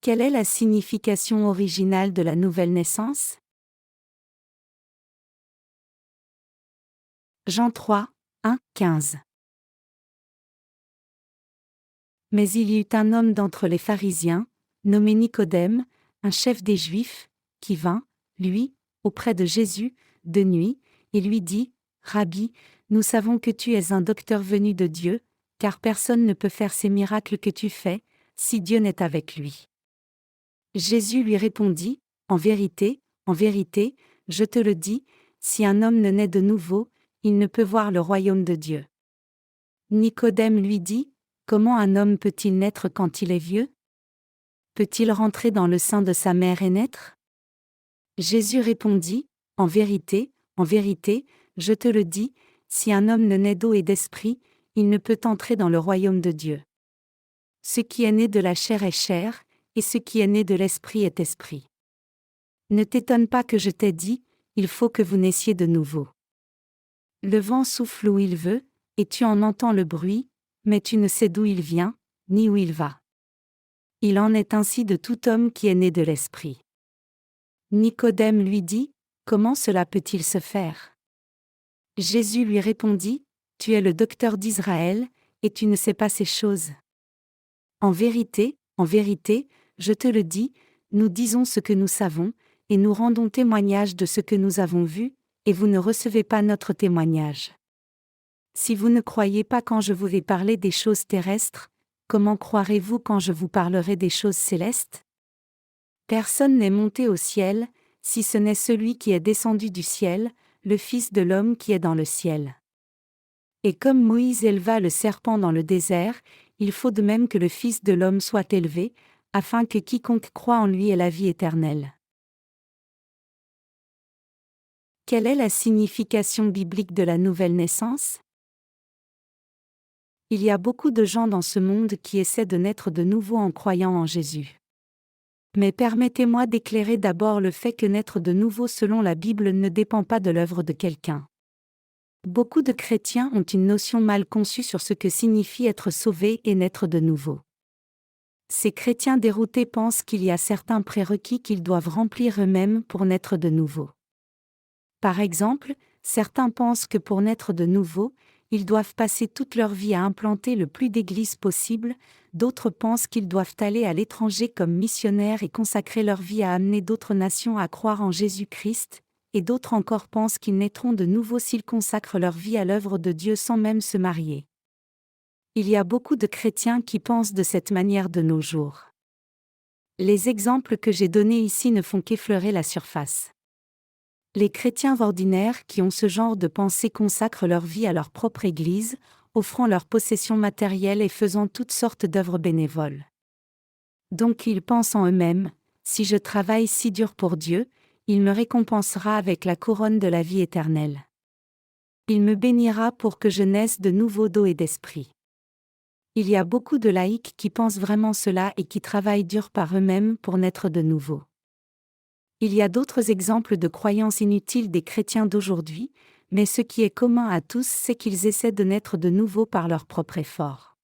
Quelle est la signification originale de la nouvelle naissance? Jean 3, 1, 15. Mais il y eut un homme d'entre les pharisiens, nommé Nicodème, un chef des Juifs, qui vint, lui, auprès de Jésus, de nuit, et lui dit, Rabbi, nous savons que tu es un docteur venu de Dieu, car personne ne peut faire ces miracles que tu fais, si Dieu n'est avec lui. Jésus lui répondit, en vérité, je te le dis, si un homme ne naît de nouveau, il ne peut voir le royaume de Dieu. Nicodème lui dit, comment un homme peut-il naître quand il est vieux? Peut-il rentrer dans le sein de sa mère et naître? Jésus répondit, en vérité, je te le dis, si un homme ne naît d'eau et d'esprit, il ne peut entrer dans le royaume de Dieu. Ce qui est né de la chair est chair, et ce qui est né de l'esprit est esprit. Ne t'étonne pas que je t'ai dit, il faut que vous naissiez de nouveau. Le vent souffle où il veut, et tu en entends le bruit, mais tu ne sais d'où il vient, ni où il va. Il en est ainsi de tout homme qui est né de l'esprit. Nicodème lui dit, comment cela peut-il se faire? Jésus lui répondit, tu es le docteur d'Israël, et tu ne sais pas ces choses. En vérité, je te le dis, nous disons ce que nous savons, et nous rendons témoignage de ce que nous avons vu, et vous ne recevez pas notre témoignage. Si vous ne croyez pas quand je vous vais parler des choses terrestres, comment croirez-vous quand je vous parlerai des choses célestes? Personne n'est monté au ciel, si ce n'est celui qui est descendu du ciel, le Fils de l'homme qui est dans le ciel. Et comme Moïse éleva le serpent dans le désert, il faut de même que le Fils de l'homme soit élevé, afin que quiconque croit en lui ait la vie éternelle. Quelle est la signification biblique de la nouvelle naissance? Il y a beaucoup de gens dans ce monde qui essaient de naître de nouveau en croyant en Jésus. Mais permettez-moi d'éclairer d'abord le fait que naître de nouveau selon la Bible ne dépend pas de l'œuvre de quelqu'un. Beaucoup de chrétiens ont une notion mal conçue sur ce que signifie être sauvé et naître de nouveau. Ces chrétiens déroutés pensent qu'il y a certains prérequis qu'ils doivent remplir eux-mêmes pour naître de nouveau. Par exemple, certains pensent que pour naître de nouveau, ils doivent passer toute leur vie à implanter le plus d'églises possible, d'autres pensent qu'ils doivent aller à l'étranger comme missionnaires et consacrer leur vie à amener d'autres nations à croire en Jésus-Christ, et d'autres encore pensent qu'ils naîtront de nouveau s'ils consacrent leur vie à l'œuvre de Dieu sans même se marier. Il y a beaucoup de chrétiens qui pensent de cette manière de nos jours. Les exemples que j'ai donnés ici ne font qu'effleurer la surface. Les chrétiens ordinaires qui ont ce genre de pensée consacrent leur vie à leur propre Église, offrant leurs possessions matérielles et faisant toutes sortes d'œuvres bénévoles. Donc ils pensent en eux-mêmes, si je travaille si dur pour Dieu, il me récompensera avec la couronne de la vie éternelle. Il me bénira pour que je naisse de nouveau d'eau et d'esprit. Il y a beaucoup de laïcs qui pensent vraiment cela et qui travaillent dur par eux-mêmes pour naître de nouveau. Il y a d'autres exemples de croyances inutiles des chrétiens d'aujourd'hui, mais ce qui est commun à tous, c'est qu'ils essaient de naître de nouveau par leur propre effort.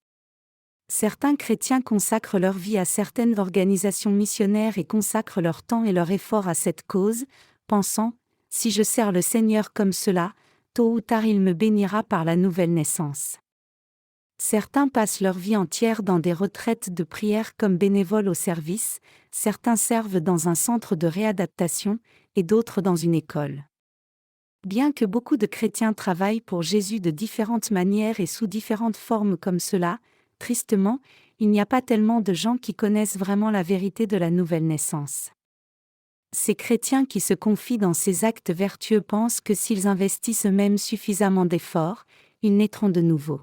Certains chrétiens consacrent leur vie à certaines organisations missionnaires et consacrent leur temps et leur effort à cette cause, pensant, si je sers le Seigneur comme cela, tôt ou tard il me bénira par la nouvelle naissance. Certains passent leur vie entière dans des retraites de prière comme bénévoles au service, certains servent dans un centre de réadaptation, et d'autres dans une école. Bien que beaucoup de chrétiens travaillent pour Jésus de différentes manières et sous différentes formes comme cela, tristement, il n'y a pas tellement de gens qui connaissent vraiment la vérité de la nouvelle naissance. Ces chrétiens qui se confient dans ces actes vertueux pensent que s'ils investissent eux-mêmes suffisamment d'efforts, ils naîtront de nouveau.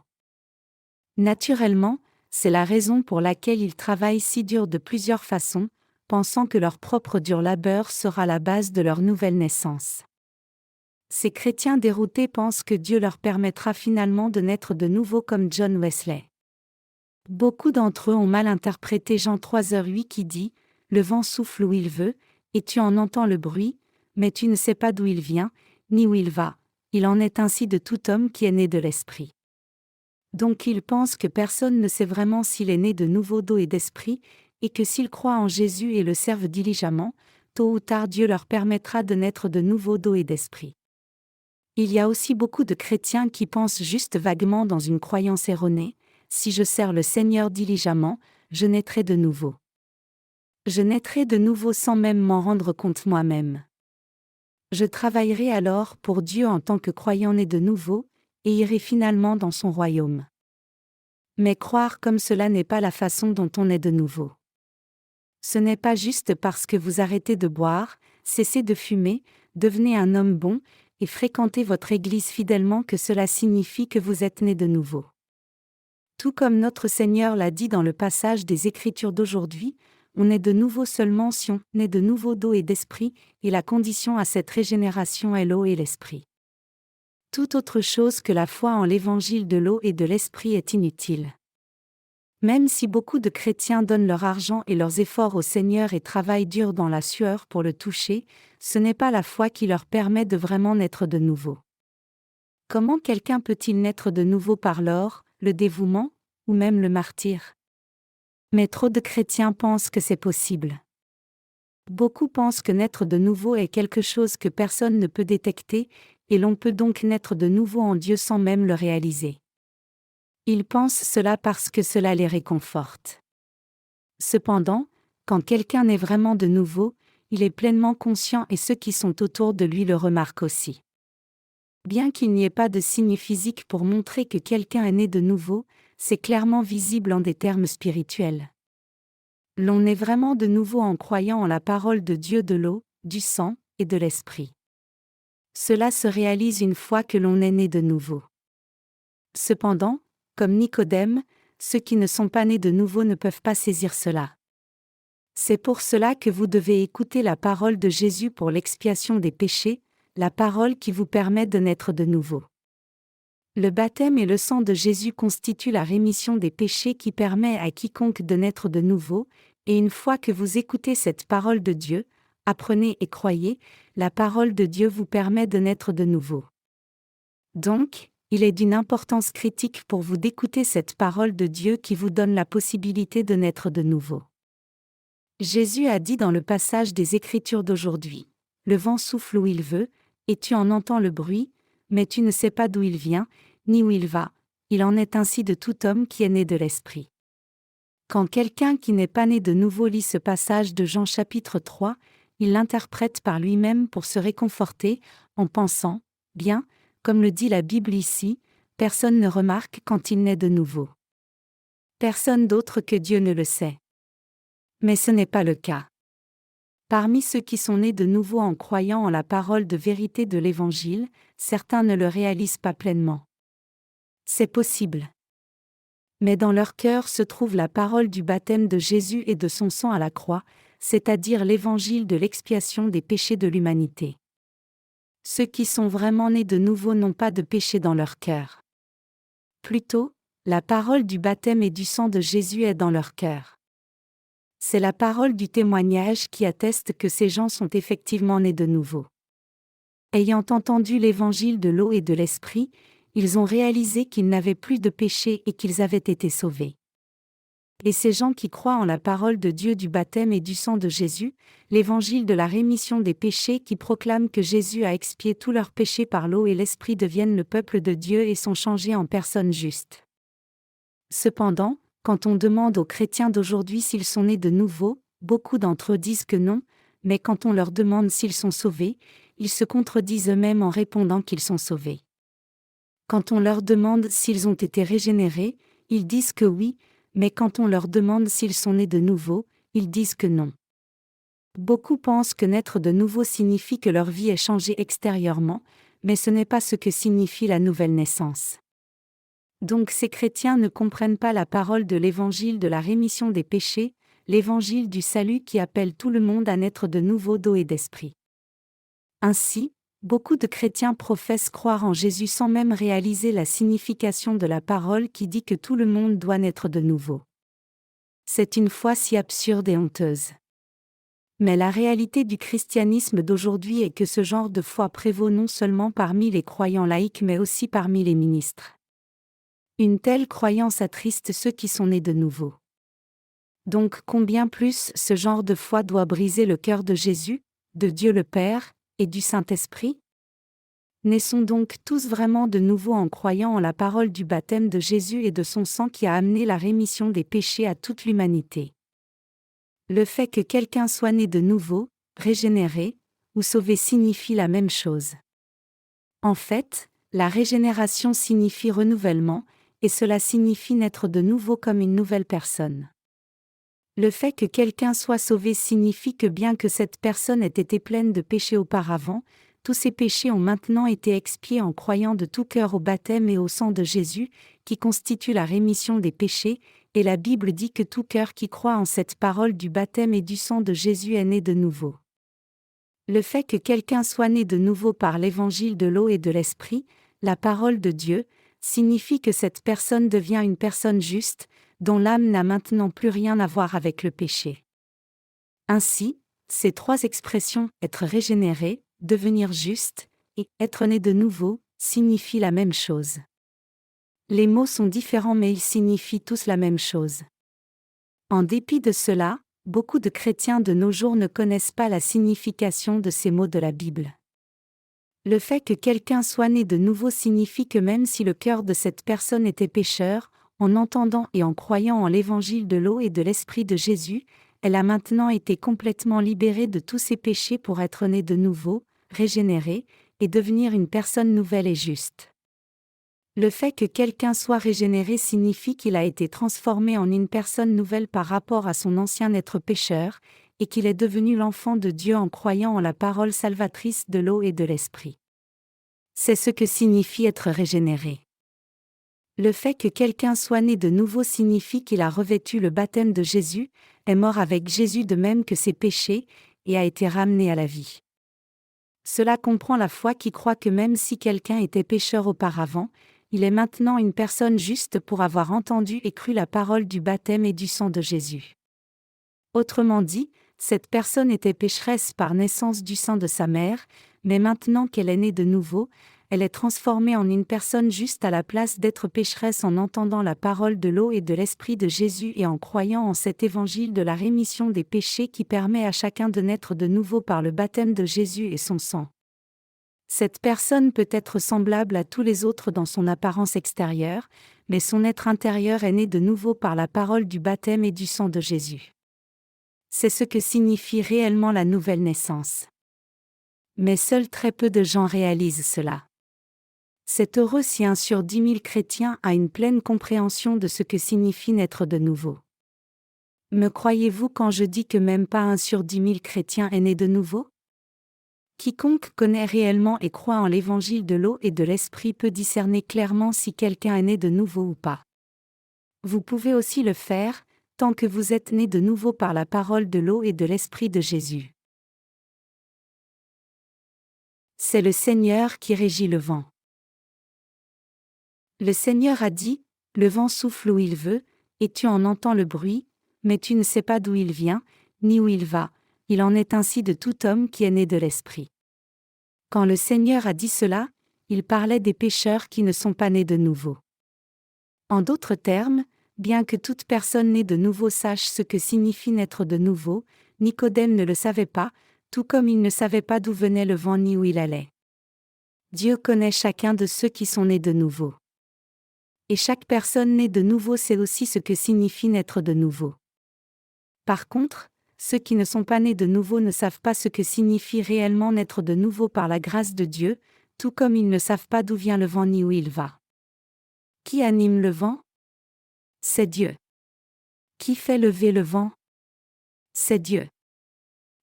Naturellement, c'est la raison pour laquelle ils travaillent si dur de plusieurs façons, pensant que leur propre dur labeur sera la base de leur nouvelle naissance. Ces chrétiens déroutés pensent que Dieu leur permettra finalement de naître de nouveau comme John Wesley. Beaucoup d'entre eux ont mal interprété Jean 3:8 qui dit « Le vent souffle où il veut, et tu en entends le bruit, mais tu ne sais pas d'où il vient, ni où il va. Il en est ainsi de tout homme qui est né de l'esprit. » Donc ils pensent que personne ne sait vraiment s'il est né de nouveau d'eau et d'esprit, et que s'ils croient en Jésus et le servent diligemment, tôt ou tard Dieu leur permettra de naître de nouveau d'eau et d'esprit. Il y a aussi beaucoup de chrétiens qui pensent juste vaguement dans une croyance erronée: si je sers le Seigneur diligemment, je naîtrai de nouveau. Je naîtrai de nouveau sans même m'en rendre compte moi-même. Je travaillerai alors pour Dieu en tant que croyant né de nouveau, et irai finalement dans son royaume. Mais croire comme cela n'est pas la façon dont on est de nouveau. Ce n'est pas juste parce que vous arrêtez de boire, cessez de fumer, devenez un homme bon, et fréquentez votre Église fidèlement que cela signifie que vous êtes né de nouveau. Tout comme notre Seigneur l'a dit dans le passage des Écritures d'aujourd'hui, on est de nouveau seulement si on est de nouveau d'eau et d'esprit, et la condition à cette régénération est l'eau et l'esprit. Toute autre chose que la foi en l'évangile de l'eau et de l'esprit est inutile. Même si beaucoup de chrétiens donnent leur argent et leurs efforts au Seigneur et travaillent dur dans la sueur pour le toucher, ce n'est pas la foi qui leur permet de vraiment naître de nouveau. Comment quelqu'un peut-il naître de nouveau par l'or, le dévouement, ou même le martyre? Mais trop de chrétiens pensent que c'est possible. Beaucoup pensent que naître de nouveau est quelque chose que personne ne peut détecter, et l'on peut donc naître de nouveau en Dieu sans même le réaliser. Ils pensent cela parce que cela les réconforte. Cependant, quand quelqu'un naît vraiment de nouveau, il est pleinement conscient et ceux qui sont autour de lui le remarquent aussi. Bien qu'il n'y ait pas de signe physique pour montrer que quelqu'un est né de nouveau, c'est clairement visible en des termes spirituels. L'on est vraiment de nouveau en croyant en la parole de Dieu de l'eau, du sang et de l'esprit. Cela se réalise une fois que l'on est né de nouveau. Cependant, comme Nicodème, ceux qui ne sont pas nés de nouveau ne peuvent pas saisir cela. C'est pour cela que vous devez écouter la parole de Jésus pour l'expiation des péchés, la parole qui vous permet de naître de nouveau. Le baptême et le sang de Jésus constituent la rémission des péchés qui permet à quiconque de naître de nouveau, et une fois que vous écoutez cette parole de Dieu, apprenez et croyez, la parole de Dieu vous permet de naître de nouveau. Donc, il est d'une importance critique pour vous d'écouter cette parole de Dieu qui vous donne la possibilité de naître de nouveau. Jésus a dit dans le passage des Écritures d'aujourd'hui: « Le vent souffle où il veut, et tu en entends le bruit, mais tu ne sais pas d'où il vient, ni où il va. Il en est ainsi de tout homme qui est né de l'Esprit. » Quand quelqu'un qui n'est pas né de nouveau lit ce passage de Jean chapitre 3, il l'interprète par lui-même pour se réconforter, en pensant: « Bien, comme le dit la Bible ici, personne ne remarque quand il naît de nouveau. Personne d'autre que Dieu ne le sait. » Mais ce n'est pas le cas. Parmi ceux qui sont nés de nouveau en croyant en la parole de vérité de l'Évangile, certains ne le réalisent pas pleinement. C'est possible. Mais dans leur cœur se trouve la parole du baptême de Jésus et de son sang à la croix, c'est-à-dire l'Évangile de l'expiation des péchés de l'humanité. Ceux qui sont vraiment nés de nouveau n'ont pas de péché dans leur cœur. Plutôt, la parole du baptême et du sang de Jésus est dans leur cœur. C'est la parole du témoignage qui atteste que ces gens sont effectivement nés de nouveau. Ayant entendu l'évangile de l'eau et de l'esprit, ils ont réalisé qu'ils n'avaient plus de péché et qu'ils avaient été sauvés. Et ces gens qui croient en la parole de Dieu du baptême et du sang de Jésus, l'évangile de la rémission des péchés qui proclame que Jésus a expié tous leurs péchés par l'eau et l'esprit deviennent le peuple de Dieu et sont changés en personnes justes. Cependant, quand on demande aux chrétiens d'aujourd'hui s'ils sont nés de nouveau, beaucoup d'entre eux disent que non, mais quand on leur demande s'ils sont sauvés, ils se contredisent eux-mêmes en répondant qu'ils sont sauvés. Quand on leur demande s'ils ont été régénérés, ils disent que oui, mais quand on leur demande s'ils sont nés de nouveau, ils disent que non. Beaucoup pensent que naître de nouveau signifie que leur vie est changée extérieurement, mais ce n'est pas ce que signifie la nouvelle naissance. Donc ces chrétiens ne comprennent pas la parole de l'évangile de la rémission des péchés, l'évangile du salut qui appelle tout le monde à naître de nouveau d'eau et d'esprit. Ainsi, beaucoup de chrétiens professent croire en Jésus sans même réaliser la signification de la parole qui dit que tout le monde doit naître de nouveau. C'est une foi si absurde et honteuse. Mais la réalité du christianisme d'aujourd'hui est que ce genre de foi prévaut non seulement parmi les croyants laïcs mais aussi parmi les ministres. Une telle croyance attriste ceux qui sont nés de nouveau. Donc combien plus ce genre de foi doit briser le cœur de Jésus, de Dieu le Père, et du Saint-Esprit? Naissons donc tous vraiment de nouveau en croyant en la parole du baptême de Jésus et de son sang qui a amené la rémission des péchés à toute l'humanité. Le fait que quelqu'un soit né de nouveau, régénéré, ou sauvé signifie la même chose. En fait, la régénération signifie renouvellement, et cela signifie naître de nouveau comme une nouvelle personne. Le fait que quelqu'un soit sauvé signifie que bien que cette personne ait été pleine de péchés auparavant, tous ces péchés ont maintenant été expiés en croyant de tout cœur au baptême et au sang de Jésus, qui constitue la rémission des péchés, et la Bible dit que tout cœur qui croit en cette parole du baptême et du sang de Jésus est né de nouveau. Le fait que quelqu'un soit né de nouveau par l'évangile de l'eau et de l'esprit, la parole de Dieu, signifie que cette personne devient une personne juste, dont l'âme n'a maintenant plus rien à voir avec le péché. Ainsi, ces trois expressions, être régénéré, devenir juste, et être né de nouveau, signifient la même chose. Les mots sont différents mais ils signifient tous la même chose. En dépit de cela, beaucoup de chrétiens de nos jours ne connaissent pas la signification de ces mots de la Bible. Le fait que quelqu'un soit né de nouveau signifie que même si le cœur de cette personne était pécheur, en entendant et en croyant en l'évangile de l'eau et de l'esprit de Jésus, elle a maintenant été complètement libérée de tous ses péchés pour être née de nouveau, régénérée, et devenir une personne nouvelle et juste. Le fait que quelqu'un soit régénéré signifie qu'il a été transformé en une personne nouvelle par rapport à son ancien être pécheur, et qu'il est devenu l'enfant de Dieu en croyant en la parole salvatrice de l'eau et de l'esprit. C'est ce que signifie être régénéré. Le fait que quelqu'un soit né de nouveau signifie qu'il a revêtu le baptême de Jésus, est mort avec Jésus de même que ses péchés, et a été ramené à la vie. Cela comprend la foi qui croit que même si quelqu'un était pécheur auparavant, il est maintenant une personne juste pour avoir entendu et cru la parole du baptême et du sang de Jésus. Autrement dit, cette personne était pécheresse par naissance du sein de sa mère, mais maintenant qu'elle est née de nouveau, elle est transformée en une personne juste à la place d'être pécheresse en entendant la parole de l'eau et de l'esprit de Jésus et en croyant en cet évangile de la rémission des péchés qui permet à chacun de naître de nouveau par le baptême de Jésus et son sang. Cette personne peut être semblable à tous les autres dans son apparence extérieure, mais son être intérieur est né de nouveau par la parole du baptême et du sang de Jésus. C'est ce que signifie réellement la nouvelle naissance. Mais seuls très peu de gens réalisent cela. C'est heureux si 1 sur 10 000 chrétiens a une pleine compréhension de ce que signifie naître de nouveau. Me croyez-vous quand je dis que même pas 1 sur 10 000 chrétiens est né de nouveau? Quiconque connaît réellement et croit en l'évangile de l'eau et de l'esprit peut discerner clairement si quelqu'un est né de nouveau ou pas. Vous pouvez aussi le faire, tant que vous êtes né de nouveau par la parole de l'eau et de l'esprit de Jésus. C'est le Seigneur qui régit le vent. Le Seigneur a dit, le vent souffle où il veut, et tu en entends le bruit, mais tu ne sais pas d'où il vient, ni où il va. Il en est ainsi de tout homme qui est né de l'Esprit. Quand le Seigneur a dit cela, il parlait des pécheurs qui ne sont pas nés de nouveau. En d'autres termes, bien que toute personne née de nouveau sache ce que signifie naître de nouveau, Nicodème ne le savait pas, tout comme il ne savait pas d'où venait le vent ni où il allait. Dieu connaît chacun de ceux qui sont nés de nouveau. Et chaque personne née de nouveau sait aussi ce que signifie naître de nouveau. Par contre, ceux qui ne sont pas nés de nouveau ne savent pas ce que signifie réellement naître de nouveau par la grâce de Dieu, tout comme ils ne savent pas d'où vient le vent ni où il va. Qui anime le vent? C'est Dieu. Qui fait lever le vent? C'est Dieu.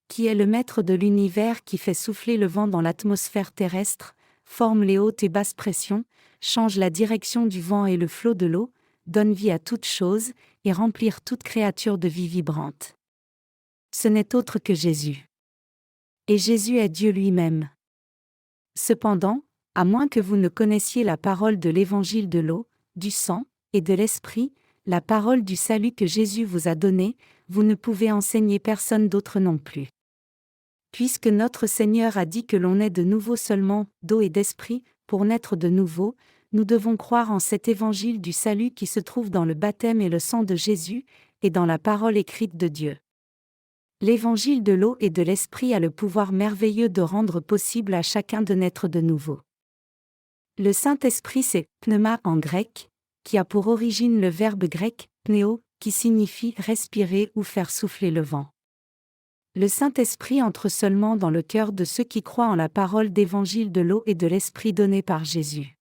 Qui est le maître de l'univers qui fait souffler le vent dans l'atmosphère terrestre, forme les hautes et basses pressions, change la direction du vent et le flot de l'eau, donne vie à toute chose, et remplir toute créature de vie vibrante. Ce n'est autre que Jésus. Et Jésus est Dieu lui-même. Cependant, à moins que vous ne connaissiez la parole de l'évangile de l'eau, du sang, et de l'esprit, la parole du salut que Jésus vous a donnée, vous ne pouvez enseigner personne d'autre non plus. Puisque notre Seigneur a dit que l'on est de nouveau seulement d'eau et d'esprit, pour naître de nouveau, nous devons croire en cet évangile du salut qui se trouve dans le baptême et le sang de Jésus, et dans la parole écrite de Dieu. L'évangile de l'eau et de l'esprit a le pouvoir merveilleux de rendre possible à chacun de naître de nouveau. Le Saint-Esprit c'est pneuma en grec, qui a pour origine le verbe grec pnéo, qui signifie respirer ou faire souffler le vent. Le Saint-Esprit entre seulement dans le cœur de ceux qui croient en la parole d'évangile de l'eau et de l'esprit donnée par Jésus.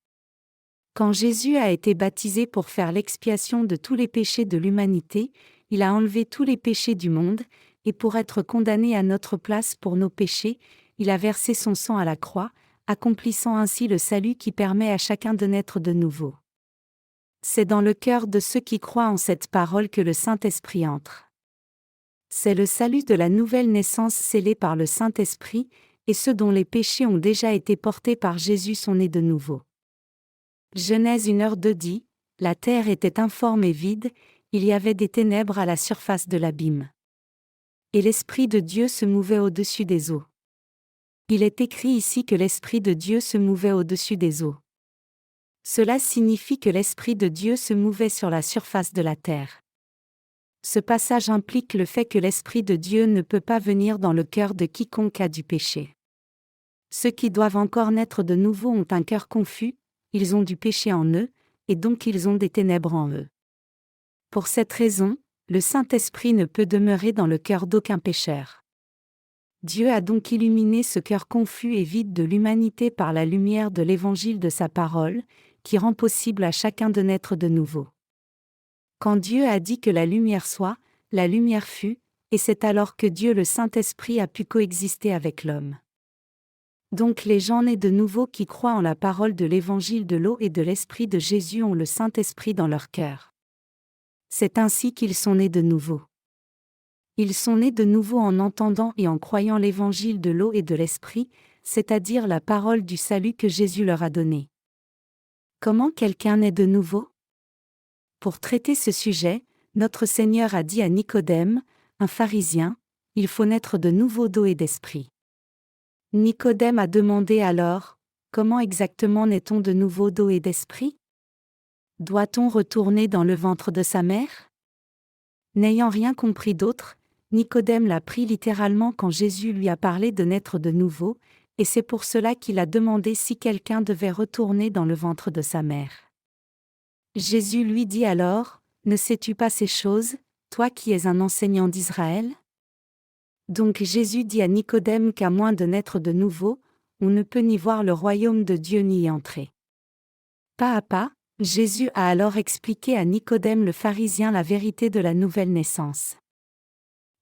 Quand Jésus a été baptisé pour faire l'expiation de tous les péchés de l'humanité, il a enlevé tous les péchés du monde, et pour être condamné à notre place pour nos péchés, il a versé son sang à la croix, accomplissant ainsi le salut qui permet à chacun de naître de nouveau. C'est dans le cœur de ceux qui croient en cette parole que le Saint-Esprit entre. C'est le salut de la nouvelle naissance scellé par le Saint-Esprit, et ceux dont les péchés ont déjà été portés par Jésus sont nés de nouveau. Genèse 1:2 dit, « La terre était informe et vide, il y avait des ténèbres à la surface de l'abîme. Et l'Esprit de Dieu se mouvait au-dessus des eaux. » Il est écrit ici que l'Esprit de Dieu se mouvait au-dessus des eaux. Cela signifie que l'Esprit de Dieu se mouvait sur la surface de la terre. Ce passage implique le fait que l'Esprit de Dieu ne peut pas venir dans le cœur de quiconque a du péché. Ceux qui doivent encore naître de nouveau ont un cœur confus, ils ont du péché en eux, et donc ils ont des ténèbres en eux. Pour cette raison, le Saint-Esprit ne peut demeurer dans le cœur d'aucun pécheur. Dieu a donc illuminé ce cœur confus et vide de l'humanité par la lumière de l'évangile de sa parole, qui rend possible à chacun de naître de nouveau. Quand Dieu a dit que la lumière soit, la lumière fut, et c'est alors que Dieu le Saint-Esprit a pu coexister avec l'homme. Donc les gens nés de nouveau qui croient en la parole de l'évangile de l'eau et de l'esprit de Jésus ont le Saint-Esprit dans leur cœur. C'est ainsi qu'ils sont nés de nouveau. Ils sont nés de nouveau en entendant et en croyant l'évangile de l'eau et de l'esprit, c'est-à-dire la parole du salut que Jésus leur a donnée. Comment quelqu'un naît de nouveau ? Pour traiter ce sujet, notre Seigneur a dit à Nicodème, un pharisien, « Il faut naître de nouveau d'eau et d'esprit. » Nicodème a demandé alors, « Comment exactement naît-on de nouveau d'eau et d'esprit ? Doit-on retourner dans le ventre de sa mère ?» N'ayant rien compris d'autre, Nicodème l'a pris littéralement quand Jésus lui a parlé de naître de nouveau, et c'est pour cela qu'il a demandé si quelqu'un devait retourner dans le ventre de sa mère. Jésus lui dit alors, « Ne sais-tu pas ces choses, toi qui es un enseignant d'Israël ?» Donc Jésus dit à Nicodème qu'à moins de naître de nouveau, on ne peut ni voir le royaume de Dieu ni y entrer. Pas à pas, Jésus a alors expliqué à Nicodème le pharisien la vérité de la nouvelle naissance.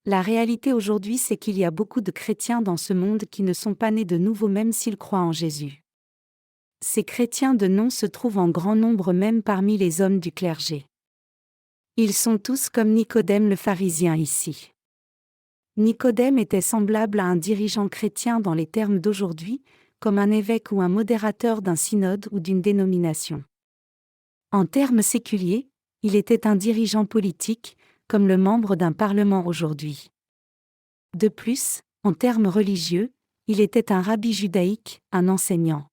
La réalité aujourd'hui c'est qu'il y a beaucoup de chrétiens dans ce monde qui ne sont pas nés de nouveau même s'ils croient en Jésus. Ces chrétiens de nom se trouvent en grand nombre même parmi les hommes du clergé. Ils sont tous comme Nicodème le pharisien ici. Nicodème était semblable à un dirigeant chrétien dans les termes d'aujourd'hui, comme un évêque ou un modérateur d'un synode ou d'une dénomination. En termes séculiers, il était un dirigeant politique, comme le membre d'un parlement aujourd'hui. De plus, en termes religieux, il était un rabbi judaïque, un enseignant.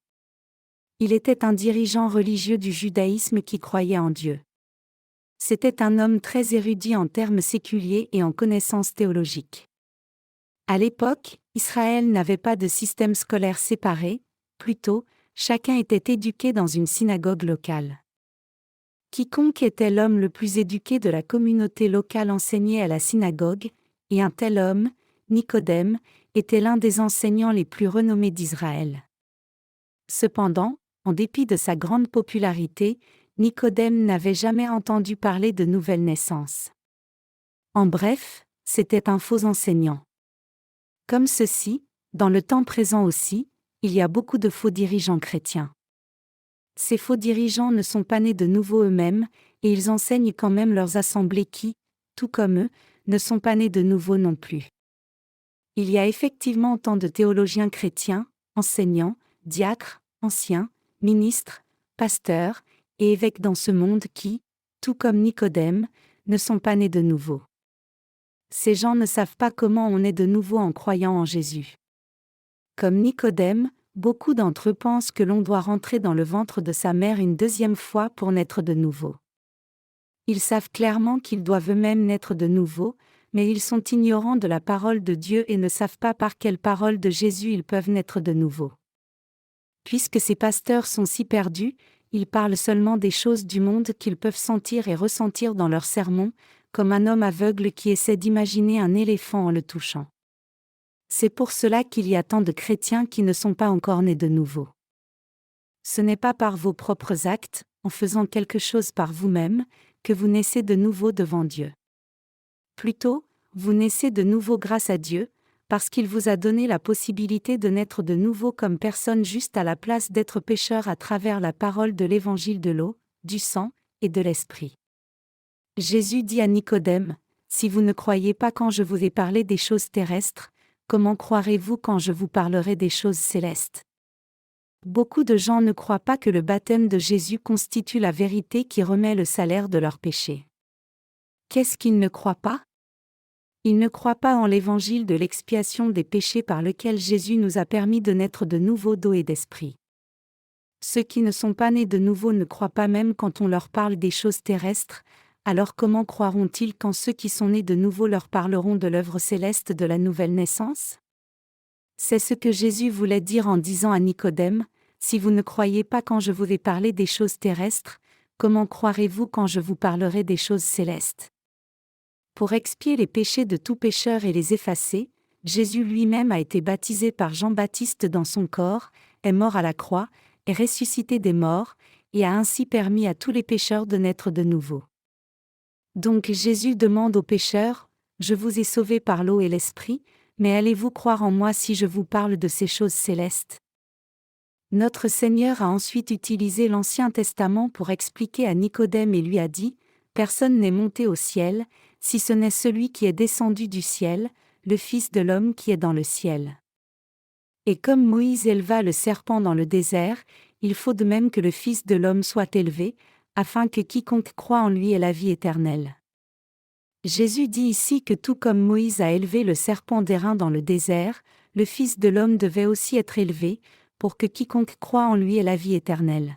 Il était un dirigeant religieux du judaïsme qui croyait en Dieu. C'était un homme très érudit en termes séculiers et en connaissances théologiques. À l'époque, Israël n'avait pas de système scolaire séparé, plutôt, chacun était éduqué dans une synagogue locale. Quiconque était l'homme le plus éduqué de la communauté locale enseignait à la synagogue, et un tel homme, Nicodème, était l'un des enseignants les plus renommés d'Israël. Cependant, en dépit de sa grande popularité, Nicodème n'avait jamais entendu parler de nouvelle naissance. En bref, c'était un faux enseignant. Comme ceci, dans le temps présent aussi, il y a beaucoup de faux dirigeants chrétiens. Ces faux dirigeants ne sont pas nés de nouveau eux-mêmes, et ils enseignent quand même leurs assemblées qui, tout comme eux, ne sont pas nés de nouveau non plus. Il y a effectivement tant de théologiens chrétiens, enseignants, diacres, anciens, ministres, pasteurs, et évêques dans ce monde qui, tout comme Nicodème, ne sont pas nés de nouveau. Ces gens ne savent pas comment on est de nouveau en croyant en Jésus. Comme Nicodème, beaucoup d'entre eux pensent que l'on doit rentrer dans le ventre de sa mère une deuxième fois pour naître de nouveau. Ils savent clairement qu'ils doivent eux-mêmes naître de nouveau, mais ils sont ignorants de la parole de Dieu et ne savent pas par quelle parole de Jésus ils peuvent naître de nouveau. Puisque ces pasteurs sont si perdus, ils parlent seulement des choses du monde qu'ils peuvent sentir et ressentir dans leurs sermons, comme un homme aveugle qui essaie d'imaginer un éléphant en le touchant. C'est pour cela qu'il y a tant de chrétiens qui ne sont pas encore nés de nouveau. Ce n'est pas par vos propres actes, en faisant quelque chose par vous-même, que vous naissez de nouveau devant Dieu. Plutôt, vous naissez de nouveau grâce à Dieu, parce qu'il vous a donné la possibilité de naître de nouveau comme personne juste à la place d'être pécheur à travers la parole de l'évangile de l'eau, du sang et de l'esprit. Jésus dit à Nicodème, « Si vous ne croyez pas quand je vous ai parlé des choses terrestres, comment croirez-vous quand je vous parlerai des choses célestes ?» Beaucoup de gens ne croient pas que le baptême de Jésus constitue la vérité qui remet le salaire de leurs péchés. Qu'est-ce qu'ils ne croient pas ? Ils ne croient pas en l'évangile de l'expiation des péchés par lequel Jésus nous a permis de naître de nouveau d'eau et d'esprit. Ceux qui ne sont pas nés de nouveau ne croient pas même quand on leur parle des choses terrestres, alors comment croiront-ils quand ceux qui sont nés de nouveau leur parleront de l'œuvre céleste de la nouvelle naissance ? C'est ce que Jésus voulait dire en disant à Nicodème, « Si vous ne croyez pas quand je vous ai parlé des choses terrestres, comment croirez-vous quand je vous parlerai des choses célestes ?» Pour expier les péchés de tout pécheur et les effacer, Jésus lui-même a été baptisé par Jean-Baptiste dans son corps, est mort à la croix, est ressuscité des morts, et a ainsi permis à tous les pécheurs de naître de nouveau. Donc Jésus demande aux pécheurs, « Je vous ai sauvés par l'eau et l'esprit, mais allez-vous croire en moi si je vous parle de ces choses célestes ?» Notre Seigneur a ensuite utilisé l'Ancien Testament pour expliquer à Nicodème et lui a dit, « Personne n'est monté au ciel, si ce n'est celui qui est descendu du ciel, le Fils de l'homme qui est dans le ciel. » Et comme Moïse éleva le serpent dans le désert, il faut de même que le Fils de l'homme soit élevé, afin que quiconque croit en lui ait la vie éternelle. Jésus dit ici que tout comme Moïse a élevé le serpent d'airain dans le désert, le Fils de l'homme devait aussi être élevé, pour que quiconque croit en lui ait la vie éternelle.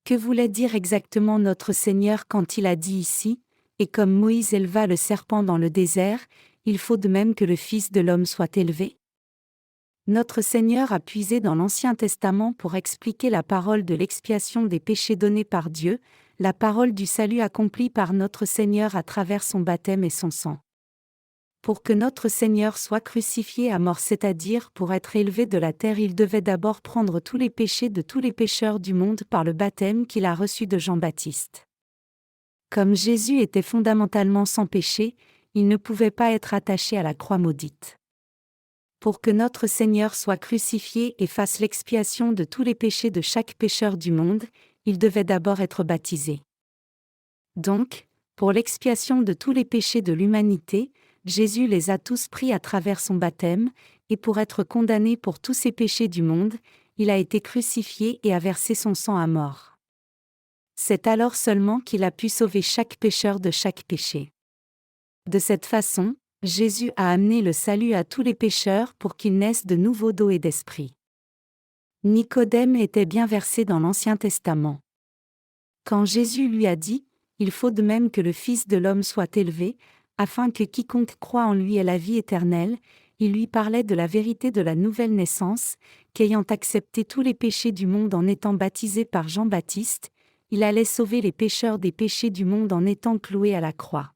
Que voulait dire exactement notre Seigneur quand il a dit ici, « Et comme Moïse éleva le serpent dans le désert, il faut de même que le Fils de l'homme soit élevé ?» Notre Seigneur a puisé dans l'Ancien Testament pour expliquer la parole de l'expiation des péchés donnée par Dieu, la parole du salut accompli par notre Seigneur à travers son baptême et son sang. Pour que notre Seigneur soit crucifié à mort, c'est-à-dire pour être élevé de la terre, il devait d'abord prendre tous les péchés de tous les pécheurs du monde par le baptême qu'il a reçu de Jean-Baptiste. Comme Jésus était fondamentalement sans péché, il ne pouvait pas être attaché à la croix maudite. Pour que notre Seigneur soit crucifié et fasse l'expiation de tous les péchés de chaque pécheur du monde, il devait d'abord être baptisé. Donc, pour l'expiation de tous les péchés de l'humanité, Jésus les a tous pris à travers son baptême, et pour être condamné pour tous ces péchés du monde, il a été crucifié et a versé son sang à mort. C'est alors seulement qu'il a pu sauver chaque pécheur de chaque péché. De cette façon, Jésus a amené le salut à tous les pécheurs pour qu'ils naissent de nouveau d'eau et d'esprit. Nicodème était bien versé dans l'Ancien Testament. Quand Jésus lui a dit, « Il faut de même que le Fils de l'homme soit élevé, afin que quiconque croit en lui ait la vie éternelle », il lui parlait de la vérité de la nouvelle naissance, qu'ayant accepté tous les péchés du monde en étant baptisé par Jean-Baptiste, il allait sauver les pécheurs des péchés du monde en étant cloué à la croix.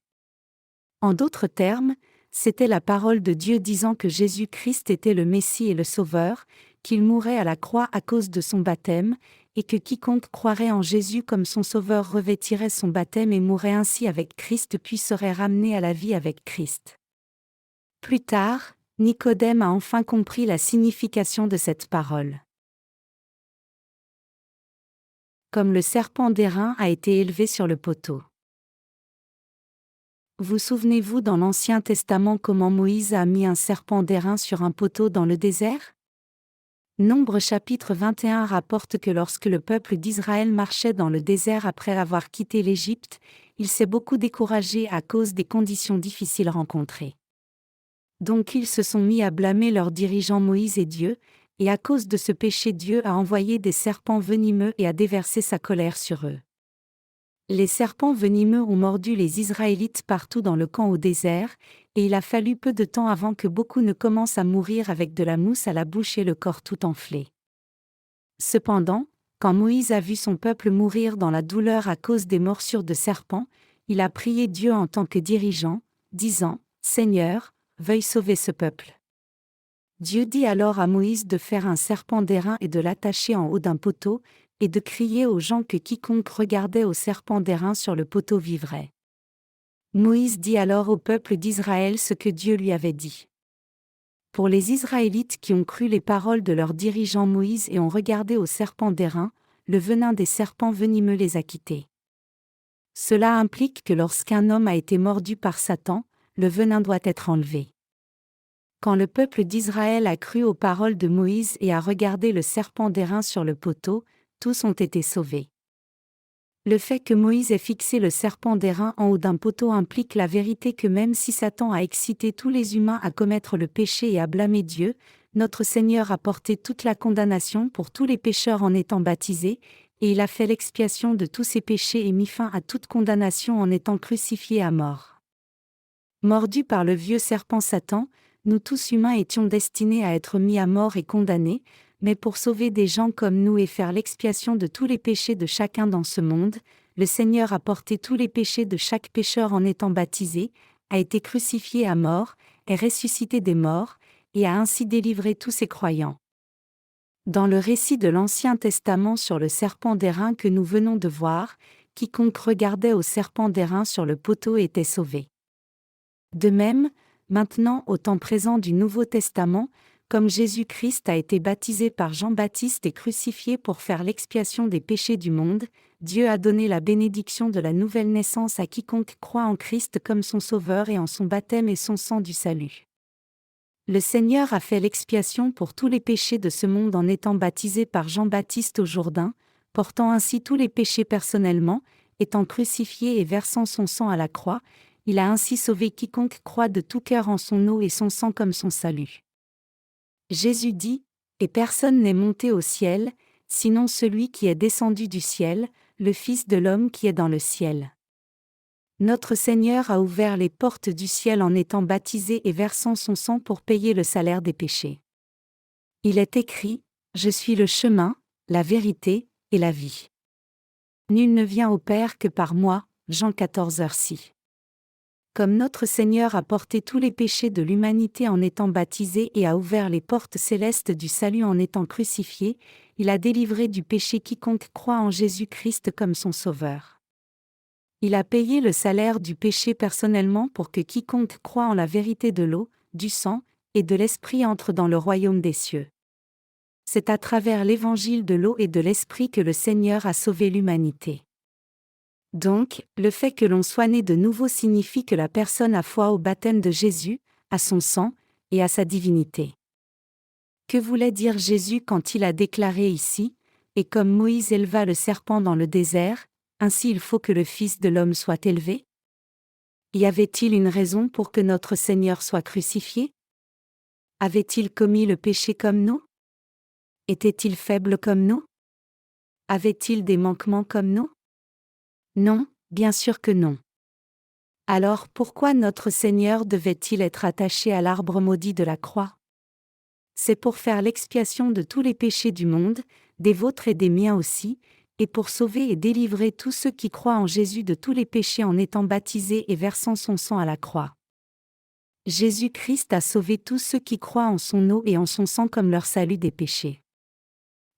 En d'autres termes, c'était la parole de Dieu disant que Jésus-Christ était le Messie et le Sauveur, qu'il mourrait à la croix à cause de son baptême, et que quiconque croirait en Jésus comme son Sauveur revêtirait son baptême et mourrait ainsi avec Christ puis serait ramené à la vie avec Christ. Plus tard, Nicodème a enfin compris la signification de cette parole. Comme le serpent d'airain a été élevé sur le poteau. Vous souvenez-vous dans l'Ancien Testament comment Moïse a mis un serpent d'airain sur un poteau dans le désert ? Nombre chapitre 21 rapporte que lorsque le peuple d'Israël marchait dans le désert après avoir quitté l'Égypte, il s'est beaucoup découragé à cause des conditions difficiles rencontrées. Donc ils se sont mis à blâmer leurs dirigeants Moïse et Dieu, et à cause de ce péché Dieu a envoyé des serpents venimeux et a déversé sa colère sur eux. Les serpents venimeux ont mordu les Israélites partout dans le camp au désert, et il a fallu peu de temps avant que beaucoup ne commencent à mourir avec de la mousse à la bouche et le corps tout enflé. Cependant, quand Moïse a vu son peuple mourir dans la douleur à cause des morsures de serpents, il a prié Dieu en tant que dirigeant, disant : « Seigneur, veuille sauver ce peuple. » Dieu dit alors à Moïse de faire un serpent d'airain et de l'attacher en haut d'un poteau, et de crier aux gens que quiconque regardait au serpent d'airain sur le poteau vivrait. Moïse dit alors au peuple d'Israël ce que Dieu lui avait dit. Pour les Israélites qui ont cru les paroles de leur dirigeant Moïse et ont regardé au serpent d'airain, le venin des serpents venimeux les a quittés. Cela implique que lorsqu'un homme a été mordu par Satan, le venin doit être enlevé. Quand le peuple d'Israël a cru aux paroles de Moïse et a regardé le serpent d'airain sur le poteau, tous ont été sauvés. Le fait que Moïse ait fixé le serpent d'airain en haut d'un poteau implique la vérité que même si Satan a excité tous les humains à commettre le péché et à blâmer Dieu, notre Seigneur a porté toute la condamnation pour tous les pécheurs en étant baptisé, et il a fait l'expiation de tous ses péchés et mis fin à toute condamnation en étant crucifié à mort. Mordus par le vieux serpent Satan, nous tous humains étions destinés à être mis à mort et condamnés, mais pour sauver des gens comme nous et faire l'expiation de tous les péchés de chacun dans ce monde, le Seigneur a porté tous les péchés de chaque pécheur en étant baptisé, a été crucifié à mort, est ressuscité des morts, et a ainsi délivré tous ses croyants. Dans le récit de l'Ancien Testament sur le serpent d'airain que nous venons de voir, quiconque regardait au serpent d'airain sur le poteau était sauvé. De même, maintenant au temps présent du Nouveau Testament, comme Jésus-Christ a été baptisé par Jean-Baptiste et crucifié pour faire l'expiation des péchés du monde, Dieu a donné la bénédiction de la nouvelle naissance à quiconque croit en Christ comme son Sauveur et en son baptême et son sang du salut. Le Seigneur a fait l'expiation pour tous les péchés de ce monde en étant baptisé par Jean-Baptiste au Jourdain, portant ainsi tous les péchés personnellement, étant crucifié et versant son sang à la croix. Il a ainsi sauvé quiconque croit de tout cœur en son eau et son sang comme son salut. Jésus dit : « Et personne n'est monté au ciel, sinon celui qui est descendu du ciel, le Fils de l'homme qui est dans le ciel. » Notre Seigneur a ouvert les portes du ciel en étant baptisé et versant son sang pour payer le salaire des péchés. Il est écrit : « Je suis le chemin, la vérité et la vie. Nul ne vient au Père que par moi. » Jean 14:6. Comme notre Seigneur a porté tous les péchés de l'humanité en étant baptisé et a ouvert les portes célestes du salut en étant crucifié, il a délivré du péché quiconque croit en Jésus-Christ comme son Sauveur. Il a payé le salaire du péché personnellement pour que quiconque croit en la vérité de l'eau, du sang et de l'Esprit entre dans le royaume des cieux. C'est à travers l'évangile de l'eau et de l'Esprit que le Seigneur a sauvé l'humanité. Donc, le fait que l'on soit né de nouveau signifie que la personne a foi au baptême de Jésus, à son sang, et à sa divinité. Que voulait dire Jésus quand il a déclaré ici : « Et comme Moïse éleva le serpent dans le désert, ainsi il faut que le Fils de l'homme soit élevé » Y avait-il une raison pour que notre Seigneur soit crucifié ? Avait-il commis le péché comme nous ? Était-il faible comme nous ? Avait-il des manquements comme nous ? Non, bien sûr que non. Alors pourquoi notre Seigneur devait-il être attaché à l'arbre maudit de la croix ? C'est pour faire l'expiation de tous les péchés du monde, des vôtres et des miens aussi, et pour sauver et délivrer tous ceux qui croient en Jésus de tous les péchés en étant baptisés et versant son sang à la croix. Jésus-Christ a sauvé tous ceux qui croient en son eau et en son sang comme leur salut des péchés.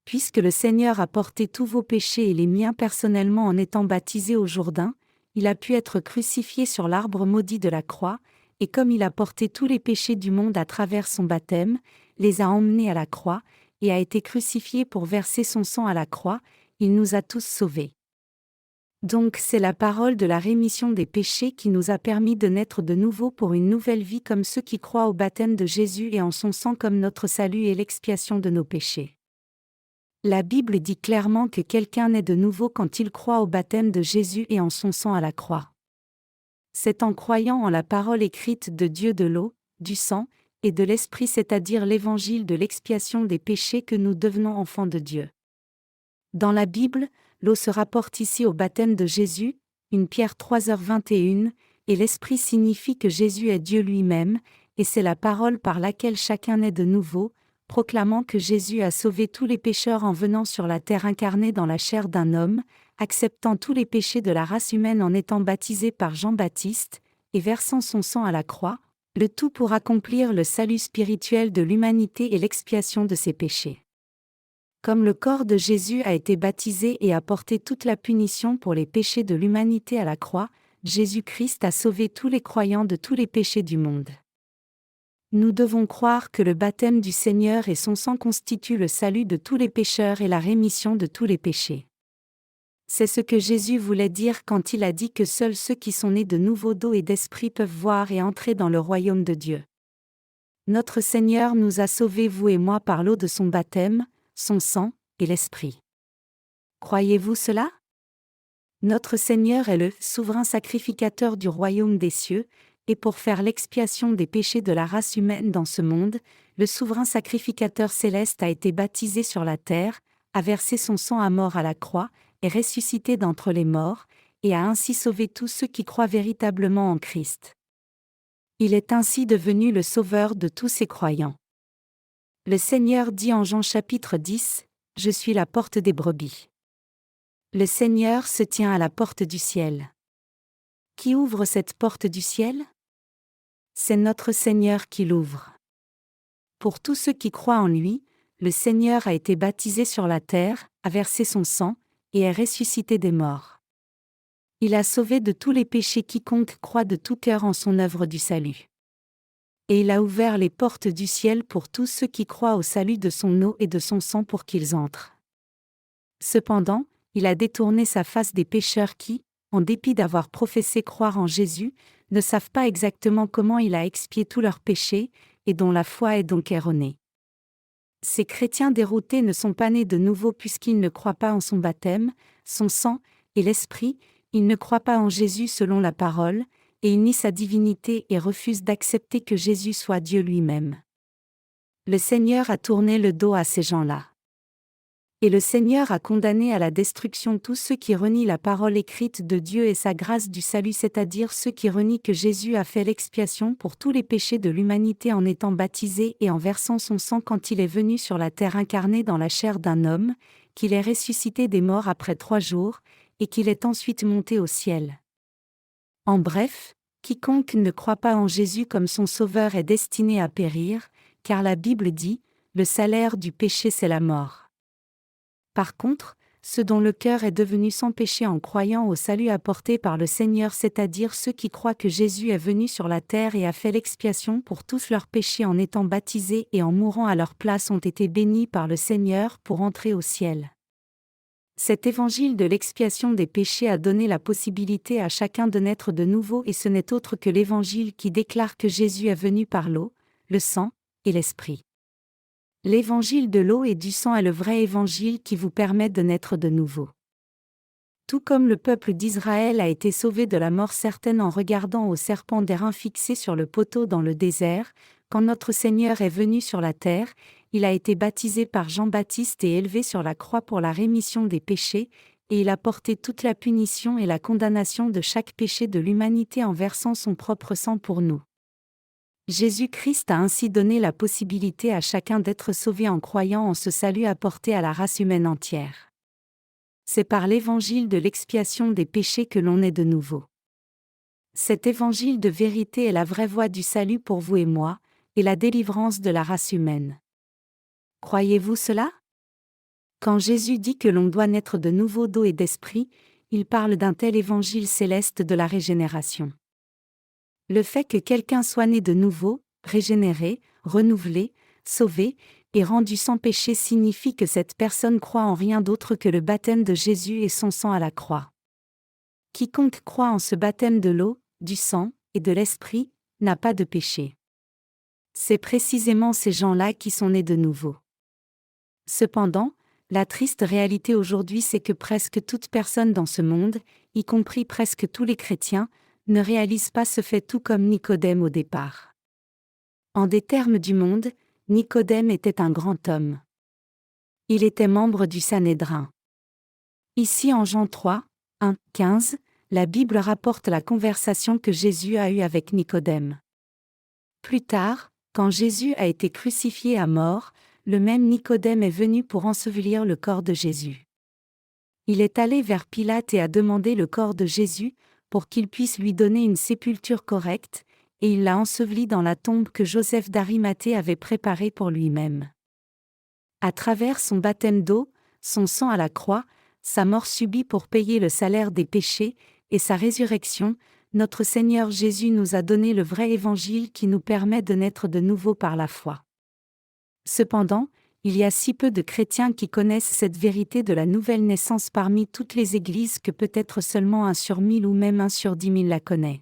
Puisque le Seigneur a porté tous vos péchés et les miens personnellement en étant baptisé au Jourdain, il a pu être crucifié sur l'arbre maudit de la croix, et comme il a porté tous les péchés du monde à travers son baptême, les a emmenés à la croix, et a été crucifié pour verser son sang à la croix, il nous a tous sauvés. Donc c'est la parole de la rémission des péchés qui nous a permis de naître de nouveau pour une nouvelle vie comme ceux qui croient au baptême de Jésus et en son sang comme notre salut et l'expiation de nos péchés. La Bible dit clairement que quelqu'un naît de nouveau quand il croit au baptême de Jésus et en son sang à la croix. C'est en croyant en la parole écrite de Dieu de l'eau, du sang et de l'Esprit, c'est-à-dire l'évangile de l'expiation des péchés, que nous devenons enfants de Dieu. Dans la Bible, L'eau se rapporte ici au baptême de Jésus, 1 Pierre 3h21, et l'Esprit signifie que Jésus est Dieu lui-même, et c'est la parole par laquelle chacun naît de nouveau, proclamant que Jésus a sauvé tous les pécheurs en venant sur la terre incarnée dans la chair d'un homme, acceptant tous les péchés de la race humaine en étant baptisé par Jean-Baptiste, et versant son sang à la croix, le tout pour accomplir le salut spirituel de l'humanité et l'expiation de ses péchés. Comme le corps de Jésus a été baptisé et a porté toute la punition pour les péchés de l'humanité à la croix, Jésus-Christ a sauvé tous les croyants de tous les péchés du monde. Nous devons croire que le baptême du Seigneur et son sang constituent le salut de tous les pécheurs et la rémission de tous les péchés. C'est ce que Jésus voulait dire quand il a dit que seuls ceux qui sont nés de nouveau d'eau et d'esprit peuvent voir et entrer dans le royaume de Dieu. Notre Seigneur nous a sauvés, vous et moi, par l'eau de son baptême, son sang, et l'Esprit. Croyez-vous cela? Notre Seigneur est le souverain sacrificateur du royaume des cieux, et pour faire l'expiation des péchés de la race humaine dans ce monde, le souverain sacrificateur céleste a été baptisé sur la terre, a versé son sang à mort à la croix, est ressuscité d'entre les morts, et a ainsi sauvé tous ceux qui croient véritablement en Christ. Il est ainsi devenu le sauveur de tous ses croyants. Le Seigneur dit en Jean chapitre 10, « Je suis la porte des brebis. » Le Seigneur se tient à la porte du ciel. Qui ouvre cette porte du ciel? C'est notre Seigneur qui l'ouvre. Pour tous ceux qui croient en lui, le Seigneur a été baptisé sur la terre, a versé son sang, et est ressuscité des morts. Il a sauvé de tous les péchés quiconque croit de tout cœur en son œuvre du salut. Et il a ouvert les portes du ciel pour tous ceux qui croient au salut de son eau et de son sang pour qu'ils entrent. Cependant, il a détourné sa face des pécheurs qui, en dépit d'avoir professé croire en Jésus, ne savent pas exactement comment il a expié tous leurs péchés, et dont la foi est donc erronée. Ces chrétiens déroutés ne sont pas nés de nouveau puisqu'ils ne croient pas en son baptême, son sang, et l'Esprit, ils ne croient pas en Jésus selon la parole, et ils nient sa divinité et refusent d'accepter que Jésus soit Dieu lui-même. Le Seigneur a tourné le dos à ces gens-là. Et le Seigneur a condamné à la destruction tous ceux qui renient la parole écrite de Dieu et sa grâce du salut, c'est-à-dire ceux qui renient que Jésus a fait l'expiation pour tous les péchés de l'humanité en étant baptisé et en versant son sang quand il est venu sur la terre incarné dans la chair d'un homme, qu'il est ressuscité des morts après 3 jours, et qu'il est ensuite monté au ciel. En bref, quiconque ne croit pas en Jésus comme son sauveur est destiné à périr, car la Bible dit, « Le salaire du péché c'est la mort ». Par contre, ceux dont le cœur est devenu sans péché en croyant au salut apporté par le Seigneur, c'est-à-dire ceux qui croient que Jésus est venu sur la terre et a fait l'expiation pour tous leurs péchés en étant baptisés et en mourant à leur place, ont été bénis par le Seigneur pour entrer au ciel. Cet évangile de l'expiation des péchés a donné la possibilité à chacun de naître de nouveau, et ce n'est autre que l'évangile qui déclare que Jésus est venu par l'eau, le sang et l'Esprit. L'évangile de l'eau et du sang est le vrai évangile qui vous permet de naître de nouveau. Tout comme le peuple d'Israël a été sauvé de la mort certaine en regardant au serpent d'airain fixé sur le poteau dans le désert, quand notre Seigneur est venu sur la terre, il a été baptisé par Jean-Baptiste et élevé sur la croix pour la rémission des péchés, et il a porté toute la punition et la condamnation de chaque péché de l'humanité en versant son propre sang pour nous. Jésus-Christ a ainsi donné la possibilité à chacun d'être sauvé en croyant en ce salut apporté à la race humaine entière. C'est par l'évangile de l'expiation des péchés que l'on est de nouveau. Cet évangile de vérité est la vraie voie du salut pour vous et moi, et la délivrance de la race humaine. Croyez-vous cela? Quand Jésus dit que l'on doit naître de nouveau d'eau et d'esprit, il parle d'un tel évangile céleste de la régénération. Le fait que quelqu'un soit né de nouveau, régénéré, renouvelé, sauvé, et rendu sans péché signifie que cette personne croit en rien d'autre que le baptême de Jésus et son sang à la croix. Quiconque croit en ce baptême de l'eau, du sang et de l'esprit, n'a pas de péché. C'est précisément ces gens-là qui sont nés de nouveau. Cependant, la triste réalité aujourd'hui, c'est que presque toute personne dans ce monde, y compris presque tous les chrétiens, ne réalise pas ce fait, tout comme Nicodème au départ. En des termes du monde, Nicodème était un grand homme. Il était membre du Sanhédrin. Ici en Jean 3, 1, 15, la Bible rapporte la conversation que Jésus a eue avec Nicodème. Plus tard, quand Jésus a été crucifié à mort, le même Nicodème est venu pour ensevelir le corps de Jésus. Il est allé vers Pilate et a demandé le corps de Jésus, pour qu'il puisse lui donner une sépulture correcte, et il l'a enseveli dans la tombe que Joseph d'Arimathée avait préparée pour lui-même. À travers son baptême d'eau, son sang à la croix, sa mort subie pour payer le salaire des péchés, et sa résurrection, notre Seigneur Jésus nous a donné le vrai évangile qui nous permet de naître de nouveau par la foi. Cependant, il y a si peu de chrétiens qui connaissent cette vérité de la nouvelle naissance parmi toutes les églises que peut-être seulement 1 sur 1000 ou même 1 sur 10 000 la connaît.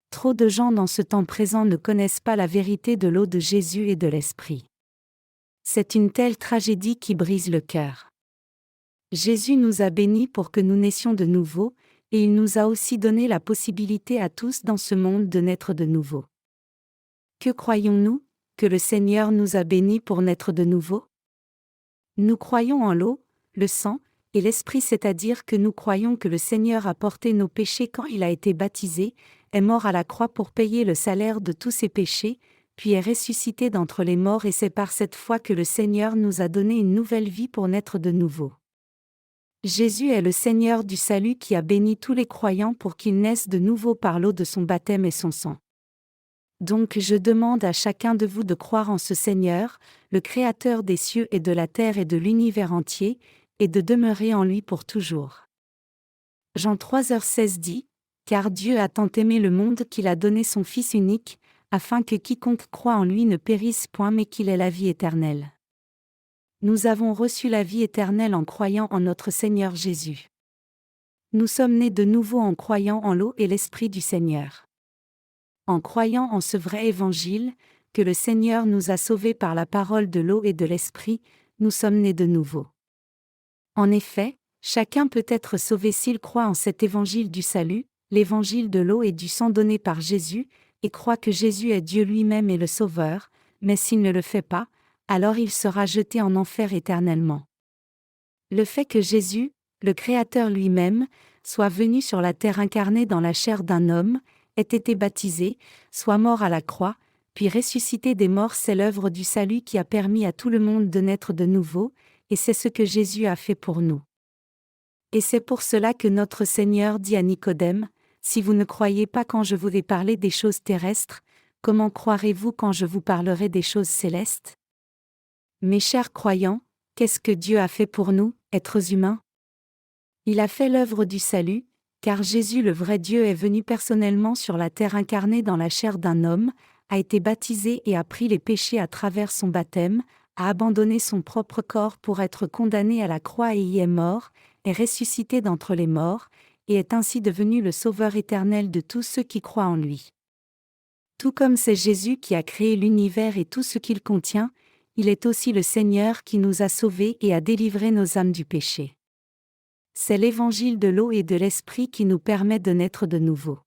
Trop de gens dans ce temps présent ne connaissent pas la vérité de l'eau de Jésus et de l'Esprit. C'est une telle tragédie qui brise le cœur. Jésus nous a bénis pour que nous naissions de nouveau, et il nous a aussi donné la possibilité à tous dans ce monde de naître de nouveau. Que croyons-nous ? Que le Seigneur nous a bénis pour naître de nouveau ? Nous croyons en l'eau, le sang, et l'Esprit, c'est-à-dire que nous croyons que le Seigneur a porté nos péchés quand il a été baptisé, est mort à la croix pour payer le salaire de tous ses péchés, puis est ressuscité d'entre les morts, et c'est par cette foi que le Seigneur nous a donné une nouvelle vie pour naître de nouveau. Jésus est le Seigneur du salut qui a béni tous les croyants pour qu'ils naissent de nouveau par l'eau de son baptême et son sang. Donc je demande à chacun de vous de croire en ce Seigneur, le Créateur des cieux et de la terre et de l'univers entier, et de demeurer en lui pour toujours. Jean 3h16 dit, « Car Dieu a tant aimé le monde qu'il a donné son Fils unique, afin que quiconque croit en lui ne périsse point mais qu'il ait la vie éternelle. » Nous avons reçu la vie éternelle en croyant en notre Seigneur Jésus. Nous sommes nés de nouveau en croyant en l'eau et l'Esprit du Seigneur. En croyant en ce vrai évangile, que le Seigneur nous a sauvés par la parole de l'eau et de l'Esprit, nous sommes nés de nouveau. En effet, chacun peut être sauvé s'il croit en cet évangile du salut, l'évangile de l'eau et du sang donné par Jésus, et croit que Jésus est Dieu lui-même et le Sauveur, mais s'il ne le fait pas, alors il sera jeté en enfer éternellement. Le fait que Jésus, le Créateur lui-même, soit venu sur la terre incarné dans la chair d'un homme, ait été baptisé, soit mort à la croix, puis ressuscité des morts, c'est l'œuvre du salut qui a permis à tout le monde de naître de nouveau, et c'est ce que Jésus a fait pour nous. Et c'est pour cela que notre Seigneur dit à Nicodème, « Si vous ne croyez pas quand je vous ai parlé des choses terrestres, comment croirez-vous quand je vous parlerai des choses célestes ?» Mes chers croyants, qu'est-ce que Dieu a fait pour nous, êtres humains ? Il a fait l'œuvre du salut, car Jésus le vrai Dieu est venu personnellement sur la terre incarné dans la chair d'un homme, a été baptisé et a pris les péchés à travers son baptême, a abandonné son propre corps pour être condamné à la croix et y est mort, est ressuscité d'entre les morts, et est ainsi devenu le Sauveur éternel de tous ceux qui croient en lui. Tout comme c'est Jésus qui a créé l'univers et tout ce qu'il contient, il est aussi le Seigneur qui nous a sauvés et a délivré nos âmes du péché. C'est l'évangile de l'eau et de l'Esprit qui nous permet de naître de nouveau.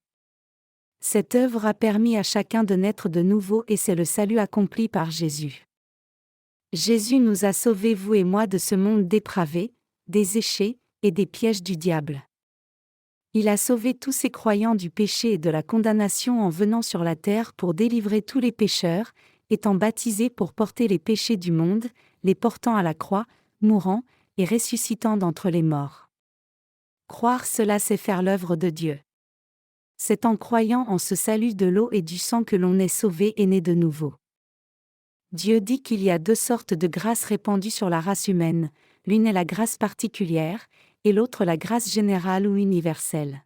Cette œuvre a permis à chacun de naître de nouveau et c'est le salut accompli par Jésus. Jésus nous a sauvés, vous et moi, de ce monde dépravé, des échets et des pièges du diable. Il a sauvé tous ses croyants du péché et de la condamnation en venant sur la terre pour délivrer tous les pécheurs, étant baptisé pour porter les péchés du monde, les portant à la croix, mourant et ressuscitant d'entre les morts. Croire cela, c'est faire l'œuvre de Dieu. C'est en croyant en ce salut de l'eau et du sang que l'on est sauvé et né de nouveau. Dieu dit qu'il y a 2 sortes de grâces répandues sur la race humaine, l'une est la grâce particulière, et l'autre la grâce générale ou universelle.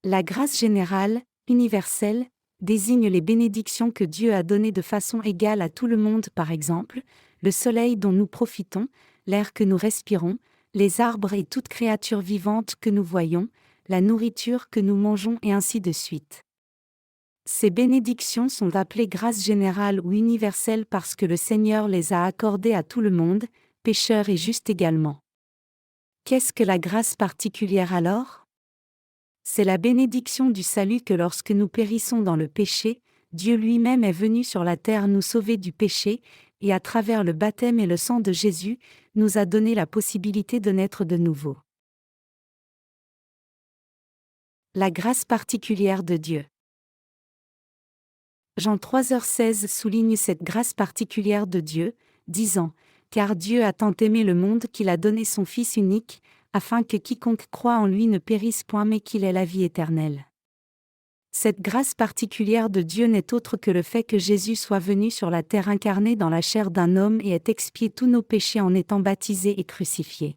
La grâce générale, universelle, désigne les bénédictions que Dieu a données de façon égale à tout le monde, par exemple, le soleil dont nous profitons, l'air que nous respirons, les arbres et toute créature vivante que nous voyons, la nourriture que nous mangeons et ainsi de suite. Ces bénédictions sont appelées grâce générale ou universelle parce que le Seigneur les a accordées à tout le monde, pécheurs et justes également. Qu'est-ce que la grâce particulière alors ? C'est la bénédiction du salut que lorsque nous périssons dans le péché, Dieu lui-même est venu sur la terre nous sauver du péché, et à travers le baptême et le sang de Jésus, nous a donné la possibilité de naître de nouveau. La grâce particulière de Dieu. Jean 3h16 souligne cette grâce particulière de Dieu, disant « Car Dieu a tant aimé le monde qu'il a donné son Fils unique, afin que quiconque croit en lui ne périsse point mais qu'il ait la vie éternelle. » Cette grâce particulière de Dieu n'est autre que le fait que Jésus soit venu sur la terre incarné dans la chair d'un homme et ait expié tous nos péchés en étant baptisé et crucifié.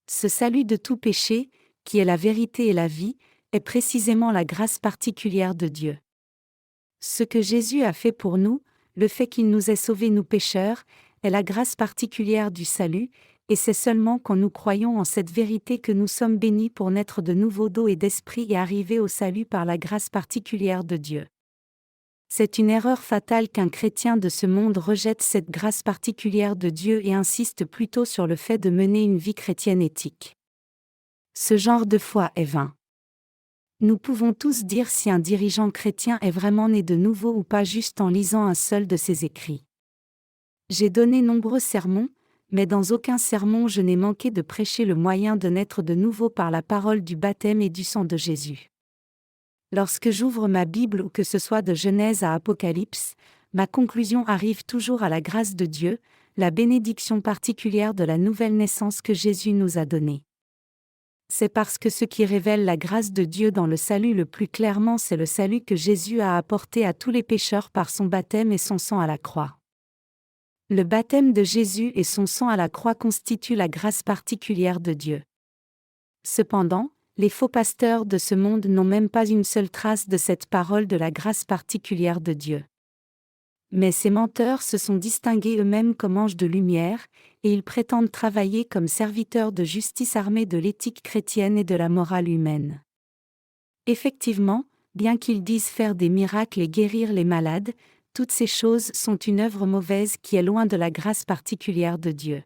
Ce salut de tout péché, qui est la vérité et la vie, est précisément la grâce particulière de Dieu. Ce que Jésus a fait pour nous, le fait qu'il nous ait sauvés nous pécheurs, est la grâce particulière du salut, et c'est seulement quand nous croyons en cette vérité que nous sommes bénis pour naître de nouveau d'eau et d'esprit et arriver au salut par la grâce particulière de Dieu. C'est une erreur fatale qu'un chrétien de ce monde rejette cette grâce particulière de Dieu et insiste plutôt sur le fait de mener une vie chrétienne éthique. Ce genre de foi est vain. Nous pouvons tous dire si un dirigeant chrétien est vraiment né de nouveau ou pas juste en lisant un seul de ses écrits. J'ai donné nombreux sermons, mais dans aucun sermon je n'ai manqué de prêcher le moyen de naître de nouveau par la parole du baptême et du sang de Jésus. Lorsque j'ouvre ma Bible ou que ce soit de Genèse à Apocalypse, ma conclusion arrive toujours à la grâce de Dieu, la bénédiction particulière de la nouvelle naissance que Jésus nous a donnée. C'est parce que ce qui révèle la grâce de Dieu dans le salut le plus clairement, c'est le salut que Jésus a apporté à tous les pécheurs par son baptême et son sang à la croix. Le baptême de Jésus et son sang à la croix constituent la grâce particulière de Dieu. Cependant, les faux pasteurs de ce monde n'ont même pas une seule trace de cette parole de la grâce particulière de Dieu. Mais ces menteurs se sont distingués eux-mêmes comme anges de lumière, et ils prétendent travailler comme serviteurs de justice armés de l'éthique chrétienne et de la morale humaine. Effectivement, bien qu'ils disent faire des miracles et guérir les malades, toutes ces choses sont une œuvre mauvaise qui est loin de la grâce particulière de Dieu.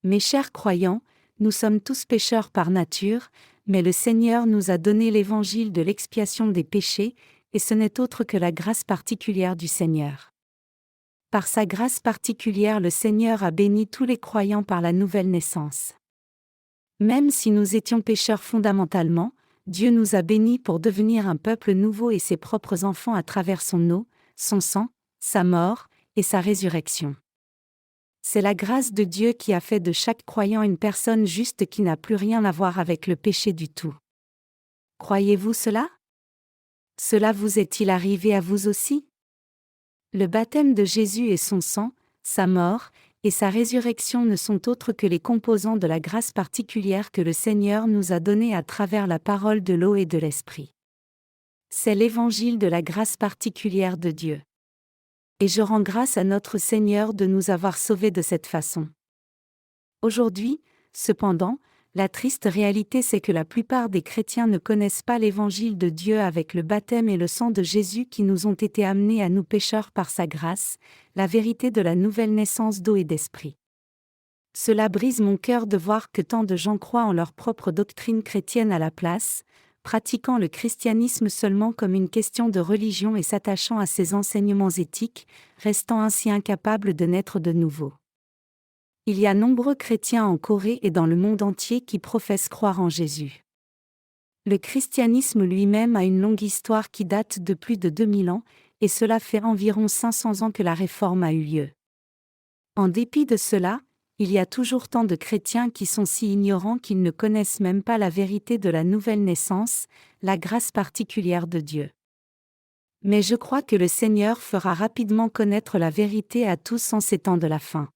Mes chers croyants, nous sommes tous pécheurs par nature, mais le Seigneur nous a donné l'évangile de l'expiation des péchés, et ce n'est autre que la grâce particulière du Seigneur. Par sa grâce particulière, le Seigneur a béni tous les croyants par la nouvelle naissance. Même si nous étions pécheurs fondamentalement, Dieu nous a bénis pour devenir un peuple nouveau et ses propres enfants à travers son eau, son sang, sa mort et sa résurrection. C'est la grâce de Dieu qui a fait de chaque croyant une personne juste qui n'a plus rien à voir avec le péché du tout. Croyez-vous cela? Cela vous est-il arrivé à vous aussi? Le baptême de Jésus et son sang, sa mort et sa résurrection ne sont autres que les composants de la grâce particulière que le Seigneur nous a donnée à travers la parole de l'eau et de l'esprit. C'est l'évangile de la grâce particulière de Dieu. Et je rends grâce à notre Seigneur de nous avoir sauvés de cette façon. Aujourd'hui, cependant, la triste réalité c'est que la plupart des chrétiens ne connaissent pas l'évangile de Dieu avec le baptême et le sang de Jésus qui nous ont été amenés à nous pécheurs par sa grâce, la vérité de la nouvelle naissance d'eau et d'esprit. Cela brise mon cœur de voir que tant de gens croient en leur propre doctrine chrétienne à la place, pratiquant le christianisme seulement comme une question de religion et s'attachant à ses enseignements éthiques, restant ainsi incapables de naître de nouveau. Il y a nombreux chrétiens en Corée et dans le monde entier qui professent croire en Jésus. Le christianisme lui-même a une longue histoire qui date de plus de 2000 ans, et cela fait environ 500 ans que la réforme a eu lieu. En dépit de cela, il y a toujours tant de chrétiens qui sont si ignorants qu'ils ne connaissent même pas la vérité de la nouvelle naissance, la grâce particulière de Dieu. Mais je crois que le Seigneur fera rapidement connaître la vérité à tous en ces temps de la fin.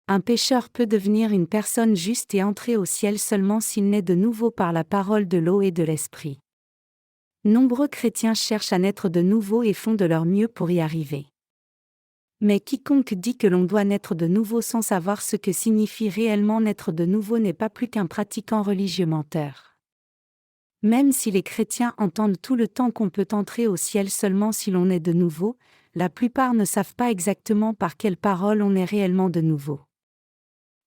Un pécheur peut devenir une personne juste et entrer au ciel seulement s'il naît de nouveau par la parole de l'eau et de l'esprit. Nombreux chrétiens cherchent à naître de nouveau et font de leur mieux pour y arriver. Mais quiconque dit que l'on doit naître de nouveau sans savoir ce que signifie réellement naître de nouveau n'est pas plus qu'un pratiquant religieux menteur. Même si les chrétiens entendent tout le temps qu'on peut entrer au ciel seulement si l'on est de nouveau, la plupart ne savent pas exactement par quelle parole on est réellement de nouveau.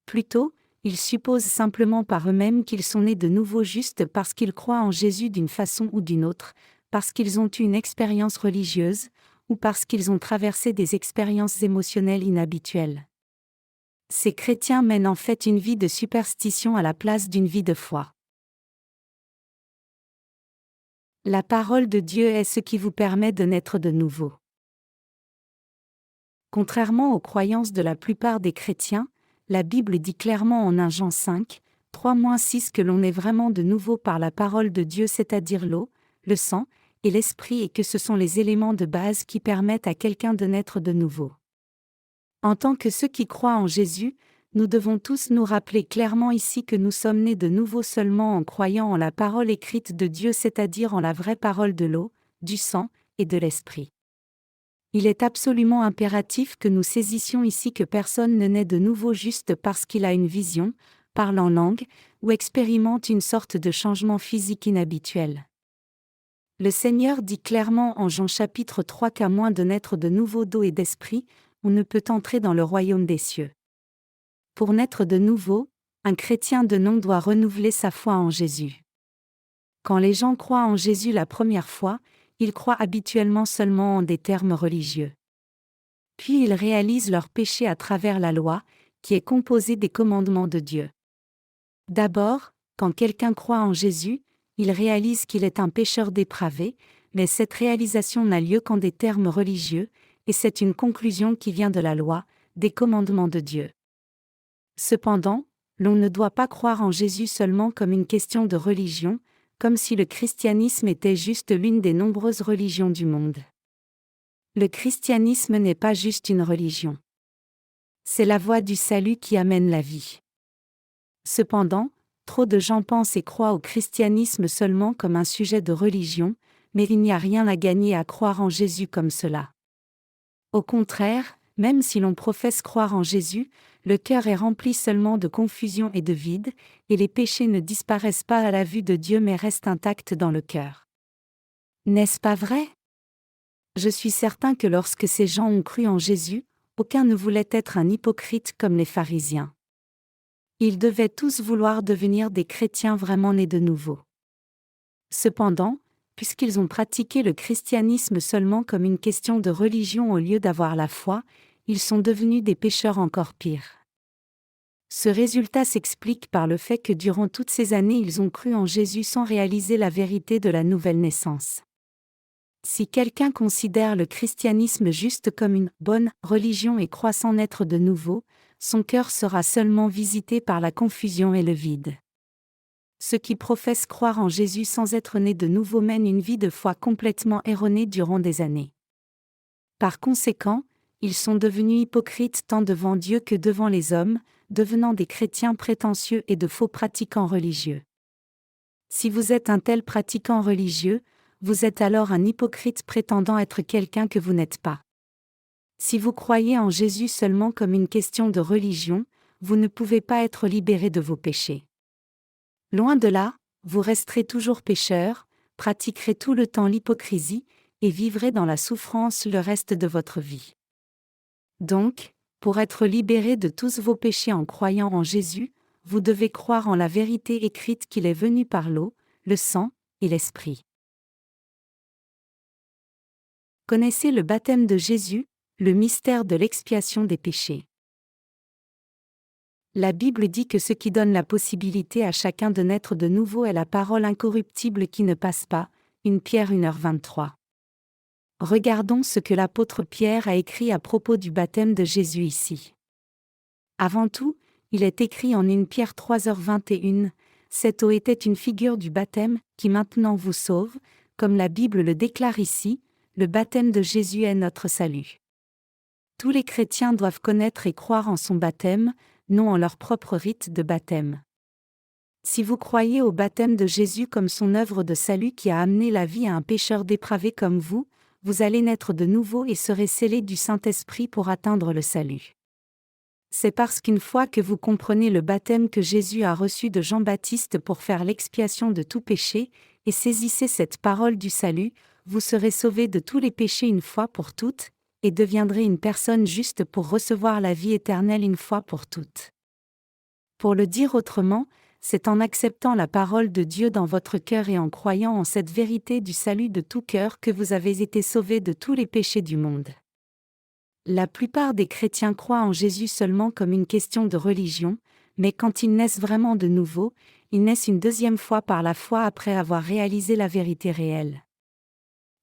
Plutôt, ils supposent simplement par eux-mêmes qu'ils sont nés de nouveau juste parce qu'ils croient en Jésus d'une façon ou d'une autre, parce qu'ils ont eu une expérience religieuse, ou parce qu'ils ont traversé des expériences émotionnelles inhabituelles. Ces chrétiens mènent en fait une vie de superstition à la place d'une vie de foi. La parole de Dieu est ce qui vous permet de naître de nouveau. Contrairement aux croyances de la plupart des chrétiens, la Bible dit clairement en 1 Jean 5, 3-6 que l'on est vraiment de nouveau par la parole de Dieu, c'est-à-dire l'eau, le sang et l'esprit, et que ce sont les éléments de base qui permettent à quelqu'un de naître de nouveau. En tant que ceux qui croient en Jésus, nous devons tous nous rappeler clairement ici que nous sommes nés de nouveau seulement en croyant en la parole écrite de Dieu, c'est-à-dire en la vraie parole de l'eau, du sang et de l'esprit. Il est absolument impératif que nous saisissions ici que personne ne naît de nouveau juste parce qu'il a une vision, parle en langue, ou expérimente une sorte de changement physique inhabituel. Le Seigneur dit clairement en Jean chapitre 3 qu'à moins de naître de nouveau d'eau et d'esprit, on ne peut entrer dans le royaume des cieux. Pour naître de nouveau, un chrétien de nom doit renouveler sa foi en Jésus. Quand les gens croient en Jésus la première fois, ils croient habituellement seulement en des termes religieux. Puis ils réalisent leur péché à travers la loi, qui est composée des commandements de Dieu. D'abord, quand quelqu'un croit en Jésus, il réalise qu'il est un pécheur dépravé, mais cette réalisation n'a lieu qu'en des termes religieux, et c'est une conclusion qui vient de la loi, des commandements de Dieu. Cependant, l'on ne doit pas croire en Jésus seulement comme une question de religion, comme si le christianisme était juste l'une des nombreuses religions du monde. Le christianisme n'est pas juste une religion. C'est la voie du salut qui amène la vie. Cependant, trop de gens pensent et croient au christianisme seulement comme un sujet de religion, mais il n'y a rien à gagner à croire en Jésus comme cela. Au contraire, même si l'on professe croire en Jésus, le cœur est rempli seulement de confusion et de vide, et les péchés ne disparaissent pas à la vue de Dieu mais restent intacts dans le cœur. N'est-ce pas vrai? Je suis certain que lorsque ces gens ont cru en Jésus, aucun ne voulait être un hypocrite comme les pharisiens. Ils devaient tous vouloir devenir des chrétiens vraiment nés de nouveau. Cependant, puisqu'ils ont pratiqué le christianisme seulement comme une question de religion au lieu d'avoir la foi, ils sont devenus des pécheurs encore pires. Ce résultat s'explique par le fait que durant toutes ces années ils ont cru en Jésus sans réaliser la vérité de la nouvelle naissance. Si quelqu'un considère le christianisme juste comme une bonne religion et croit sans naître de nouveau, son cœur sera seulement visité par la confusion et le vide. Ceux qui professent croire en Jésus sans être nés de nouveau mènent une vie de foi complètement erronée durant des années. Par conséquent, ils sont devenus hypocrites tant devant Dieu que devant les hommes, devenant des chrétiens prétentieux et de faux pratiquants religieux. Si vous êtes un tel pratiquant religieux, vous êtes alors un hypocrite prétendant être quelqu'un que vous n'êtes pas. Si vous croyez en Jésus seulement comme une question de religion, vous ne pouvez pas être libéré de vos péchés. Loin de là, vous resterez toujours pécheur, pratiquerez tout le temps l'hypocrisie, et vivrez dans la souffrance le reste de votre vie. Donc, pour être libéré de tous vos péchés en croyant en Jésus, vous devez croire en la vérité écrite qu'il est venu par l'eau, le sang et l'esprit. Connaissez le baptême de Jésus, le mystère de l'expiation des péchés. La Bible dit que ce qui donne la possibilité à chacun de naître de nouveau est la parole incorruptible qui ne passe pas, 1 Pierre 1h23. Regardons ce que l'apôtre Pierre a écrit à propos du baptême de Jésus ici. Avant tout, il est écrit en 1 Pierre 3h21, « Cette eau était une figure du baptême, qui maintenant vous sauve, comme la Bible le déclare ici, le baptême de Jésus est notre salut. » Tous les chrétiens doivent connaître et croire en son baptême, non en leur propre rite de baptême. Si vous croyez au baptême de Jésus comme son œuvre de salut qui a amené la vie à un pécheur dépravé comme vous allez naître de nouveau et serez scellés du Saint-Esprit pour atteindre le salut. C'est parce qu'une fois que vous comprenez le baptême que Jésus a reçu de Jean-Baptiste pour faire l'expiation de tout péché, et saisissez cette parole du salut, vous serez sauvés de tous les péchés une fois pour toutes, et deviendrez une personne juste pour recevoir la vie éternelle une fois pour toutes. Pour le dire autrement, c'est en acceptant la parole de Dieu dans votre cœur et en croyant en cette vérité du salut de tout cœur que vous avez été sauvés de tous les péchés du monde. La plupart des chrétiens croient en Jésus seulement comme une question de religion, mais quand ils naissent vraiment de nouveau, ils naissent une deuxième fois par la foi après avoir réalisé la vérité réelle.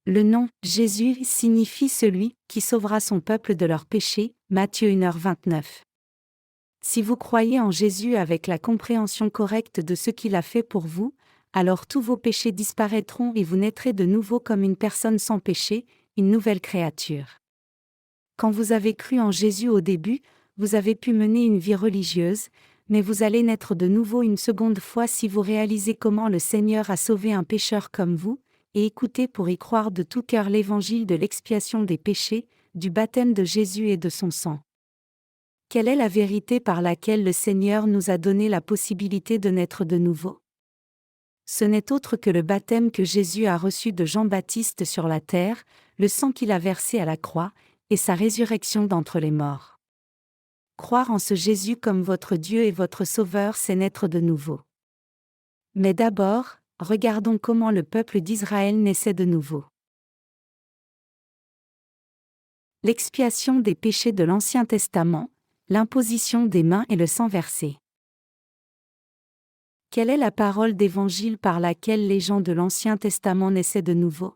Le nom « Jésus » signifie « celui qui sauvera son peuple de leurs péchés » Matthieu 1h29. Si vous croyez en Jésus avec la compréhension correcte de ce qu'il a fait pour vous, alors tous vos péchés disparaîtront et vous naîtrez de nouveau comme une personne sans péché, une nouvelle créature. Quand vous avez cru en Jésus au début, vous avez pu mener une vie religieuse, mais vous allez naître de nouveau une seconde fois si vous réalisez comment le Seigneur a sauvé un pécheur comme vous, et écoutez pour y croire de tout cœur l'évangile de l'expiation des péchés, du baptême de Jésus et de son sang. Quelle est la vérité par laquelle le Seigneur nous a donné la possibilité de naître de nouveau? Ce n'est autre que le baptême que Jésus a reçu de Jean-Baptiste sur la terre, le sang qu'il a versé à la croix, et sa résurrection d'entre les morts. Croire en ce Jésus comme votre Dieu et votre Sauveur, c'est naître de nouveau. Mais d'abord, regardons comment le peuple d'Israël naissait de nouveau. L'expiation des péchés de l'Ancien Testament, l'imposition des mains et le sang versé. Quelle est la parole d'évangile par laquelle les gens de l'Ancien Testament naissaient de nouveau?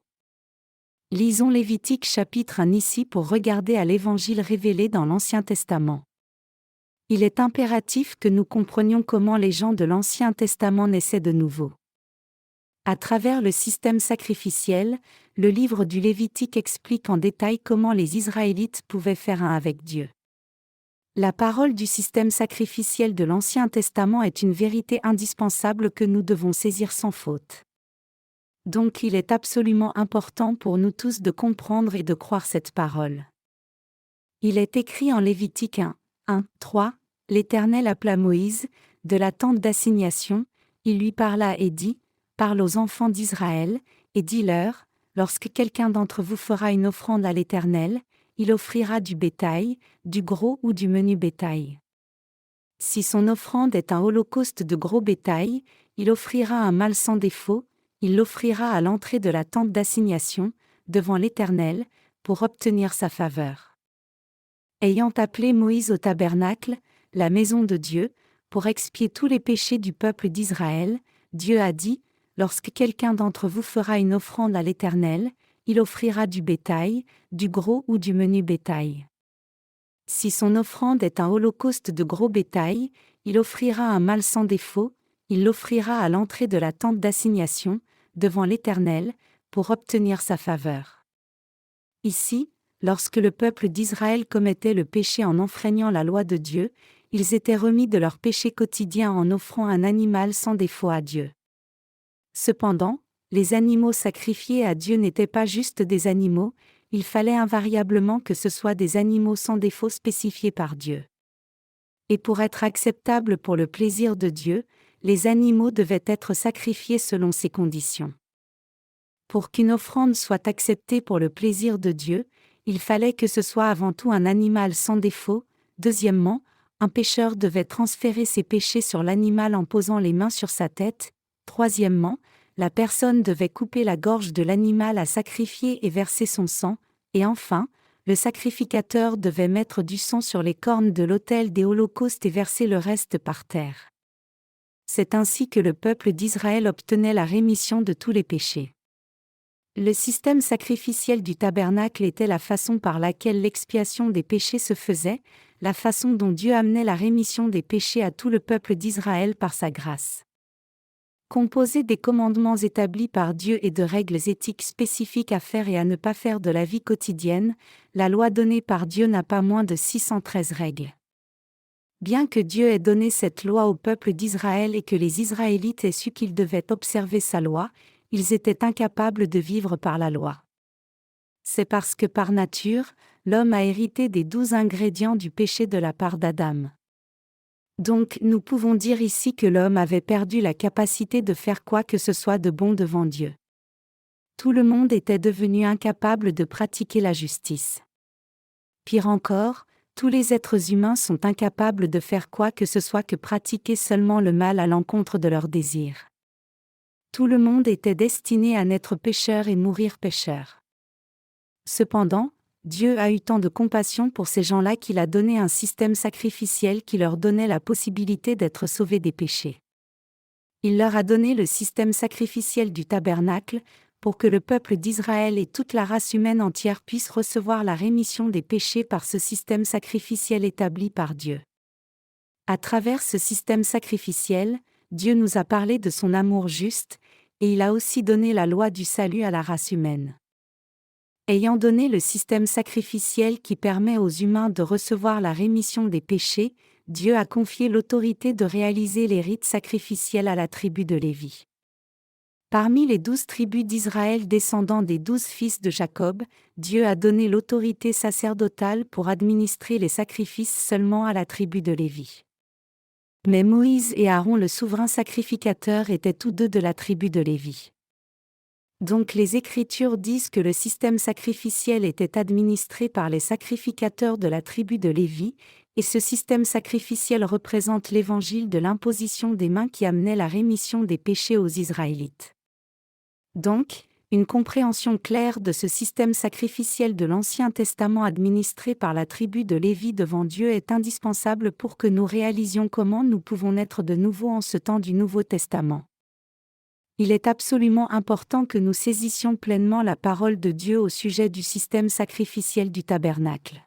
Lisons Lévitique chapitre 1 ici pour regarder à l'évangile révélé dans l'Ancien Testament. Il est impératif que nous comprenions comment les gens de l'Ancien Testament naissaient de nouveau. À travers le système sacrificiel, le livre du Lévitique explique en détail comment les Israélites pouvaient faire un avec Dieu. La parole du système sacrificiel de l'Ancien Testament est une vérité indispensable que nous devons saisir sans faute. Donc il est absolument important pour nous tous de comprendre et de croire cette parole. Il est écrit en Lévitique 1, 3, l'Éternel appela Moïse, de la tente d'assignation, il lui parla et dit, parle aux enfants d'Israël, et dis-leur, lorsque quelqu'un d'entre vous fera une offrande à l'Éternel, il offrira du bétail, du gros ou du menu bétail. Si son offrande est un holocauste de gros bétail, il offrira un mâle sans défaut, il l'offrira à l'entrée de la tente d'assignation, devant l'Éternel, pour obtenir sa faveur. Ayant appelé Moïse au tabernacle, la maison de Dieu, pour expier tous les péchés du peuple d'Israël, Dieu a dit, lorsque quelqu'un d'entre vous fera une offrande à l'Éternel, il offrira du bétail, du gros ou du menu bétail. Si son offrande est un holocauste de gros bétail, il offrira un mâle sans défaut, il l'offrira à l'entrée de la tente d'assignation, devant l'Éternel, pour obtenir sa faveur. Ici, lorsque le peuple d'Israël commettait le péché en enfreignant la loi de Dieu, ils étaient remis de leur péché quotidien en offrant un animal sans défaut à Dieu. Cependant, les animaux sacrifiés à Dieu n'étaient pas juste des animaux, il fallait invariablement que ce soit des animaux sans défaut spécifiés par Dieu. Et pour être acceptables pour le plaisir de Dieu, les animaux devaient être sacrifiés selon ces conditions. Pour qu'une offrande soit acceptée pour le plaisir de Dieu, il fallait que ce soit avant tout un animal sans défaut. Deuxièmement, un pécheur devait transférer ses péchés sur l'animal en posant les mains sur sa tête. Troisièmement, la personne devait couper la gorge de l'animal à sacrifier et verser son sang. Et enfin, le sacrificateur devait mettre du sang sur les cornes de l'autel des holocaustes et verser le reste par terre. C'est ainsi que le peuple d'Israël obtenait la rémission de tous les péchés. Le système sacrificiel du tabernacle était la façon par laquelle l'expiation des péchés se faisait, la façon dont Dieu amenait la rémission des péchés à tout le peuple d'Israël par sa grâce. Composé des commandements établis par Dieu et de règles éthiques spécifiques à faire et à ne pas faire de la vie quotidienne, la loi donnée par Dieu n'a pas moins de 613 règles. Bien que Dieu ait donné cette loi au peuple d'Israël et que les Israélites aient su qu'ils devaient observer sa loi, ils étaient incapables de vivre par la loi. C'est parce que par nature, l'homme a hérité des 12 ingrédients du péché de la part d'Adam. Donc nous pouvons dire ici que l'homme avait perdu la capacité de faire quoi que ce soit de bon devant Dieu. Tout le monde était devenu incapable de pratiquer la justice. Pire encore, tous les êtres humains sont incapables de faire quoi que ce soit que pratiquer seulement le mal à l'encontre de leurs désirs. Tout le monde était destiné à naître pécheur et mourir pécheur. Cependant, Dieu a eu tant de compassion pour ces gens-là qu'il a donné un système sacrificiel qui leur donnait la possibilité d'être sauvés des péchés. Il leur a donné le système sacrificiel du tabernacle, pour que le peuple d'Israël et toute la race humaine entière puissent recevoir la rémission des péchés par ce système sacrificiel établi par Dieu. À travers ce système sacrificiel, Dieu nous a parlé de son amour juste, et il a aussi donné la loi du salut à la race humaine. Ayant donné le système sacrificiel qui permet aux humains de recevoir la rémission des péchés, Dieu a confié l'autorité de réaliser les rites sacrificiels à la tribu de Lévi. Parmi les 12 tribus d'Israël descendant des 12 fils de Jacob, Dieu a donné l'autorité sacerdotale pour administrer les sacrifices seulement à la tribu de Lévi. Mais Moïse et Aaron le souverain sacrificateur étaient tous deux de la tribu de Lévi. Donc les Écritures disent que le système sacrificiel était administré par les sacrificateurs de la tribu de Lévi, et ce système sacrificiel représente l'évangile de l'imposition des mains qui amenait la rémission des péchés aux Israélites. Donc, une compréhension claire de ce système sacrificiel de l'Ancien Testament administré par la tribu de Lévi devant Dieu est indispensable pour que nous réalisions comment nous pouvons naître de nouveau en ce temps du Nouveau Testament. Il est absolument important que nous saisissions pleinement la parole de Dieu au sujet du système sacrificiel du tabernacle.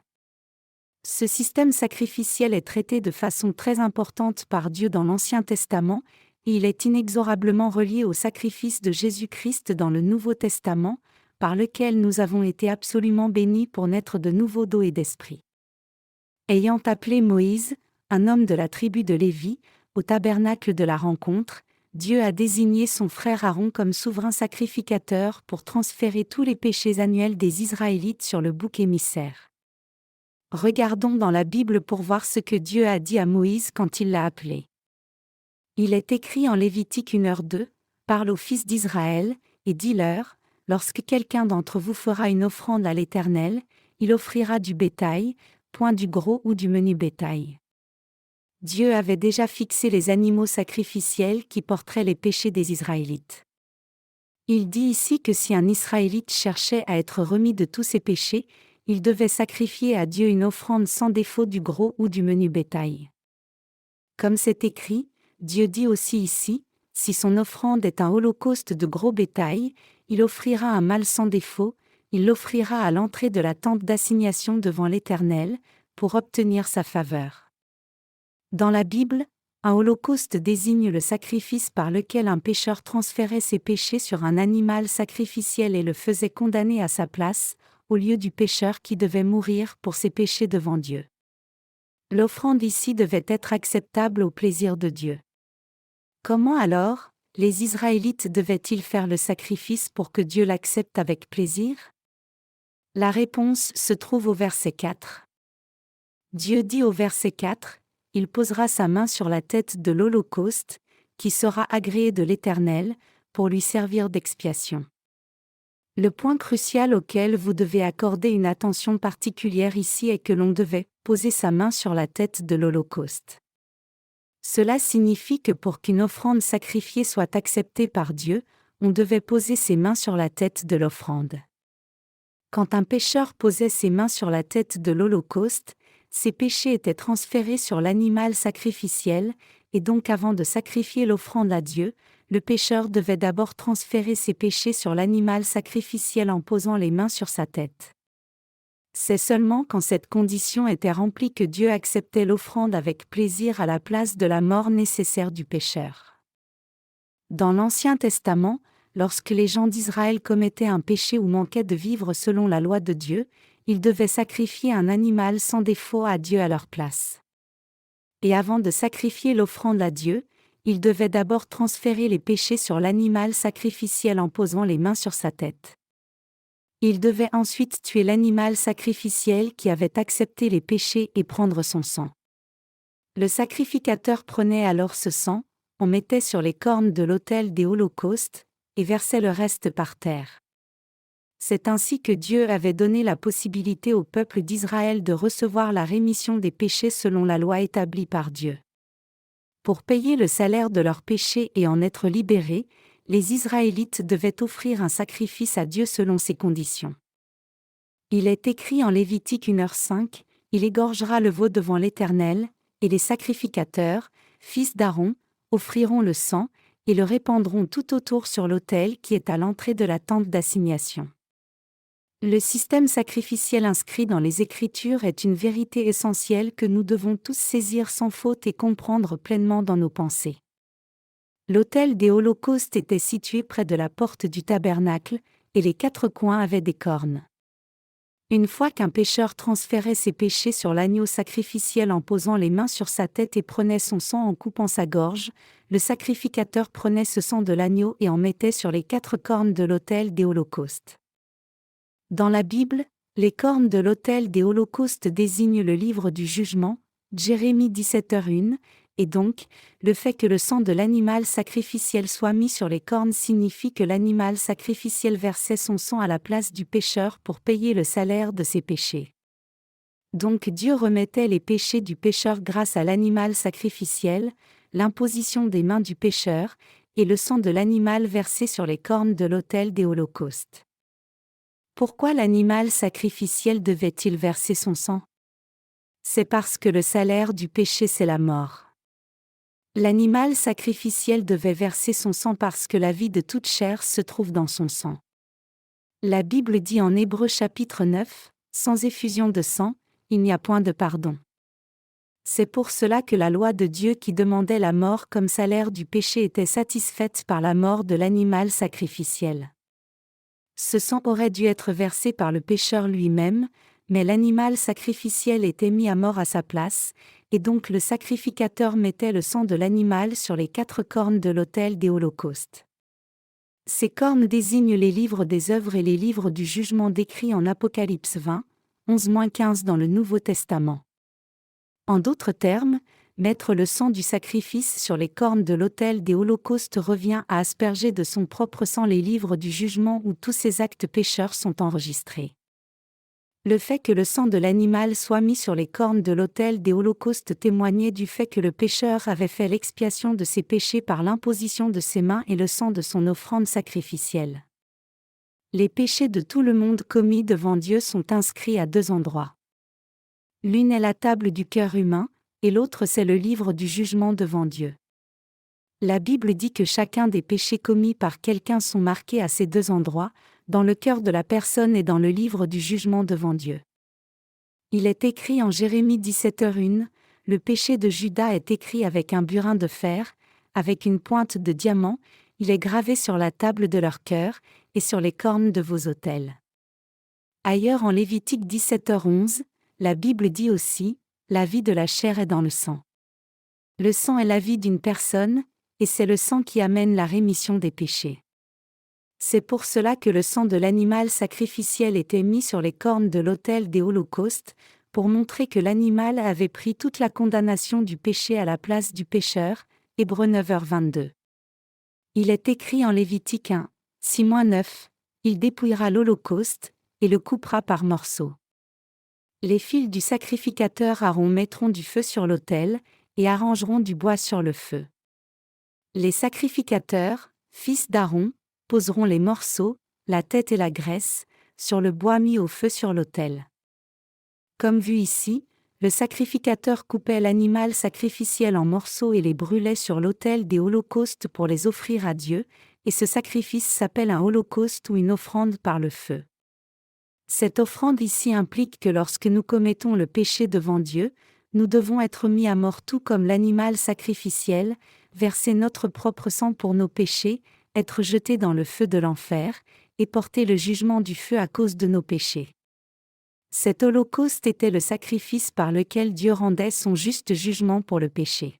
Ce système sacrificiel est traité de façon très importante par Dieu dans l'Ancien Testament, et il est inexorablement relié au sacrifice de Jésus-Christ dans le Nouveau Testament, par lequel nous avons été absolument bénis pour naître de nouveau d'eau et d'esprit. Ayant appelé Moïse, un homme de la tribu de Lévi, au tabernacle de la rencontre, Dieu a désigné son frère Aaron comme souverain sacrificateur pour transférer tous les péchés annuels des Israélites sur le bouc émissaire. Regardons dans la Bible pour voir ce que Dieu a dit à Moïse quand il l'a appelé. Il est écrit en Lévitique 1h2, « Parle aux fils d'Israël, et dis-leur, lorsque quelqu'un d'entre vous fera une offrande à l'Éternel, il offrira du bétail, point du gros ou du menu bétail. » Dieu avait déjà fixé les animaux sacrificiels qui porteraient les péchés des Israélites. Il dit ici que si un Israélite cherchait à être remis de tous ses péchés, il devait sacrifier à Dieu une offrande sans défaut du gros ou du menu bétail. Comme c'est écrit, Dieu dit aussi ici, si son offrande est un holocauste de gros bétail, il offrira un mâle sans défaut, il l'offrira à l'entrée de la tente d'assignation devant l'Éternel, pour obtenir sa faveur. Dans la Bible, un holocauste désigne le sacrifice par lequel un pécheur transférait ses péchés sur un animal sacrificiel et le faisait condamner à sa place, au lieu du pécheur qui devait mourir pour ses péchés devant Dieu. L'offrande ici devait être acceptable au plaisir de Dieu. Comment alors, les Israélites devaient-ils faire le sacrifice pour que Dieu l'accepte avec plaisir? La réponse se trouve au verset 4. Dieu dit au verset 4, « Il posera sa main sur la tête de l'holocauste, qui sera agréé de l'Éternel, pour lui servir d'expiation. » Le point crucial auquel vous devez accorder une attention particulière ici est que l'on devait poser sa main sur la tête de l'holocauste. Cela signifie que pour qu'une offrande sacrifiée soit acceptée par Dieu, on devait poser ses mains sur la tête de l'offrande. Quand un pécheur posait ses mains sur la tête de l'holocauste, ses péchés étaient transférés sur l'animal sacrificiel, et donc avant de sacrifier l'offrande à Dieu, le pécheur devait d'abord transférer ses péchés sur l'animal sacrificiel en posant les mains sur sa tête. C'est seulement quand cette condition était remplie que Dieu acceptait l'offrande avec plaisir à la place de la mort nécessaire du pécheur. Dans l'Ancien Testament, lorsque les gens d'Israël commettaient un péché ou manquaient de vivre selon la loi de Dieu, ils devaient sacrifier un animal sans défaut à Dieu à leur place. Et avant de sacrifier l'offrande à Dieu, ils devaient d'abord transférer les péchés sur l'animal sacrificiel en posant les mains sur sa tête. Ils devaient ensuite tuer l'animal sacrificiel qui avait accepté les péchés et prendre son sang. Le sacrificateur prenait alors ce sang, on mettait sur les cornes de l'autel des holocaustes, et versait le reste par terre. C'est ainsi que Dieu avait donné la possibilité au peuple d'Israël de recevoir la rémission des péchés selon la loi établie par Dieu. Pour payer le salaire de leurs péchés et en être libérés, les Israélites devaient offrir un sacrifice à Dieu selon ces conditions. Il est écrit en Lévitique 1h5, il égorgera le veau devant l'Éternel, et les sacrificateurs, fils d'Aaron, offriront le sang, et le répandront tout autour sur l'autel qui est à l'entrée de la tente d'assignation. Le système sacrificiel inscrit dans les Écritures est une vérité essentielle que nous devons tous saisir sans faute et comprendre pleinement dans nos pensées. L'autel des holocaustes était situé près de la porte du tabernacle, et les 4 coins avaient des cornes. Une fois qu'un pécheur transférait ses péchés sur l'agneau sacrificiel en posant les mains sur sa tête et prenait son sang en coupant sa gorge, le sacrificateur prenait ce sang de l'agneau et en mettait sur les 4 cornes de l'autel des holocaustes. Dans la Bible, les cornes de l'autel des holocaustes désignent le livre du jugement, Jérémie 17h1, et donc, le fait que le sang de l'animal sacrificiel soit mis sur les cornes signifie que l'animal sacrificiel versait son sang à la place du pécheur pour payer le salaire de ses péchés. Donc Dieu remettait les péchés du pécheur grâce à l'animal sacrificiel, l'imposition des mains du pécheur, et le sang de l'animal versé sur les cornes de l'autel des holocaustes. Pourquoi l'animal sacrificiel devait-il verser son sang ? C'est parce que le salaire du péché c'est la mort. L'animal sacrificiel devait verser son sang parce que la vie de toute chair se trouve dans son sang. La Bible dit en Hébreux chapitre 9, « Sans effusion de sang, il n'y a point de pardon ». C'est pour cela que la loi de Dieu qui demandait la mort comme salaire du péché était satisfaite par la mort de l'animal sacrificiel. Ce sang aurait dû être versé par le pécheur lui-même, mais l'animal sacrificiel était mis à mort à sa place, et donc le sacrificateur mettait le sang de l'animal sur les 4 cornes de l'autel des holocaustes. Ces cornes désignent les livres des œuvres et les livres du jugement décrits en Apocalypse 20, 11-15 dans le Nouveau Testament. En d'autres termes, mettre le sang du sacrifice sur les cornes de l'autel des holocaustes revient à asperger de son propre sang les livres du jugement où tous ces actes pécheurs sont enregistrés. Le fait que le sang de l'animal soit mis sur les cornes de l'autel des holocaustes témoignait du fait que le pécheur avait fait l'expiation de ses péchés par l'imposition de ses mains et le sang de son offrande sacrificielle. Les péchés de tout le monde commis devant Dieu sont inscrits à 2 endroits. L'une est la table du cœur humain, et l'autre c'est le livre du jugement devant Dieu. La Bible dit que chacun des péchés commis par quelqu'un sont marqués à ces 2 endroits, dans le cœur de la personne et dans le livre du jugement devant Dieu. Il est écrit en Jérémie 17h1, « Le péché de Juda est écrit avec un burin de fer, avec une pointe de diamant, il est gravé sur la table de leur cœur, et sur les cornes de vos autels. » Ailleurs en Lévitique 17h11, la Bible dit aussi, « La vie de la chair est dans le sang. » Le sang est la vie d'une personne, et c'est le sang qui amène la rémission des péchés. C'est pour cela que le sang de l'animal sacrificiel était mis sur les cornes de l'autel des holocaustes, pour montrer que l'animal avait pris toute la condamnation du péché à la place du pécheur, Hébreux 9h22. Il est écrit en Lévitique 1, 6-9, il dépouillera l'holocauste, et le coupera par morceaux. Les fils du sacrificateur Aaron mettront du feu sur l'autel, et arrangeront du bois sur le feu. Les sacrificateurs, fils d'Aaron, poseront les morceaux, la tête et la graisse, sur le bois mis au feu sur l'autel. Comme vu ici, le sacrificateur coupait l'animal sacrificiel en morceaux et les brûlait sur l'autel des holocaustes pour les offrir à Dieu, et ce sacrifice s'appelle un holocauste ou une offrande par le feu. Cette offrande ici implique que lorsque nous commettons le péché devant Dieu, nous devons être mis à mort tout comme l'animal sacrificiel, verser notre propre sang pour nos péchés, être jetés dans le feu de l'enfer, et porter le jugement du feu à cause de nos péchés. Cet holocauste était le sacrifice par lequel Dieu rendait son juste jugement pour le péché.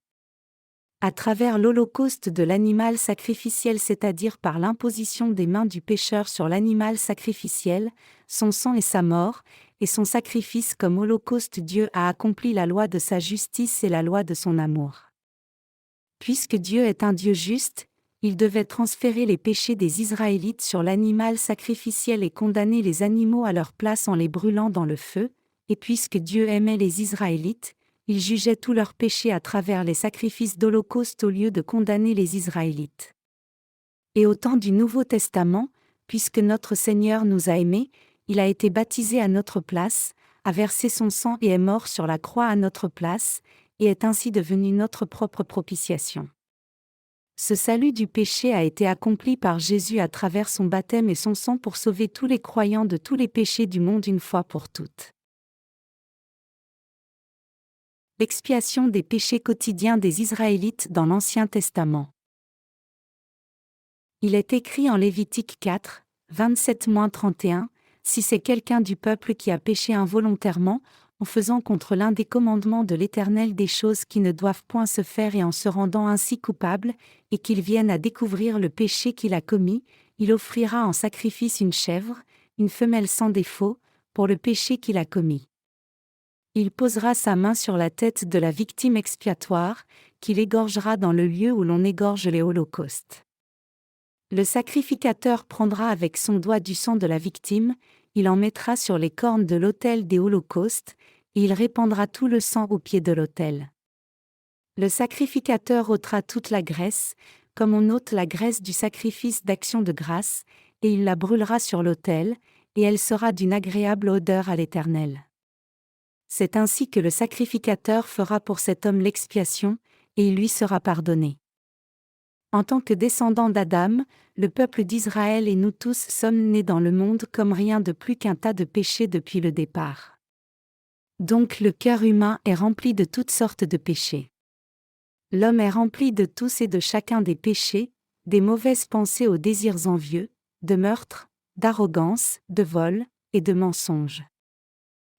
À travers l'holocauste de l'animal sacrificiel, c'est-à-dire par l'imposition des mains du pécheur sur l'animal sacrificiel, son sang et sa mort, et son sacrifice comme holocauste, Dieu a accompli la loi de sa justice et la loi de son amour. Puisque Dieu est un Dieu juste, il devait transférer les péchés des Israélites sur l'animal sacrificiel et condamner les animaux à leur place en les brûlant dans le feu, et puisque Dieu aimait les Israélites, il jugeait tous leurs péchés à travers les sacrifices d'holocauste au lieu de condamner les Israélites. Et au temps du Nouveau Testament, puisque notre Seigneur nous a aimés, il a été baptisé à notre place, a versé son sang et est mort sur la croix à notre place, et est ainsi devenu notre propre propitiation. Ce salut du péché a été accompli par Jésus à travers son baptême et son sang pour sauver tous les croyants de tous les péchés du monde une fois pour toutes. L'expiation des péchés quotidiens des Israélites dans l'Ancien Testament. Il est écrit en Lévitique 4, 27-31, si c'est quelqu'un du peuple qui a péché involontairement, en faisant contre l'un des commandements de l'Éternel des choses qui ne doivent point se faire et en se rendant ainsi coupable, et qu'il vienne à découvrir le péché qu'il a commis, il offrira en sacrifice une chèvre, une femelle sans défaut, pour le péché qu'il a commis. Il posera sa main sur la tête de la victime expiatoire, qu'il égorgera dans le lieu où l'on égorge les holocaustes. Le sacrificateur prendra avec son doigt du sang de la victime, il en mettra sur les cornes de l'autel des holocaustes, et il répandra tout le sang au pied de l'autel. Le sacrificateur ôtera toute la graisse, comme on ôte la graisse du sacrifice d'action de grâce, et il la brûlera sur l'autel, et elle sera d'une agréable odeur à l'Éternel. C'est ainsi que le sacrificateur fera pour cet homme l'expiation, et il lui sera pardonné. En tant que descendants d'Adam, le peuple d'Israël et nous tous sommes nés dans le monde comme rien de plus qu'un tas de péchés depuis le départ. Donc le cœur humain est rempli de toutes sortes de péchés. L'homme est rempli de tous et de chacun des péchés, des mauvaises pensées aux désirs envieux, de meurtre, d'arrogance, de vol, et de mensonge.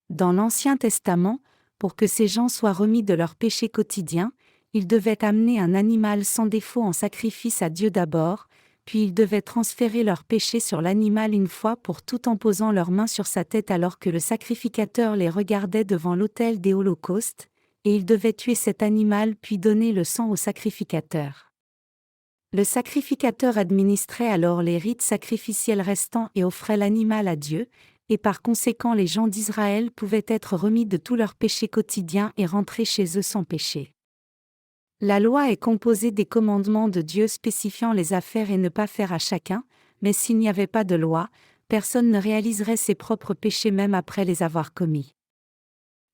Dans l'Ancien Testament, pour que ces gens soient remis de leurs péchés quotidiens, ils devaient amener un animal sans défaut en sacrifice à Dieu d'abord, puis ils devaient transférer leurs péchés sur l'animal une fois pour toutes en posant leurs mains sur sa tête alors que le sacrificateur les regardait devant l'autel des holocaustes, et ils devaient tuer cet animal puis donner le sang au sacrificateur. Le sacrificateur administrait alors les rites sacrificiels restants et offrait l'animal à Dieu, et par conséquent les gens d'Israël pouvaient être remis de tous leurs péchés quotidiens et rentrer chez eux sans péché. La loi est composée des commandements de Dieu spécifiant les affaires et ne pas faire à chacun, mais s'il n'y avait pas de loi, personne ne réaliserait ses propres péchés même après les avoir commis.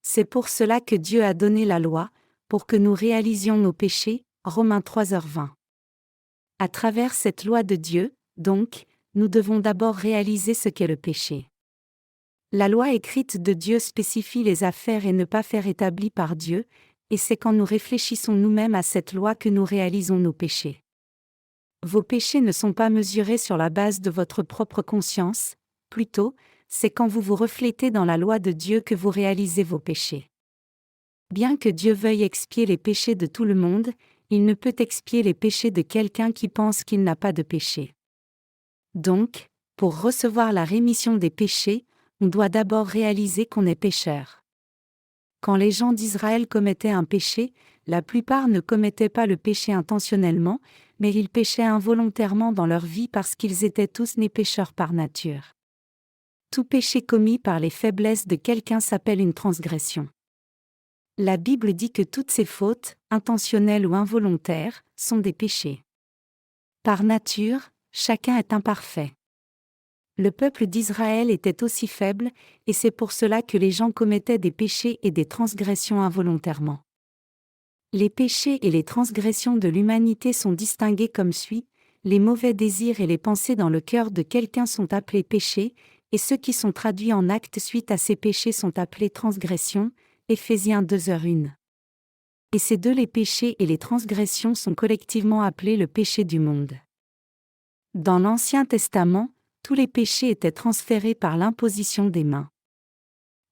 C'est pour cela que Dieu a donné la loi, pour que nous réalisions nos péchés, Romains 3h20. À travers cette loi de Dieu, donc, nous devons d'abord réaliser ce qu'est le péché. La loi écrite de Dieu spécifie les affaires et ne pas faire établies par Dieu, et c'est quand nous réfléchissons nous-mêmes à cette loi que nous réalisons nos péchés. Vos péchés ne sont pas mesurés sur la base de votre propre conscience, plutôt, c'est quand vous vous reflétez dans la loi de Dieu que vous réalisez vos péchés. Bien que Dieu veuille expier les péchés de tout le monde, il ne peut expier les péchés de quelqu'un qui pense qu'il n'a pas de péché. Donc, pour recevoir la rémission des péchés, on doit d'abord réaliser qu'on est pécheur. Quand les gens d'Israël commettaient un péché, la plupart ne commettaient pas le péché intentionnellement, mais ils péchaient involontairement dans leur vie parce qu'ils étaient tous nés pécheurs par nature. Tout péché commis par les faiblesses de quelqu'un s'appelle une transgression. La Bible dit que toutes ces fautes, intentionnelles ou involontaires, sont des péchés. Par nature, chacun est imparfait. Le peuple d'Israël était aussi faible, et c'est pour cela que les gens commettaient des péchés et des transgressions involontairement. Les péchés et les transgressions de l'humanité sont distingués comme suit: les mauvais désirs et les pensées dans le cœur de quelqu'un sont appelés péchés, et ceux qui sont traduits en actes suite à ces péchés sont appelés transgressions, Éphésiens 2h1. Et ces deux, les péchés et les transgressions, sont collectivement appelés le péché du monde. Dans l'Ancien Testament, tous les péchés étaient transférés par l'imposition des mains.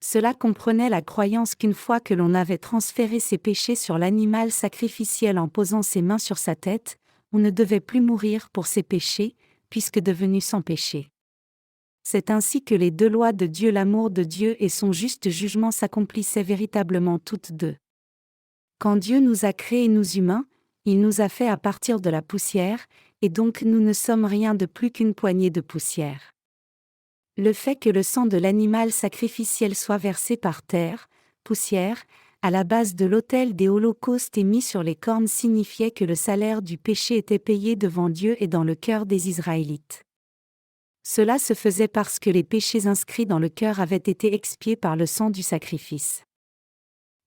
Cela comprenait la croyance qu'une fois que l'on avait transféré ses péchés sur l'animal sacrificiel en posant ses mains sur sa tête, on ne devait plus mourir pour ses péchés, puisque devenu sans péché. C'est ainsi que les deux lois de Dieu, l'amour de Dieu et son juste jugement, s'accomplissaient véritablement toutes deux. Quand Dieu nous a créés nous humains, il nous a fait à partir de la poussière, et donc nous ne sommes rien de plus qu'une poignée de poussière. Le fait que le sang de l'animal sacrificiel soit versé par terre, poussière, à la base de l'autel des holocaustes et mis sur les cornes signifiait que le salaire du péché était payé devant Dieu et dans le cœur des Israélites. Cela se faisait parce que les péchés inscrits dans le cœur avaient été expiés par le sang du sacrifice.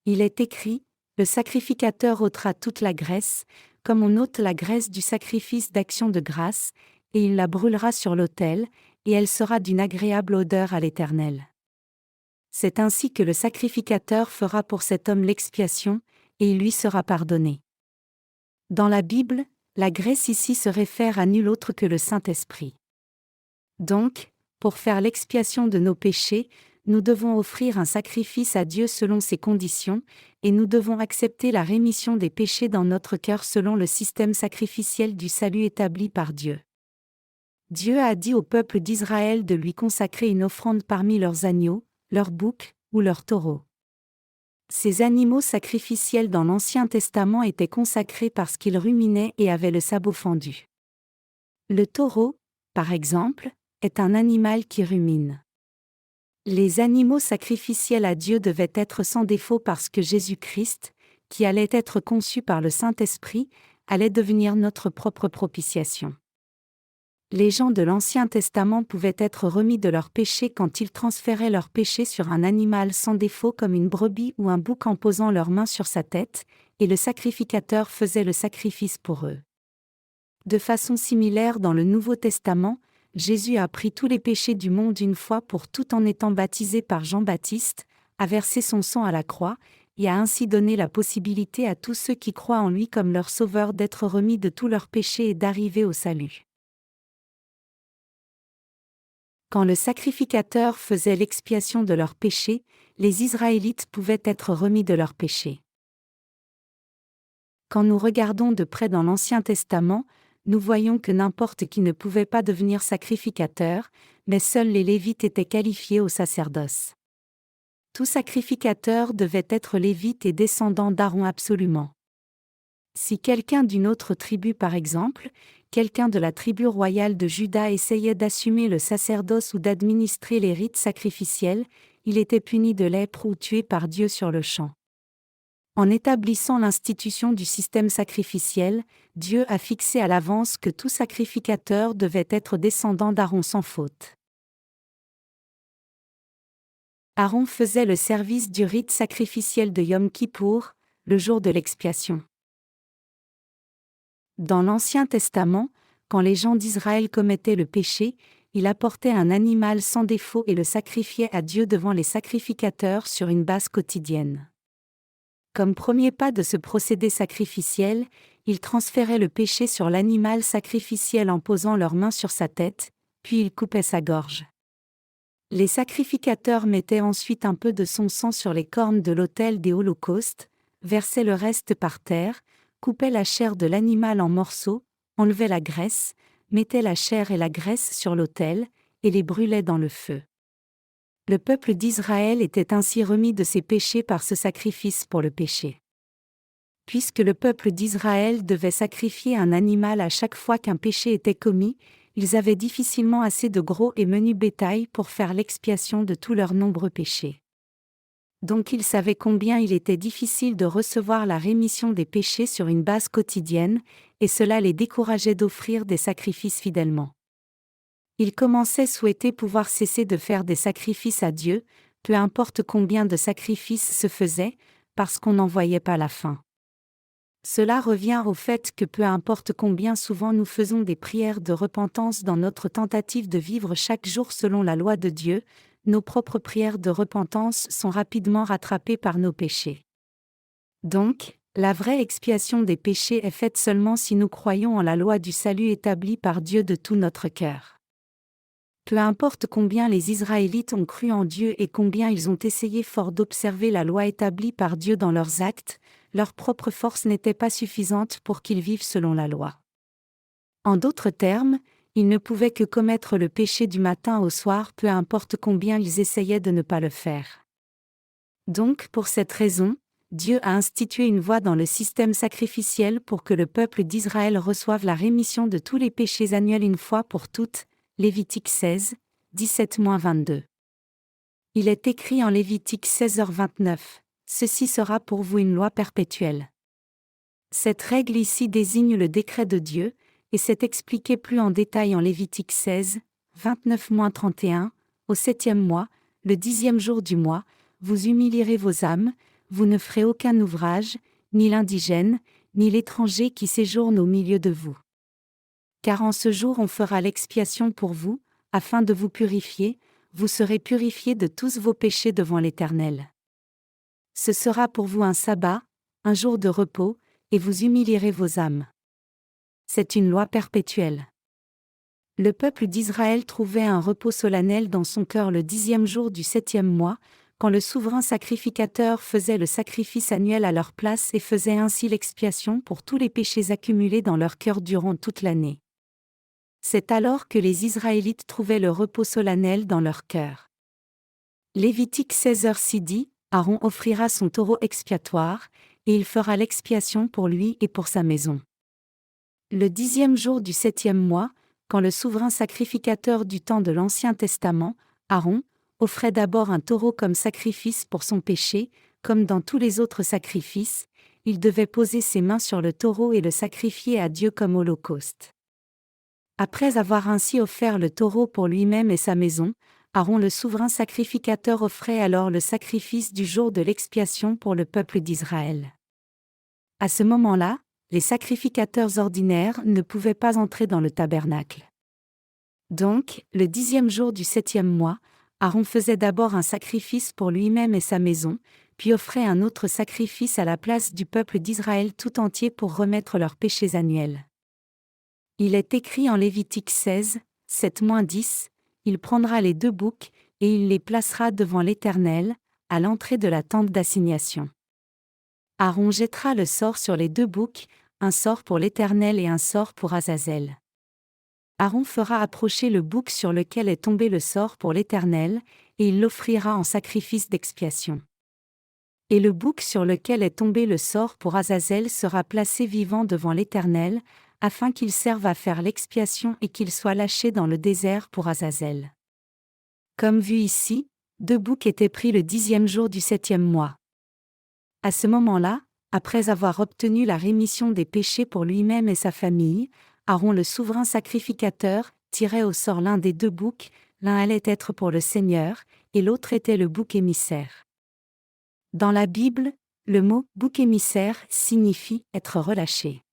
Il est écrit, le sacrificateur ôtera toute la graisse, comme on ôte la graisse du sacrifice d'action de grâce, et il la brûlera sur l'autel, et elle sera d'une agréable odeur à l'Éternel. C'est ainsi que le sacrificateur fera pour cet homme l'expiation, et il lui sera pardonné. Dans la Bible, la graisse ici se réfère à nul autre que le Saint-Esprit. Donc, pour faire l'expiation de nos péchés, nous devons offrir un sacrifice à Dieu selon ses conditions, et nous devons accepter la rémission des péchés dans notre cœur selon le système sacrificiel du salut établi par Dieu. Dieu a dit au peuple d'Israël de lui consacrer une offrande parmi leurs agneaux, leurs boucs ou leurs taureaux. Ces animaux sacrificiels dans l'Ancien Testament étaient consacrés parce qu'ils ruminaient et avaient le sabot fendu. Le taureau, par exemple, est un animal qui rumine. Les animaux sacrificiels à Dieu devaient être sans défaut parce que Jésus-Christ, qui allait être conçu par le Saint-Esprit, allait devenir notre propre propitiation. Les gens de l'Ancien Testament pouvaient être remis de leurs péchés quand ils transféraient leurs péchés sur un animal sans défaut comme une brebis ou un bouc en posant leurs mains sur sa tête, et le sacrificateur faisait le sacrifice pour eux. De façon similaire dans le Nouveau Testament, Jésus a pris tous les péchés du monde une fois pour toutes en étant baptisé par Jean-Baptiste, a versé son sang à la croix, et a ainsi donné la possibilité à tous ceux qui croient en lui comme leur sauveur d'être remis de tous leurs péchés et d'arriver au salut. Quand le sacrificateur faisait l'expiation de leurs péchés, les Israélites pouvaient être remis de leurs péchés. Quand nous regardons de près dans l'Ancien Testament, nous voyons que n'importe qui ne pouvait pas devenir sacrificateur, mais seuls les Lévites étaient qualifiés au sacerdoce. Tout sacrificateur devait être lévite et descendant d'Aaron absolument. Si quelqu'un d'une autre tribu par exemple, quelqu'un de la tribu royale de Juda essayait d'assumer le sacerdoce ou d'administrer les rites sacrificiels, il était puni de lèpre ou tué par Dieu sur le champ. En établissant l'institution du système sacrificiel, Dieu a fixé à l'avance que tout sacrificateur devait être descendant d'Aaron sans faute. Aaron faisait le service du rite sacrificiel de Yom Kippour, le jour de l'expiation. Dans l'Ancien Testament, quand les gens d'Israël commettaient le péché, il apportait un animal sans défaut et le sacrifiait à Dieu devant les sacrificateurs sur une base quotidienne. Comme premier pas de ce procédé sacrificiel, ils transféraient le péché sur l'animal sacrificiel en posant leurs mains sur sa tête, puis ils coupaient sa gorge. Les sacrificateurs mettaient ensuite un peu de son sang sur les cornes de l'autel des holocaustes, versaient le reste par terre, coupaient la chair de l'animal en morceaux, enlevaient la graisse, mettaient la chair et la graisse sur l'autel, et les brûlaient dans le feu. Le peuple d'Israël était ainsi remis de ses péchés par ce sacrifice pour le péché. Puisque le peuple d'Israël devait sacrifier un animal à chaque fois qu'un péché était commis, ils avaient difficilement assez de gros et menus bétail pour faire l'expiation de tous leurs nombreux péchés. Donc ils savaient combien il était difficile de recevoir la rémission des péchés sur une base quotidienne, et cela les décourageait d'offrir des sacrifices fidèlement. Ils commençaient souhaiter pouvoir cesser de faire des sacrifices à Dieu, peu importe combien de sacrifices se faisaient, parce qu'on n'en voyait pas la fin. Cela revient au fait que peu importe combien souvent nous faisons des prières de repentance dans notre tentative de vivre chaque jour selon la loi de Dieu, nos propres prières de repentance sont rapidement rattrapées par nos péchés. Donc, la vraie expiation des péchés est faite seulement si nous croyons en la loi du salut établie par Dieu de tout notre cœur. Peu importe combien les Israélites ont cru en Dieu et combien ils ont essayé fort d'observer la loi établie par Dieu dans leurs actes, leur propre force n'était pas suffisante pour qu'ils vivent selon la loi. En d'autres termes, ils ne pouvaient que commettre le péché du matin au soir peu importe combien ils essayaient de ne pas le faire. Donc, pour cette raison, Dieu a institué une voie dans le système sacrificiel pour que le peuple d'Israël reçoive la rémission de tous les péchés annuels une fois pour toutes, Lévitique 16, 17-22. Il est écrit en Lévitique 16h29, « Ceci sera pour vous une loi perpétuelle. » Cette règle ici désigne le décret de Dieu, et c'est expliqué plus en détail en Lévitique 16, 29-31, au 7e mois, le 10e jour du mois, vous humilierez vos âmes, vous ne ferez aucun ouvrage, ni l'indigène, ni l'étranger qui séjourne au milieu de vous. Car en ce jour on fera l'expiation pour vous, afin de vous purifier, vous serez purifiés de tous vos péchés devant l'Éternel. Ce sera pour vous un sabbat, un jour de repos, et vous humilierez vos âmes. C'est une loi perpétuelle. Le peuple d'Israël trouvait un repos solennel dans son cœur le 10e jour du 7e mois, quand le souverain sacrificateur faisait le sacrifice annuel à leur place et faisait ainsi l'expiation pour tous les péchés accumulés dans leur cœur durant toute l'année. C'est alors que les Israélites trouvaient le repos solennel dans leur cœur. Lévitique 16h6 dit, Aaron offrira son taureau expiatoire, et il fera l'expiation pour lui et pour sa maison. Le 10e jour du 7e mois, quand le souverain sacrificateur du temps de l'Ancien Testament, Aaron, offrait d'abord un taureau comme sacrifice pour son péché, comme dans tous les autres sacrifices, il devait poser ses mains sur le taureau et le sacrifier à Dieu comme holocauste. Après avoir ainsi offert le taureau pour lui-même et sa maison, Aaron le souverain sacrificateur offrait alors le sacrifice du jour de l'expiation pour le peuple d'Israël. À ce moment-là, les sacrificateurs ordinaires ne pouvaient pas entrer dans le tabernacle. Donc, le 10e jour du 7e mois, Aaron faisait d'abord un sacrifice pour lui-même et sa maison, puis offrait un autre sacrifice à la place du peuple d'Israël tout entier pour remettre leurs péchés annuels. Il est écrit en Lévitique 16, 7-10, il prendra les 2 boucs, et il les placera devant l'Éternel, à l'entrée de la tente d'assignation. Aaron jettera le sort sur les 2 boucs, un sort pour l'Éternel et un sort pour Azazel. Aaron fera approcher le bouc sur lequel est tombé le sort pour l'Éternel, et il l'offrira en sacrifice d'expiation. Et le bouc sur lequel est tombé le sort pour Azazel sera placé vivant devant l'Éternel, afin qu'il serve à faire l'expiation et qu'il soit lâché dans le désert pour Azazel. Comme vu ici, 2 boucs étaient pris le 10e jour du 7e mois. À ce moment-là, après avoir obtenu la rémission des péchés pour lui-même et sa famille, Aaron le souverain sacrificateur tirait au sort l'un des 2 boucs, l'un allait être pour le Seigneur, et l'autre était le bouc émissaire. Dans la Bible, le mot « bouc émissaire » signifie « être relâché ».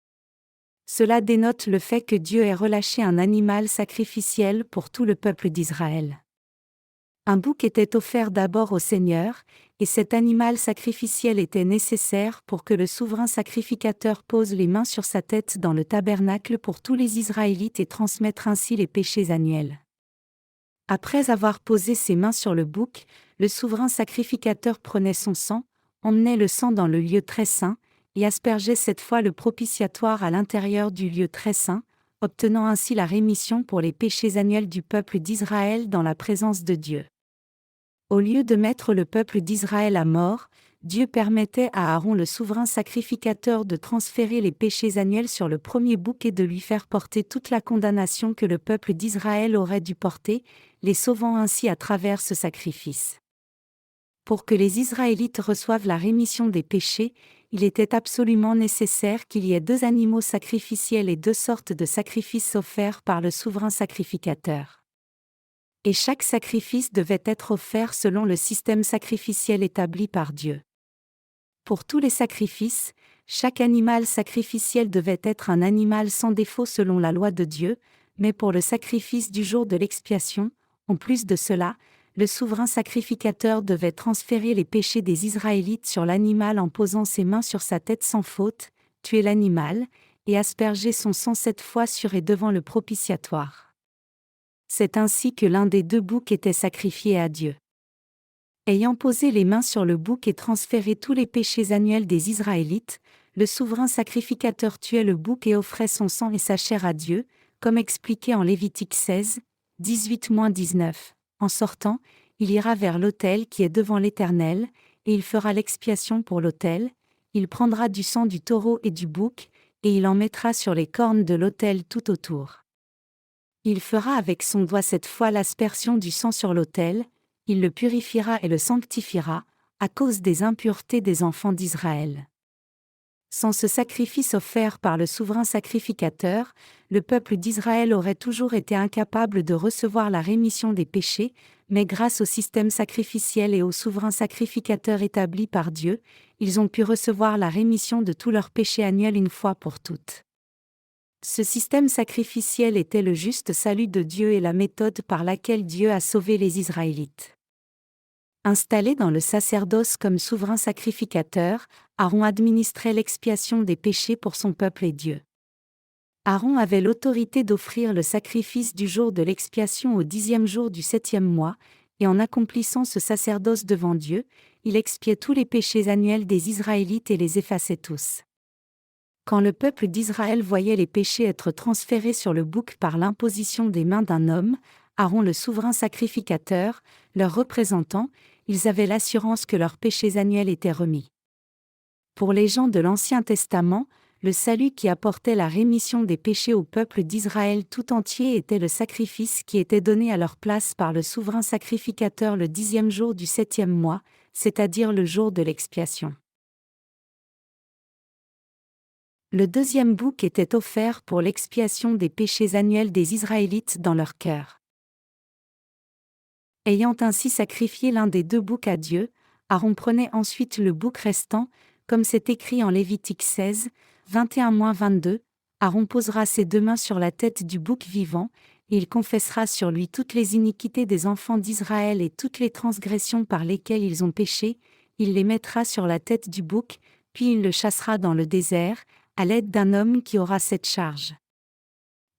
Cela dénote le fait que Dieu ait relâché un animal sacrificiel pour tout le peuple d'Israël. Un bouc était offert d'abord au Seigneur, et cet animal sacrificiel était nécessaire pour que le souverain sacrificateur pose les mains sur sa tête dans le tabernacle pour tous les Israélites et transmettre ainsi les péchés annuels. Après avoir posé ses mains sur le bouc, le souverain sacrificateur prenait son sang, emmenait le sang dans le lieu très saint, et aspergeait cette fois le propitiatoire à l'intérieur du lieu très saint, obtenant ainsi la rémission pour les péchés annuels du peuple d'Israël dans la présence de Dieu. Au lieu de mettre le peuple d'Israël à mort, Dieu permettait à Aaron le souverain sacrificateur de transférer les péchés annuels sur le premier bouc et de lui faire porter toute la condamnation que le peuple d'Israël aurait dû porter, les sauvant ainsi à travers ce sacrifice. Pour que les Israélites reçoivent la rémission des péchés, il était absolument nécessaire qu'il y ait 2 animaux sacrificiels et 2 sortes de sacrifices offerts par le souverain sacrificateur. Et chaque sacrifice devait être offert selon le système sacrificiel établi par Dieu. Pour tous les sacrifices, chaque animal sacrificiel devait être un animal sans défaut selon la loi de Dieu, mais pour le sacrifice du jour de l'expiation, en plus de cela, le souverain sacrificateur devait transférer les péchés des Israélites sur l'animal en posant ses mains sur sa tête sans faute, tuer l'animal, et asperger son sang 7 fois sur et devant le propitiatoire. C'est ainsi que l'un des 2 boucs était sacrifié à Dieu. Ayant posé les mains sur le bouc et transféré tous les péchés annuels des Israélites, le souverain sacrificateur tuait le bouc et offrait son sang et sa chair à Dieu, comme expliqué en Lévitique 16, 18-19. En sortant, il ira vers l'autel qui est devant l'Éternel, et il fera l'expiation pour l'autel, il prendra du sang du taureau et du bouc, et il en mettra sur les cornes de l'autel tout autour. Il fera avec son doigt 7 fois l'aspersion du sang sur l'autel, il le purifiera et le sanctifiera, à cause des impuretés des enfants d'Israël. Sans ce sacrifice offert par le souverain sacrificateur, le peuple d'Israël aurait toujours été incapable de recevoir la rémission des péchés, mais grâce au système sacrificiel et au souverain sacrificateur établi par Dieu, ils ont pu recevoir la rémission de tous leurs péchés annuels une fois pour toutes. Ce système sacrificiel était le juste salut de Dieu et la méthode par laquelle Dieu a sauvé les Israélites. Installé dans le sacerdoce comme souverain sacrificateur, Aaron administrait l'expiation des péchés pour son peuple et Dieu. Aaron avait l'autorité d'offrir le sacrifice du jour de l'expiation au 10e jour du 7e mois, et en accomplissant ce sacerdoce devant Dieu, il expiait tous les péchés annuels des Israélites et les effaçait tous. Quand le peuple d'Israël voyait les péchés être transférés sur le bouc par l'imposition des mains d'un homme, Aaron le souverain sacrificateur, leur représentant, ils avaient l'assurance que leurs péchés annuels étaient remis. Pour les gens de l'Ancien Testament, le salut qui apportait la rémission des péchés au peuple d'Israël tout entier était le sacrifice qui était donné à leur place par le souverain sacrificateur le 10e jour du 7e mois, c'est-à-dire le jour de l'expiation. Le deuxième bouc était offert pour l'expiation des péchés annuels des Israélites dans leur cœur. Ayant ainsi sacrifié l'un des deux boucs à Dieu, Aaron prenait ensuite le bouc restant, comme c'est écrit en Lévitique 16, 21-22, Aaron posera ses deux mains sur la tête du bouc vivant, et il confessera sur lui toutes les iniquités des enfants d'Israël et toutes les transgressions par lesquelles ils ont péché, il les mettra sur la tête du bouc, puis il le chassera dans le désert, à l'aide d'un homme qui aura cette charge.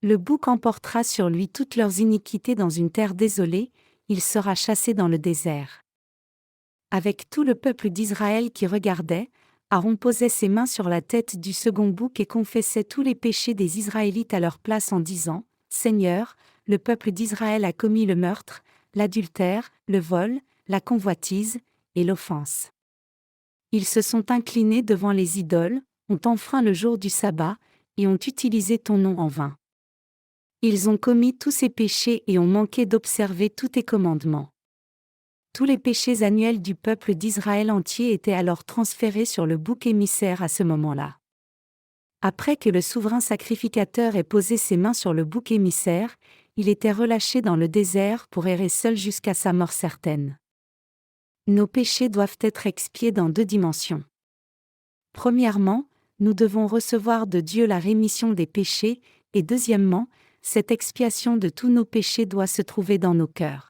Le bouc emportera sur lui toutes leurs iniquités dans une terre désolée, il sera chassé dans le désert. Avec tout le peuple d'Israël qui regardait, Aaron posait ses mains sur la tête du second bouc et confessait tous les péchés des Israélites à leur place en disant : « Seigneur, le peuple d'Israël a commis le meurtre, l'adultère, le vol, la convoitise et l'offense. Ils se sont inclinés devant les idoles, ont enfreint le jour du sabbat, et ont utilisé ton nom en vain. Ils ont commis tous ces péchés et ont manqué d'observer tous tes commandements. » Tous les péchés annuels du peuple d'Israël entier étaient alors transférés sur le bouc émissaire à ce moment-là. Après que le souverain sacrificateur ait posé ses mains sur le bouc émissaire, il était relâché dans le désert pour errer seul jusqu'à sa mort certaine. Nos péchés doivent être expiés dans deux dimensions. Premièrement, nous devons recevoir de Dieu la rémission des péchés, et deuxièmement, cette expiation de tous nos péchés doit se trouver dans nos cœurs.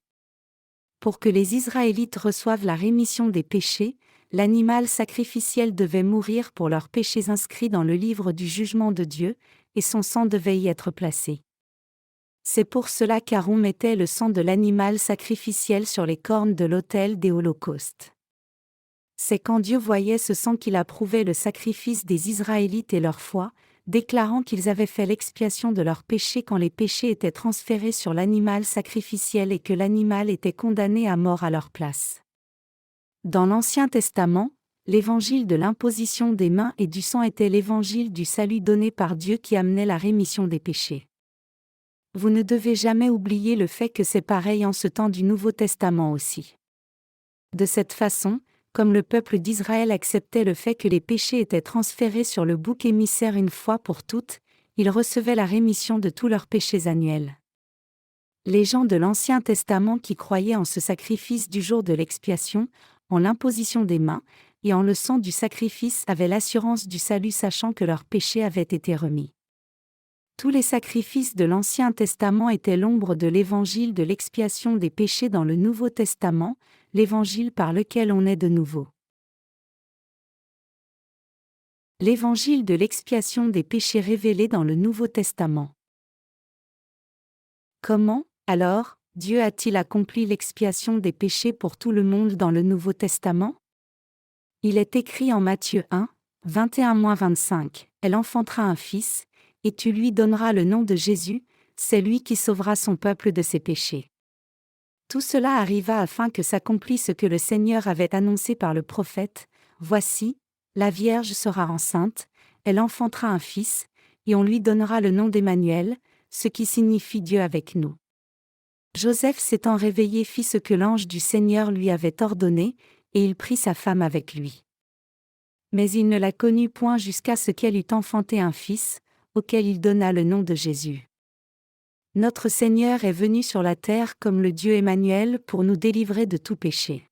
Pour que les Israélites reçoivent la rémission des péchés, l'animal sacrificiel devait mourir pour leurs péchés inscrits dans le livre du jugement de Dieu, et son sang devait y être placé. C'est pour cela qu'Aaron mettait le sang de l'animal sacrificiel sur les cornes de l'autel des holocaustes. C'est quand Dieu voyait ce sang qu'il approuvait le sacrifice des Israélites et leur foi, déclarant qu'ils avaient fait l'expiation de leurs péchés quand les péchés étaient transférés sur l'animal sacrificiel et que l'animal était condamné à mort à leur place. Dans l'Ancien Testament, l'évangile de l'imposition des mains et du sang était l'évangile du salut donné par Dieu qui amenait la rémission des péchés. Vous ne devez jamais oublier le fait que c'est pareil en ce temps du Nouveau Testament aussi. De cette façon, comme le peuple d'Israël acceptait le fait que les péchés étaient transférés sur le bouc émissaire une fois pour toutes, ils recevaient la rémission de tous leurs péchés annuels. Les gens de l'Ancien Testament qui croyaient en ce sacrifice du jour de l'expiation, en l'imposition des mains, et en le sang du sacrifice avaient l'assurance du salut sachant que leurs péchés avaient été remis. Tous les sacrifices de l'Ancien Testament étaient l'ombre de l'évangile de l'expiation des péchés dans le Nouveau Testament, l'évangile par lequel on est de nouveau. L'évangile de l'expiation des péchés révélé dans le Nouveau Testament. Comment, alors, Dieu a-t-il accompli l'expiation des péchés pour tout le monde dans le Nouveau Testament ? Il est écrit en Matthieu 1, 21-25, « Elle enfantera un fils, et tu lui donneras le nom de Jésus, c'est lui qui sauvera son peuple de ses péchés. » Tout cela arriva afin que s'accomplisse ce que le Seigneur avait annoncé par le prophète : « Voici, la Vierge sera enceinte, elle enfantera un fils, et on lui donnera le nom d'Emmanuel, ce qui signifie Dieu avec nous. » Joseph s'étant réveillé fit ce que l'ange du Seigneur lui avait ordonné, et il prit sa femme avec lui. Mais il ne la connut point jusqu'à ce qu'elle eût enfanté un fils, auquel il donna le nom de Jésus. Notre Seigneur est venu sur la terre comme le Dieu Emmanuel pour nous délivrer de tout péché.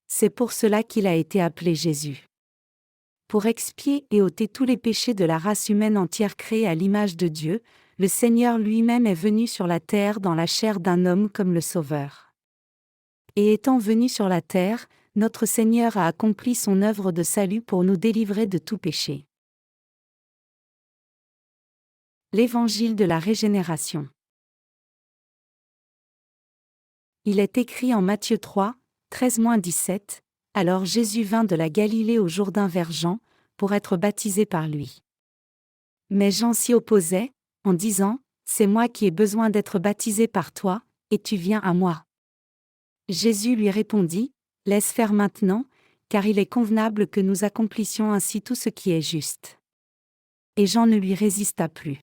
C'est pour cela qu'il a été appelé Jésus. Pour expier et ôter tous les péchés de la race humaine entière créée à l'image de Dieu, le Seigneur lui-même est venu sur la terre dans la chair d'un homme comme le Sauveur. Et étant venu sur la terre, notre Seigneur a accompli son œuvre de salut pour nous délivrer de tout péché. L'Évangile de la régénération. Il est écrit en Matthieu 3, 13-17, « Alors Jésus vint de la Galilée au Jourdain vers Jean, pour être baptisé par lui. Mais Jean s'y opposait, en disant, « C'est moi qui ai besoin d'être baptisé par toi, et tu viens à moi. » Jésus lui répondit, « Laisse faire maintenant, car il est convenable que nous accomplissions ainsi tout ce qui est juste. » Et Jean ne lui résista plus.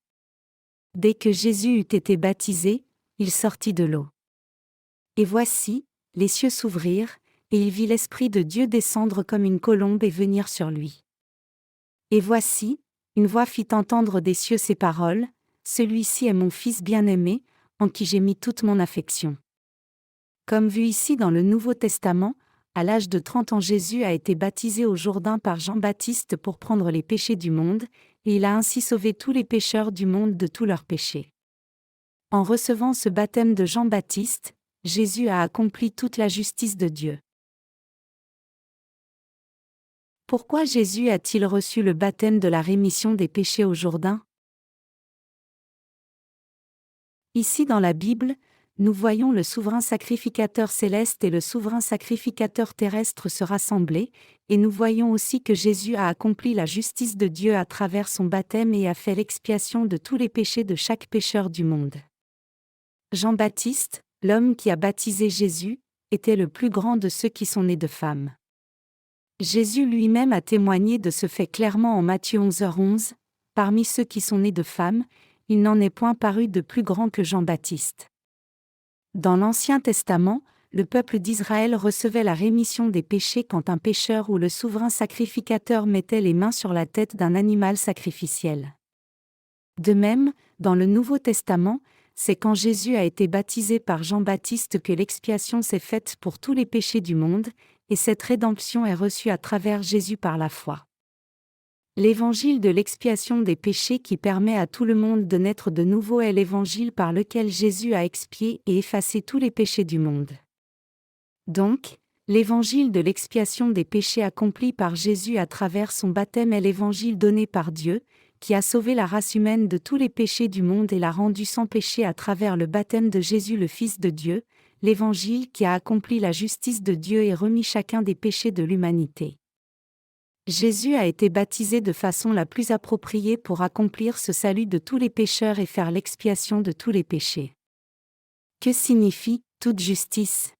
Dès que Jésus eut été baptisé, il sortit de l'eau. Et voici, les cieux s'ouvrirent, et il vit l'Esprit de Dieu descendre comme une colombe et venir sur lui. Et voici, une voix fit entendre des cieux ces paroles, « Celui-ci est mon Fils bien-aimé, en qui j'ai mis toute mon affection. » Comme vu ici dans le Nouveau Testament, à l'âge de 30 ans Jésus a été baptisé au Jourdain par Jean-Baptiste pour prendre les péchés du monde, et il a ainsi sauvé tous les pécheurs du monde de tous leurs péchés. En recevant ce baptême de Jean-Baptiste, Jésus a accompli toute la justice de Dieu. Pourquoi Jésus a-t-il reçu le baptême de la rémission des péchés au Jourdain? Ici dans la Bible, nous voyons le souverain sacrificateur céleste et le souverain sacrificateur terrestre se rassembler, et nous voyons aussi que Jésus a accompli la justice de Dieu à travers son baptême et a fait l'expiation de tous les péchés de chaque pécheur du monde. Jean-Baptiste, l'homme qui a baptisé Jésus, était le plus grand de ceux qui sont nés de femmes. Jésus lui-même a témoigné de ce fait clairement en Matthieu 11h11, « Parmi ceux qui sont nés de femmes, il n'en est point paru de plus grand que Jean-Baptiste. » Dans l'Ancien Testament, le peuple d'Israël recevait la rémission des péchés quand un pécheur ou le souverain sacrificateur mettait les mains sur la tête d'un animal sacrificiel. De même, dans le Nouveau Testament, c'est quand Jésus a été baptisé par Jean-Baptiste que l'expiation s'est faite pour tous les péchés du monde, et cette rédemption est reçue à travers Jésus par la foi. L'évangile de l'expiation des péchés qui permet à tout le monde de naître de nouveau est l'évangile par lequel Jésus a expié et effacé tous les péchés du monde. Donc, l'évangile de l'expiation des péchés accompli par Jésus à travers son baptême est l'évangile donné par Dieu, qui a sauvé la race humaine de tous les péchés du monde et l'a rendue sans péché à travers le baptême de Jésus le Fils de Dieu, l'évangile qui a accompli la justice de Dieu et remis chacun des péchés de l'humanité. Jésus a été baptisé de façon la plus appropriée pour accomplir ce salut de tous les pécheurs et faire l'expiation de tous les péchés. Que signifie « toute justice » ?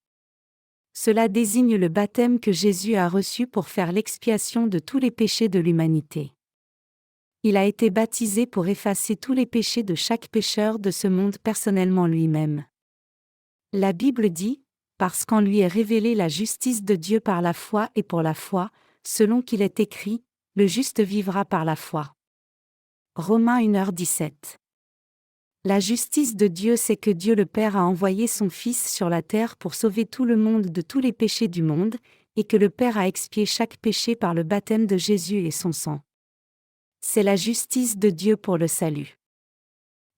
Cela désigne le baptême que Jésus a reçu pour faire l'expiation de tous les péchés de l'humanité. Il a été baptisé pour effacer tous les péchés de chaque pécheur de ce monde personnellement lui-même. La Bible dit, parce qu'en lui est révélée la justice de Dieu par la foi et pour la foi, selon qu'il est écrit, le juste vivra par la foi. Romains 1h17. La justice de Dieu, c'est que Dieu le Père a envoyé son Fils sur la terre pour sauver tout le monde de tous les péchés du monde, et que le Père a expié chaque péché par le baptême de Jésus et son sang. C'est la justice de Dieu pour le salut.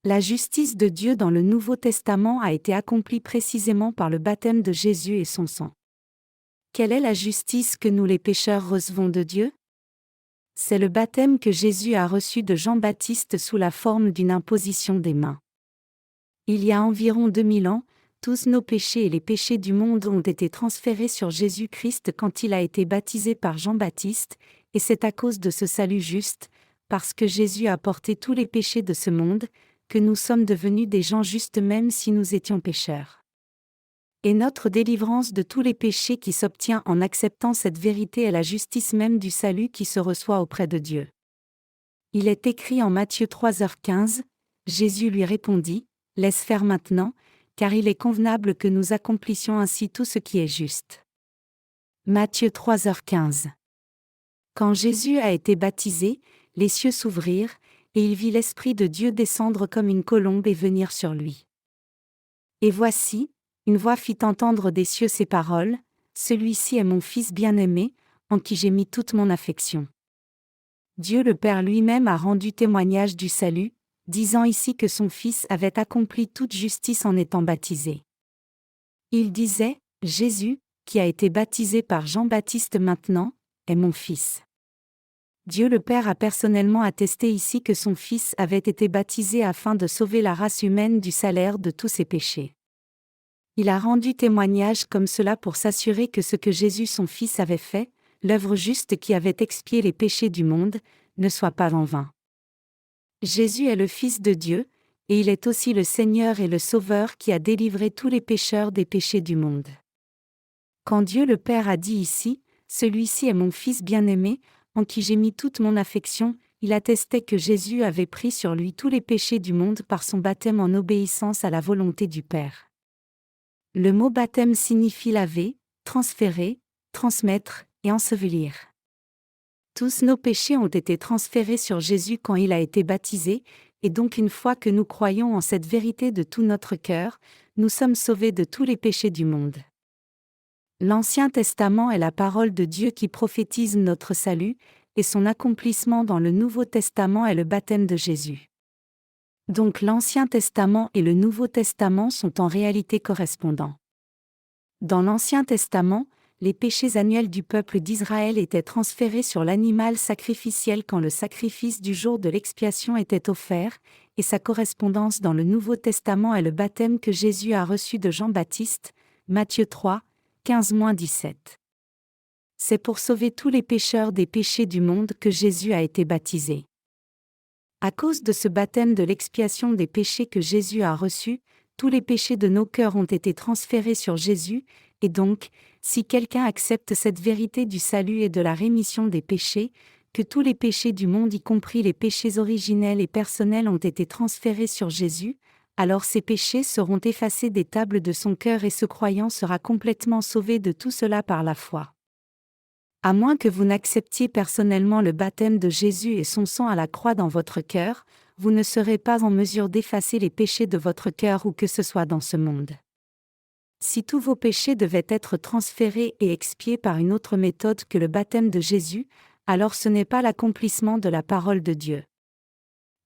La justice de Dieu dans le Nouveau Testament a été accomplie précisément par le baptême de Jésus et son sang. Quelle est la justice que nous les pécheurs recevons de Dieu? C'est le baptême que Jésus a reçu de Jean-Baptiste sous la forme d'une imposition des mains. Il y a environ 2000 ans, tous nos péchés et les péchés du monde ont été transférés sur Jésus-Christ quand il a été baptisé par Jean-Baptiste, et c'est à cause de ce salut juste, parce que Jésus a porté tous les péchés de ce monde, que nous sommes devenus des gens justes même si nous étions pécheurs. Et notre délivrance de tous les péchés qui s'obtient en acceptant cette vérité est la justice même du salut qui se reçoit auprès de Dieu. Il est écrit en Matthieu 3h15, Jésus lui répondit, « Laisse faire maintenant, car il est convenable que nous accomplissions ainsi tout ce qui est juste. » Matthieu 3h15. Quand Jésus a été baptisé, les cieux s'ouvrirent, et il vit l'Esprit de Dieu descendre comme une colombe et venir sur lui. Et voici, une voix fit entendre des cieux ces paroles, « Celui-ci est mon Fils bien-aimé, en qui j'ai mis toute mon affection. » Dieu le Père lui-même a rendu témoignage du salut, disant ici que son Fils avait accompli toute justice en étant baptisé. Il disait, « Jésus, qui a été baptisé par Jean-Baptiste maintenant, est mon Fils. » Dieu le Père a personnellement attesté ici que son Fils avait été baptisé afin de sauver la race humaine du salaire de tous ses péchés. Il a rendu témoignage comme cela pour s'assurer que ce que Jésus son Fils avait fait, l'œuvre juste qui avait expié les péchés du monde, ne soit pas en vain. Jésus est le Fils de Dieu, et il est aussi le Seigneur et le Sauveur qui a délivré tous les pécheurs des péchés du monde. Quand Dieu le Père a dit ici, « Celui-ci est mon Fils bien-aimé, en qui j'ai mis toute mon affection », il attestait que Jésus avait pris sur lui tous les péchés du monde par son baptême en obéissance à la volonté du Père. Le mot baptême signifie laver, transférer, transmettre et ensevelir. Tous nos péchés ont été transférés sur Jésus quand il a été baptisé, et donc une fois que nous croyons en cette vérité de tout notre cœur, nous sommes sauvés de tous les péchés du monde. L'Ancien Testament est la parole de Dieu qui prophétise notre salut, et son accomplissement dans le Nouveau Testament est le baptême de Jésus. Donc l'Ancien Testament et le Nouveau Testament sont en réalité correspondants. Dans l'Ancien Testament, les péchés annuels du peuple d'Israël étaient transférés sur l'animal sacrificiel quand le sacrifice du jour de l'expiation était offert, et sa correspondance dans le Nouveau Testament est le baptême que Jésus a reçu de Jean-Baptiste, Matthieu 3, 15-17. C'est pour sauver tous les pécheurs des péchés du monde que Jésus a été baptisé. À cause de ce baptême de l'expiation des péchés que Jésus a reçu, tous les péchés de nos cœurs ont été transférés sur Jésus, et donc, si quelqu'un accepte cette vérité du salut et de la rémission des péchés, que tous les péchés du monde y compris les péchés originels et personnels ont été transférés sur Jésus, alors ces péchés seront effacés des tables de son cœur et ce croyant sera complètement sauvé de tout cela par la foi. À moins que vous n'acceptiez personnellement le baptême de Jésus et son sang à la croix dans votre cœur, vous ne serez pas en mesure d'effacer les péchés de votre cœur où que ce soit dans ce monde. Si tous vos péchés devaient être transférés et expiés par une autre méthode que le baptême de Jésus, alors ce n'est pas l'accomplissement de la parole de Dieu.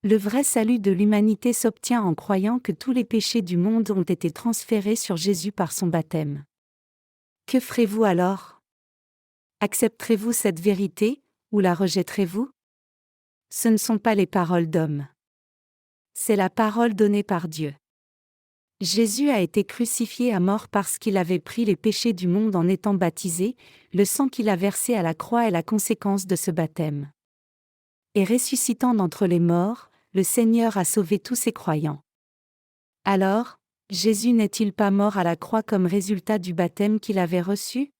Le vrai salut de l'humanité s'obtient en croyant que tous les péchés du monde ont été transférés sur Jésus par son baptême. Que ferez-vous alors ? Accepterez-vous cette vérité, ou la rejetterez-vous ? Ce ne sont pas les paroles d'hommes. C'est la parole donnée par Dieu. Jésus a été crucifié à mort parce qu'il avait pris les péchés du monde en étant baptisé, le sang qu'il a versé à la croix est la conséquence de ce baptême. Et ressuscitant d'entre les morts, le Seigneur a sauvé tous ses croyants. Alors, Jésus n'est-il pas mort à la croix comme résultat du baptême qu'il avait reçu ?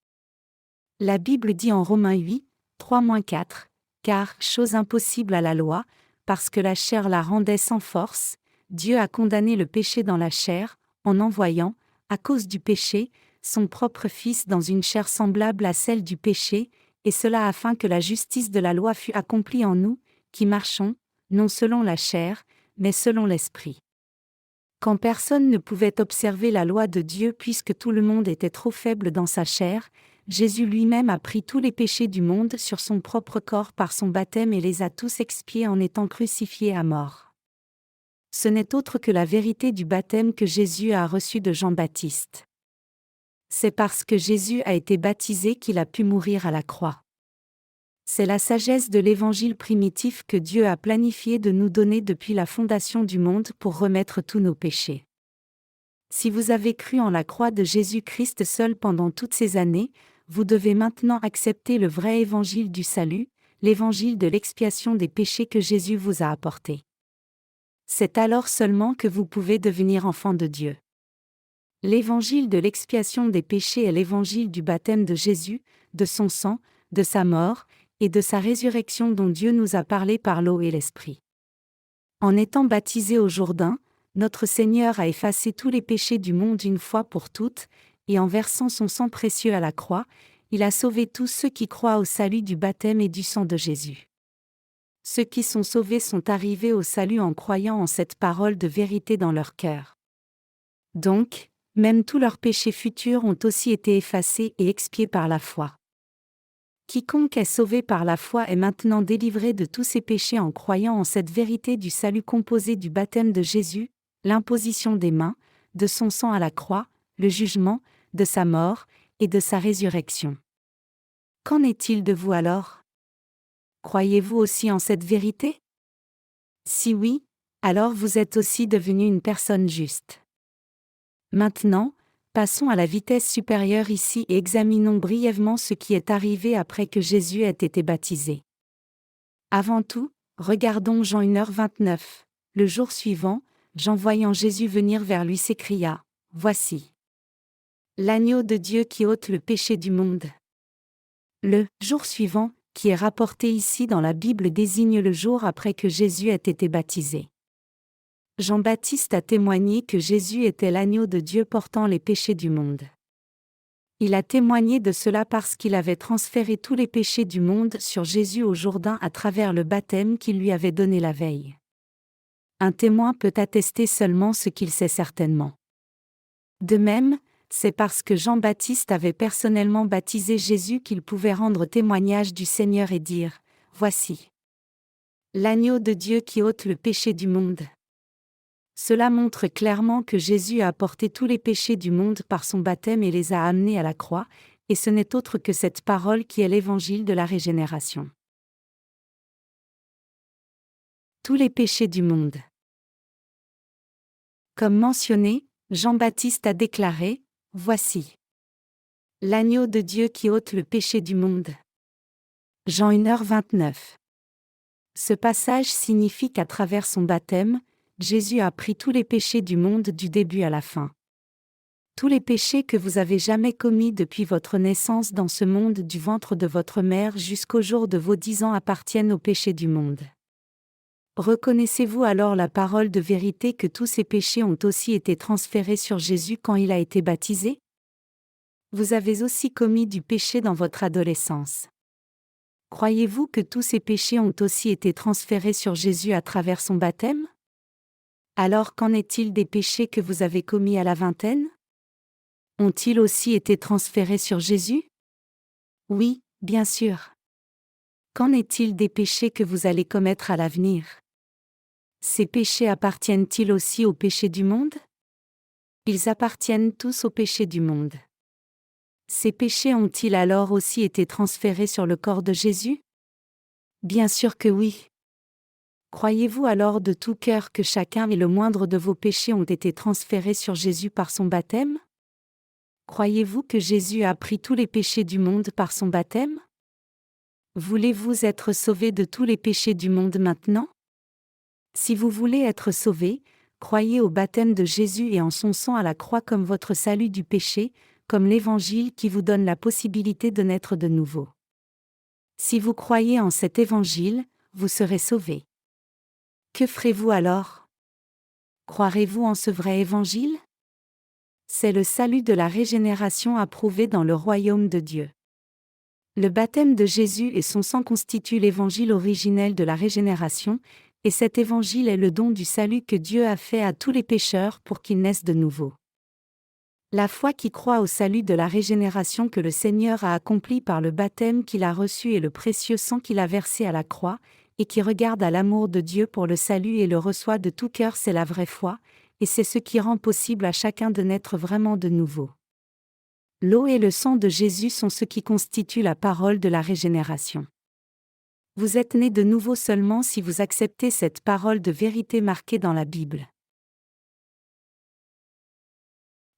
La Bible dit en Romains 8, 3-4, « Car, chose impossible à la loi, parce que la chair la rendait sans force, Dieu a condamné le péché dans la chair, en envoyant, à cause du péché, son propre Fils dans une chair semblable à celle du péché, et cela afin que la justice de la loi fût accomplie en nous, qui marchons, non selon la chair, mais selon l'Esprit. » Quand personne ne pouvait observer la loi de Dieu puisque tout le monde était trop faible dans sa chair, Jésus lui-même a pris tous les péchés du monde sur son propre corps par son baptême et les a tous expiés en étant crucifié à mort. Ce n'est autre que la vérité du baptême que Jésus a reçu de Jean-Baptiste. C'est parce que Jésus a été baptisé qu'il a pu mourir à la croix. C'est la sagesse de l'Évangile primitif que Dieu a planifié de nous donner depuis la fondation du monde pour remettre tous nos péchés. Si vous avez cru en la croix de Jésus-Christ seul pendant toutes ces années, vous devez maintenant accepter le vrai évangile du salut, l'évangile de l'expiation des péchés que Jésus vous a apporté. C'est alors seulement que vous pouvez devenir enfant de Dieu. L'évangile de l'expiation des péchés est l'évangile du baptême de Jésus, de son sang, de sa mort, et de sa résurrection dont Dieu nous a parlé par l'eau et l'Esprit. En étant baptisé au Jourdain, notre Seigneur a effacé tous les péchés du monde une fois pour toutes, et en versant son sang précieux à la croix, il a sauvé tous ceux qui croient au salut du baptême et du sang de Jésus. Ceux qui sont sauvés sont arrivés au salut en croyant en cette parole de vérité dans leur cœur. Donc, même tous leurs péchés futurs ont aussi été effacés et expiés par la foi. Quiconque est sauvé par la foi est maintenant délivré de tous ses péchés en croyant en cette vérité du salut composé du baptême de Jésus, l'imposition des mains, de son sang à la croix, le jugement, de sa mort, et de sa résurrection. Qu'en est-il de vous alors? Croyez-vous aussi en cette vérité? Si oui, alors vous êtes aussi devenu une personne juste. Maintenant, passons à la vitesse supérieure ici et examinons brièvement ce qui est arrivé après que Jésus ait été baptisé. Avant tout, regardons Jean 1h29. Le jour suivant, Jean voyant Jésus venir vers lui s'écria : « Voici l'agneau de Dieu qui ôte le péché du monde. » Le « jour suivant » qui est rapporté ici dans la Bible désigne le jour après que Jésus ait été baptisé. Jean-Baptiste a témoigné que Jésus était l'agneau de Dieu portant les péchés du monde. Il a témoigné de cela parce qu'il avait transféré tous les péchés du monde sur Jésus au Jourdain à travers le baptême qu'il lui avait donné la veille. Un témoin peut attester seulement ce qu'il sait certainement. De même, c'est parce que Jean-Baptiste avait personnellement baptisé Jésus qu'il pouvait rendre témoignage du Seigneur et dire : « Voici l'agneau de Dieu qui ôte le péché du monde. » Cela montre clairement que Jésus a porté tous les péchés du monde par son baptême et les a amenés à la croix, et ce n'est autre que cette parole qui est l'évangile de la régénération. Tous les péchés du monde. Comme mentionné, Jean-Baptiste a déclaré : « Voici l'agneau de Dieu qui ôte le péché du monde. » Jean 1h29. Ce passage signifie qu'à travers son baptême, Jésus a pris tous les péchés du monde du début à la fin. Tous les péchés que vous avez jamais commis depuis votre naissance dans ce monde du ventre de votre mère jusqu'au jour de vos 10 ans appartiennent aux péchés du monde. Reconnaissez-vous alors la parole de vérité que tous ces péchés ont aussi été transférés sur Jésus quand il a été baptisé? Vous avez aussi commis du péché dans votre adolescence. Croyez-vous que tous ces péchés ont aussi été transférés sur Jésus à travers son baptême? Alors qu'en est-il des péchés que vous avez commis à la vingtaine? Ont-ils aussi été transférés sur Jésus? Oui, bien sûr. Qu'en est-il des péchés que vous allez commettre à l'avenir? Ces péchés appartiennent-ils aussi aux péchés du monde? Ils appartiennent tous aux péchés du monde. Ces péchés ont-ils alors aussi été transférés sur le corps de Jésus? Bien sûr que oui. Croyez-vous alors de tout cœur que chacun et le moindre de vos péchés ont été transférés sur Jésus par son baptême? Croyez-vous que Jésus a pris tous les péchés du monde par son baptême? Voulez-vous être sauvés de tous les péchés du monde maintenant? Si vous voulez être sauvés, croyez au baptême de Jésus et en son sang à la croix comme votre salut du péché, comme l'évangile qui vous donne la possibilité de naître de nouveau. Si vous croyez en cet évangile, vous serez sauvés. Que ferez-vous alors? Croirez-vous en ce vrai évangile? C'est le salut de la régénération approuvé dans le royaume de Dieu. Le baptême de Jésus et son sang constituent l'évangile originel de la régénération, et cet évangile est le don du salut que Dieu a fait à tous les pécheurs pour qu'ils naissent de nouveau. La foi qui croit au salut de la régénération que le Seigneur a accompli par le baptême qu'il a reçu et le précieux sang qu'il a versé à la croix, et qui regarde à l'amour de Dieu pour le salut et le reçoit de tout cœur, c'est la vraie foi, et c'est ce qui rend possible à chacun de naître vraiment de nouveau. L'eau et le sang de Jésus sont ce qui constitue la parole de la régénération. Vous êtes nés de nouveau seulement si vous acceptez cette parole de vérité marquée dans la Bible.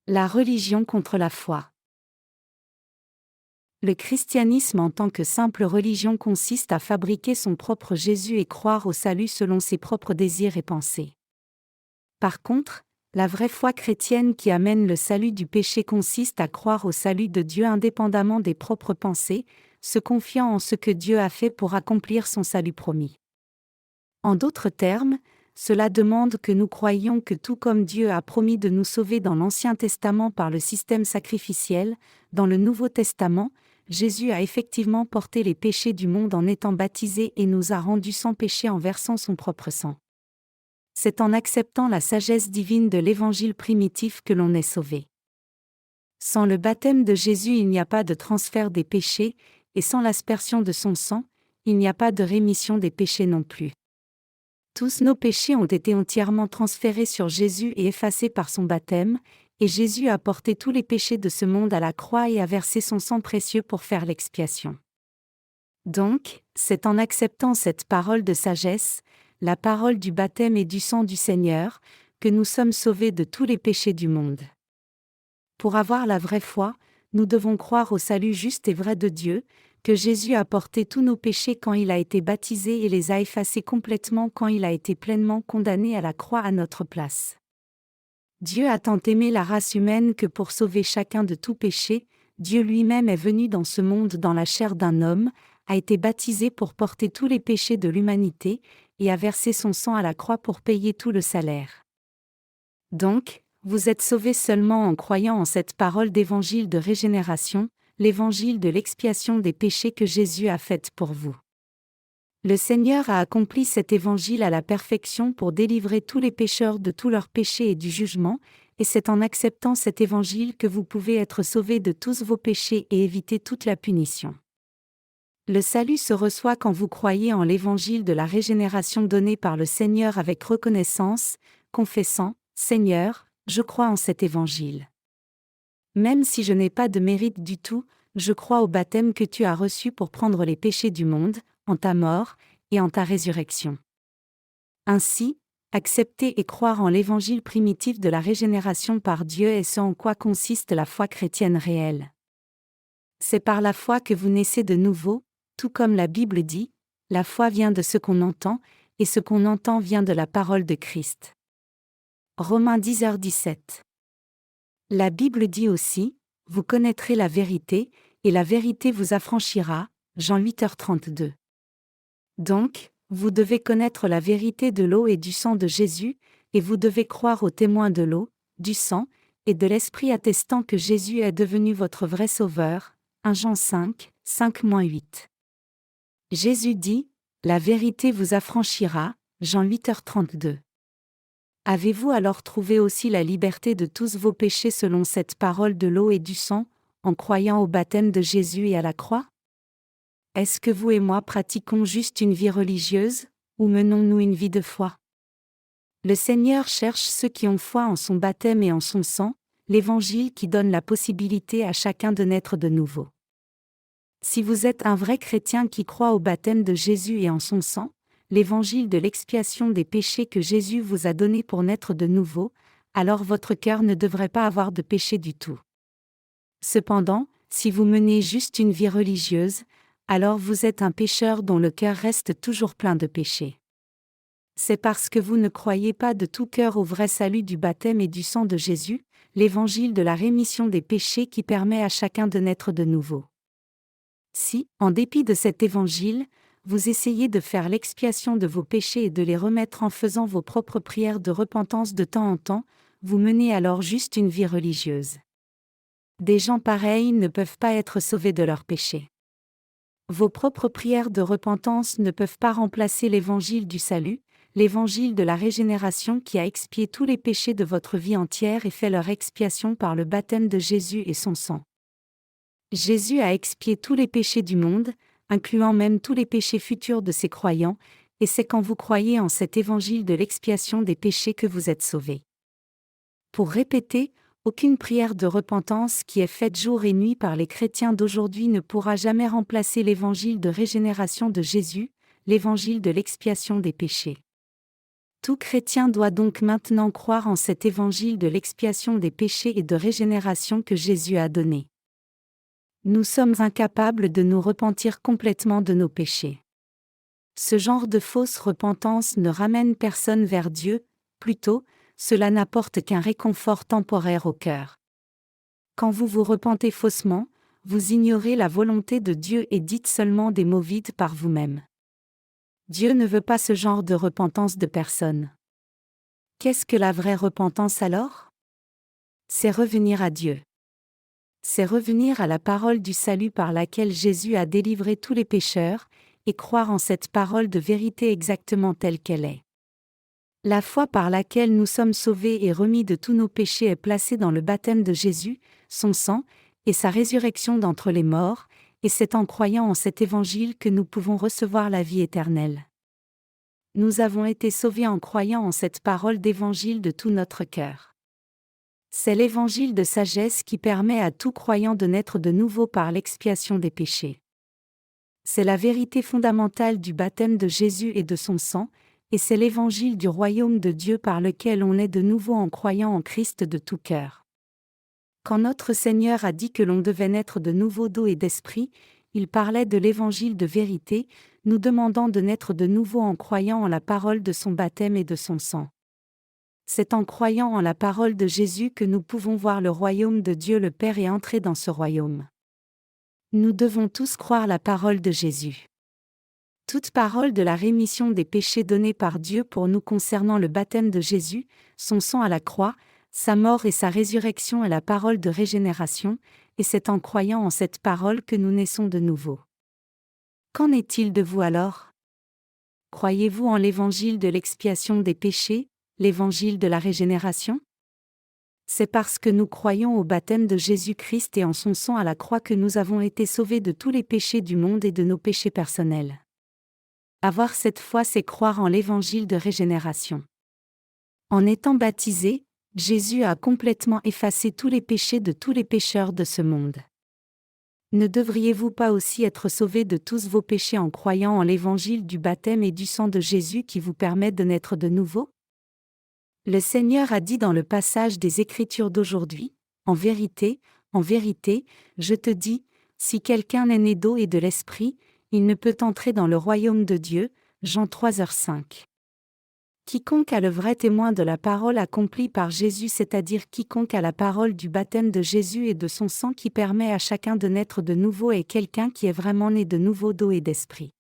La religion contre la foi. Le christianisme en tant que simple religion consiste à fabriquer son propre Jésus et croire au salut selon ses propres désirs et pensées. Par contre, la vraie foi chrétienne qui amène le salut du péché consiste à croire au salut de Dieu indépendamment des propres pensées, se confiant en ce que Dieu a fait pour accomplir son salut promis. En d'autres termes, cela demande que nous croyions que tout comme Dieu a promis de nous sauver dans l'Ancien Testament par le système sacrificiel, dans le Nouveau Testament, Jésus a effectivement porté les péchés du monde en étant baptisé et nous a rendus sans péché en versant son propre sang. C'est en acceptant la sagesse divine de l'Évangile primitif que l'on est sauvé. Sans le baptême de Jésus, il n'y a pas de transfert des péchés, et sans l'aspersion de son sang, il n'y a pas de rémission des péchés non plus. Tous nos péchés ont été entièrement transférés sur Jésus et effacés par son baptême, et Jésus a porté tous les péchés de ce monde à la croix et a versé son sang précieux pour faire l'expiation. Donc, c'est en acceptant cette parole de sagesse, la parole du baptême et du sang du Seigneur, que nous sommes sauvés de tous les péchés du monde. Pour avoir la vraie foi, nous devons croire au salut juste et vrai de Dieu, que Jésus a porté tous nos péchés quand il a été baptisé et les a effacés complètement quand il a été pleinement condamné à la croix à notre place. Dieu a tant aimé la race humaine que pour sauver chacun de tout péché, Dieu lui-même est venu dans ce monde dans la chair d'un homme, a été baptisé pour porter tous les péchés de l'humanité, et a versé son sang à la croix pour payer tout le salaire. Donc, vous êtes sauvés seulement en croyant en cette parole d'évangile de régénération, l'évangile de l'expiation des péchés que Jésus a faite pour vous. Le Seigneur a accompli cet évangile à la perfection pour délivrer tous les pécheurs de tous leurs péchés et du jugement, et c'est en acceptant cet évangile que vous pouvez être sauvés de tous vos péchés et éviter toute la punition. Le salut se reçoit quand vous croyez en l'évangile de la régénération donné par le Seigneur avec reconnaissance, confessant « Seigneur, je crois en cet évangile. Même si je n'ai pas de mérite du tout, je crois au baptême que tu as reçu pour prendre les péchés du monde, en ta mort et en ta résurrection. » Ainsi, accepter et croire en l'évangile primitif de la régénération par Dieu est ce en quoi consiste la foi chrétienne réelle. C'est par la foi que vous naissez de nouveau, tout comme la Bible dit, la foi vient de ce qu'on entend, et ce qu'on entend vient de la parole de Christ. Romains 10h17. La Bible dit aussi, vous connaîtrez la vérité, et la vérité vous affranchira, Jean 8h32. Donc, vous devez connaître la vérité de l'eau et du sang de Jésus, et vous devez croire aux témoins de l'eau, du sang, et de l'Esprit attestant que Jésus est devenu votre vrai Sauveur, 1 Jean 5, 5-8. Jésus dit, la vérité vous affranchira, Jean 8h32. Avez-vous alors trouvé aussi la liberté de tous vos péchés selon cette parole de l'eau et du sang, en croyant au baptême de Jésus et à la croix? Est-ce que vous et moi pratiquons juste une vie religieuse, ou menons-nous une vie de foi? Le Seigneur cherche ceux qui ont foi en son baptême et en son sang, l'évangile qui donne la possibilité à chacun de naître de nouveau. Si vous êtes un vrai chrétien qui croit au baptême de Jésus et en son sang, l'évangile de l'expiation des péchés que Jésus vous a donné pour naître de nouveau, alors votre cœur ne devrait pas avoir de péché du tout. Cependant, si vous menez juste une vie religieuse, alors vous êtes un pécheur dont le cœur reste toujours plein de péchés. C'est parce que vous ne croyez pas de tout cœur au vrai salut du baptême et du sang de Jésus, l'évangile de la rémission des péchés qui permet à chacun de naître de nouveau. Si, en dépit de cet évangile, vous essayez de faire l'expiation de vos péchés et de les remettre en faisant vos propres prières de repentance de temps en temps, vous menez alors juste une vie religieuse. Des gens pareils ne peuvent pas être sauvés de leurs péchés. Vos propres prières de repentance ne peuvent pas remplacer l'évangile du salut, l'évangile de la régénération qui a expié tous les péchés de votre vie entière et fait leur expiation par le baptême de Jésus et son sang. Jésus a expié tous les péchés du monde, incluant même tous les péchés futurs de ses croyants, et c'est quand vous croyez en cet évangile de l'expiation des péchés que vous êtes sauvés. Pour répéter, aucune prière de repentance qui est faite jour et nuit par les chrétiens d'aujourd'hui ne pourra jamais remplacer l'évangile de régénération de Jésus, l'évangile de l'expiation des péchés. Tout chrétien doit donc maintenant croire en cet évangile de l'expiation des péchés et de régénération que Jésus a donné. Nous sommes incapables de nous repentir complètement de nos péchés. Ce genre de fausse repentance ne ramène personne vers Dieu, plutôt, cela n'apporte qu'un réconfort temporaire au cœur. Quand vous vous repentez faussement, vous ignorez la volonté de Dieu et dites seulement des mots vides par vous-même. Dieu ne veut pas ce genre de repentance de personne. Qu'est-ce que la vraie repentance alors? C'est revenir à Dieu. C'est revenir à la parole du salut par laquelle Jésus a délivré tous les pécheurs, et croire en cette parole de vérité exactement telle qu'elle est. La foi par laquelle nous sommes sauvés et remis de tous nos péchés est placée dans le baptême de Jésus, son sang, et sa résurrection d'entre les morts, et c'est en croyant en cet évangile que nous pouvons recevoir la vie éternelle. Nous avons été sauvés en croyant en cette parole d'évangile de tout notre cœur. C'est l'évangile de sagesse qui permet à tout croyant de naître de nouveau par l'expiation des péchés. C'est la vérité fondamentale du baptême de Jésus et de son sang, et c'est l'évangile du royaume de Dieu par lequel on est de nouveau en croyant en Christ de tout cœur. Quand notre Seigneur a dit que l'on devait naître de nouveau d'eau et d'esprit, il parlait de l'évangile de vérité, nous demandant de naître de nouveau en croyant en la parole de son baptême et de son sang. C'est en croyant en la parole de Jésus que nous pouvons voir le royaume de Dieu le Père et entrer dans ce royaume. Nous devons tous croire la parole de Jésus. Toute parole de la rémission des péchés donnée par Dieu pour nous concernant le baptême de Jésus, son sang à la croix, sa mort et sa résurrection est la parole de régénération, et c'est en croyant en cette parole que nous naissons de nouveau. Qu'en est-il de vous alors? Croyez-vous en l'évangile de l'expiation des péchés, l'évangile de la régénération? C'est parce que nous croyons au baptême de Jésus-Christ et en son sang à la croix que nous avons été sauvés de tous les péchés du monde et de nos péchés personnels. Avoir cette foi, c'est croire en l'évangile de régénération. En étant baptisé, Jésus a complètement effacé tous les péchés de tous les pécheurs de ce monde. Ne devriez-vous pas aussi être sauvés de tous vos péchés en croyant en l'évangile du baptême et du sang de Jésus qui vous permet de naître de nouveau? Le Seigneur a dit dans le passage des Écritures d'aujourd'hui, « En vérité, je te dis, si quelqu'un est né d'eau et de l'Esprit, il ne peut entrer dans le royaume de Dieu. » Jean 3h5. Quiconque a le vrai témoin de la parole accomplie par Jésus, c'est-à-dire quiconque a la parole du baptême de Jésus et de son sang qui permet à chacun de naître de nouveau, est quelqu'un qui est vraiment né de nouveau d'eau et d'esprit.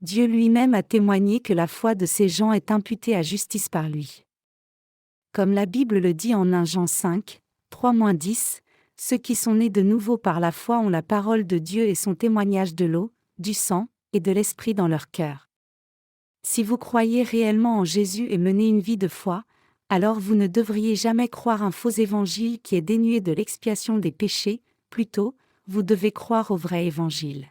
Dieu lui-même a témoigné que la foi de ces gens est imputée à justice par lui. Comme la Bible le dit en 1 Jean 5, 3-10, ceux qui sont nés de nouveau par la foi ont la parole de Dieu et son témoignage de l'eau, du sang et de l'esprit dans leur cœur. Si vous croyez réellement en Jésus et menez une vie de foi, alors vous ne devriez jamais croire un faux évangile qui est dénué de l'expiation des péchés, plutôt, vous devez croire au vrai évangile.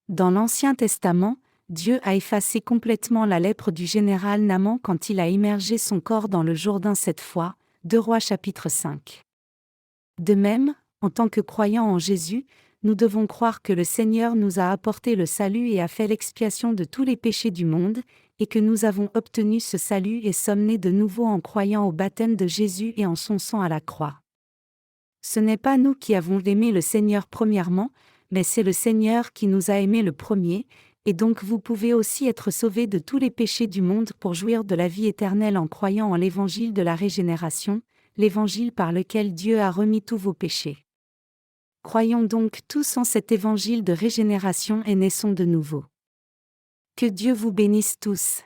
Dans l'Ancien Testament, Dieu a effacé complètement la lèpre du général Naaman quand il a immergé son corps dans le Jourdain 7 fois, 2 Rois chapitre 5. De même, en tant que croyants en Jésus, nous devons croire que le Seigneur nous a apporté le salut et a fait l'expiation de tous les péchés du monde, et que nous avons obtenu ce salut et sommes nés de nouveau en croyant au baptême de Jésus et en son sang à la croix. Ce n'est pas nous qui avons aimé le Seigneur premièrement, mais c'est le Seigneur qui nous a aimés le premier, et donc vous pouvez aussi être sauvés de tous les péchés du monde pour jouir de la vie éternelle en croyant en l'évangile de la régénération, l'évangile par lequel Dieu a remis tous vos péchés. Croyons donc tous en cet évangile de régénération et naissons de nouveau. Que Dieu vous bénisse tous.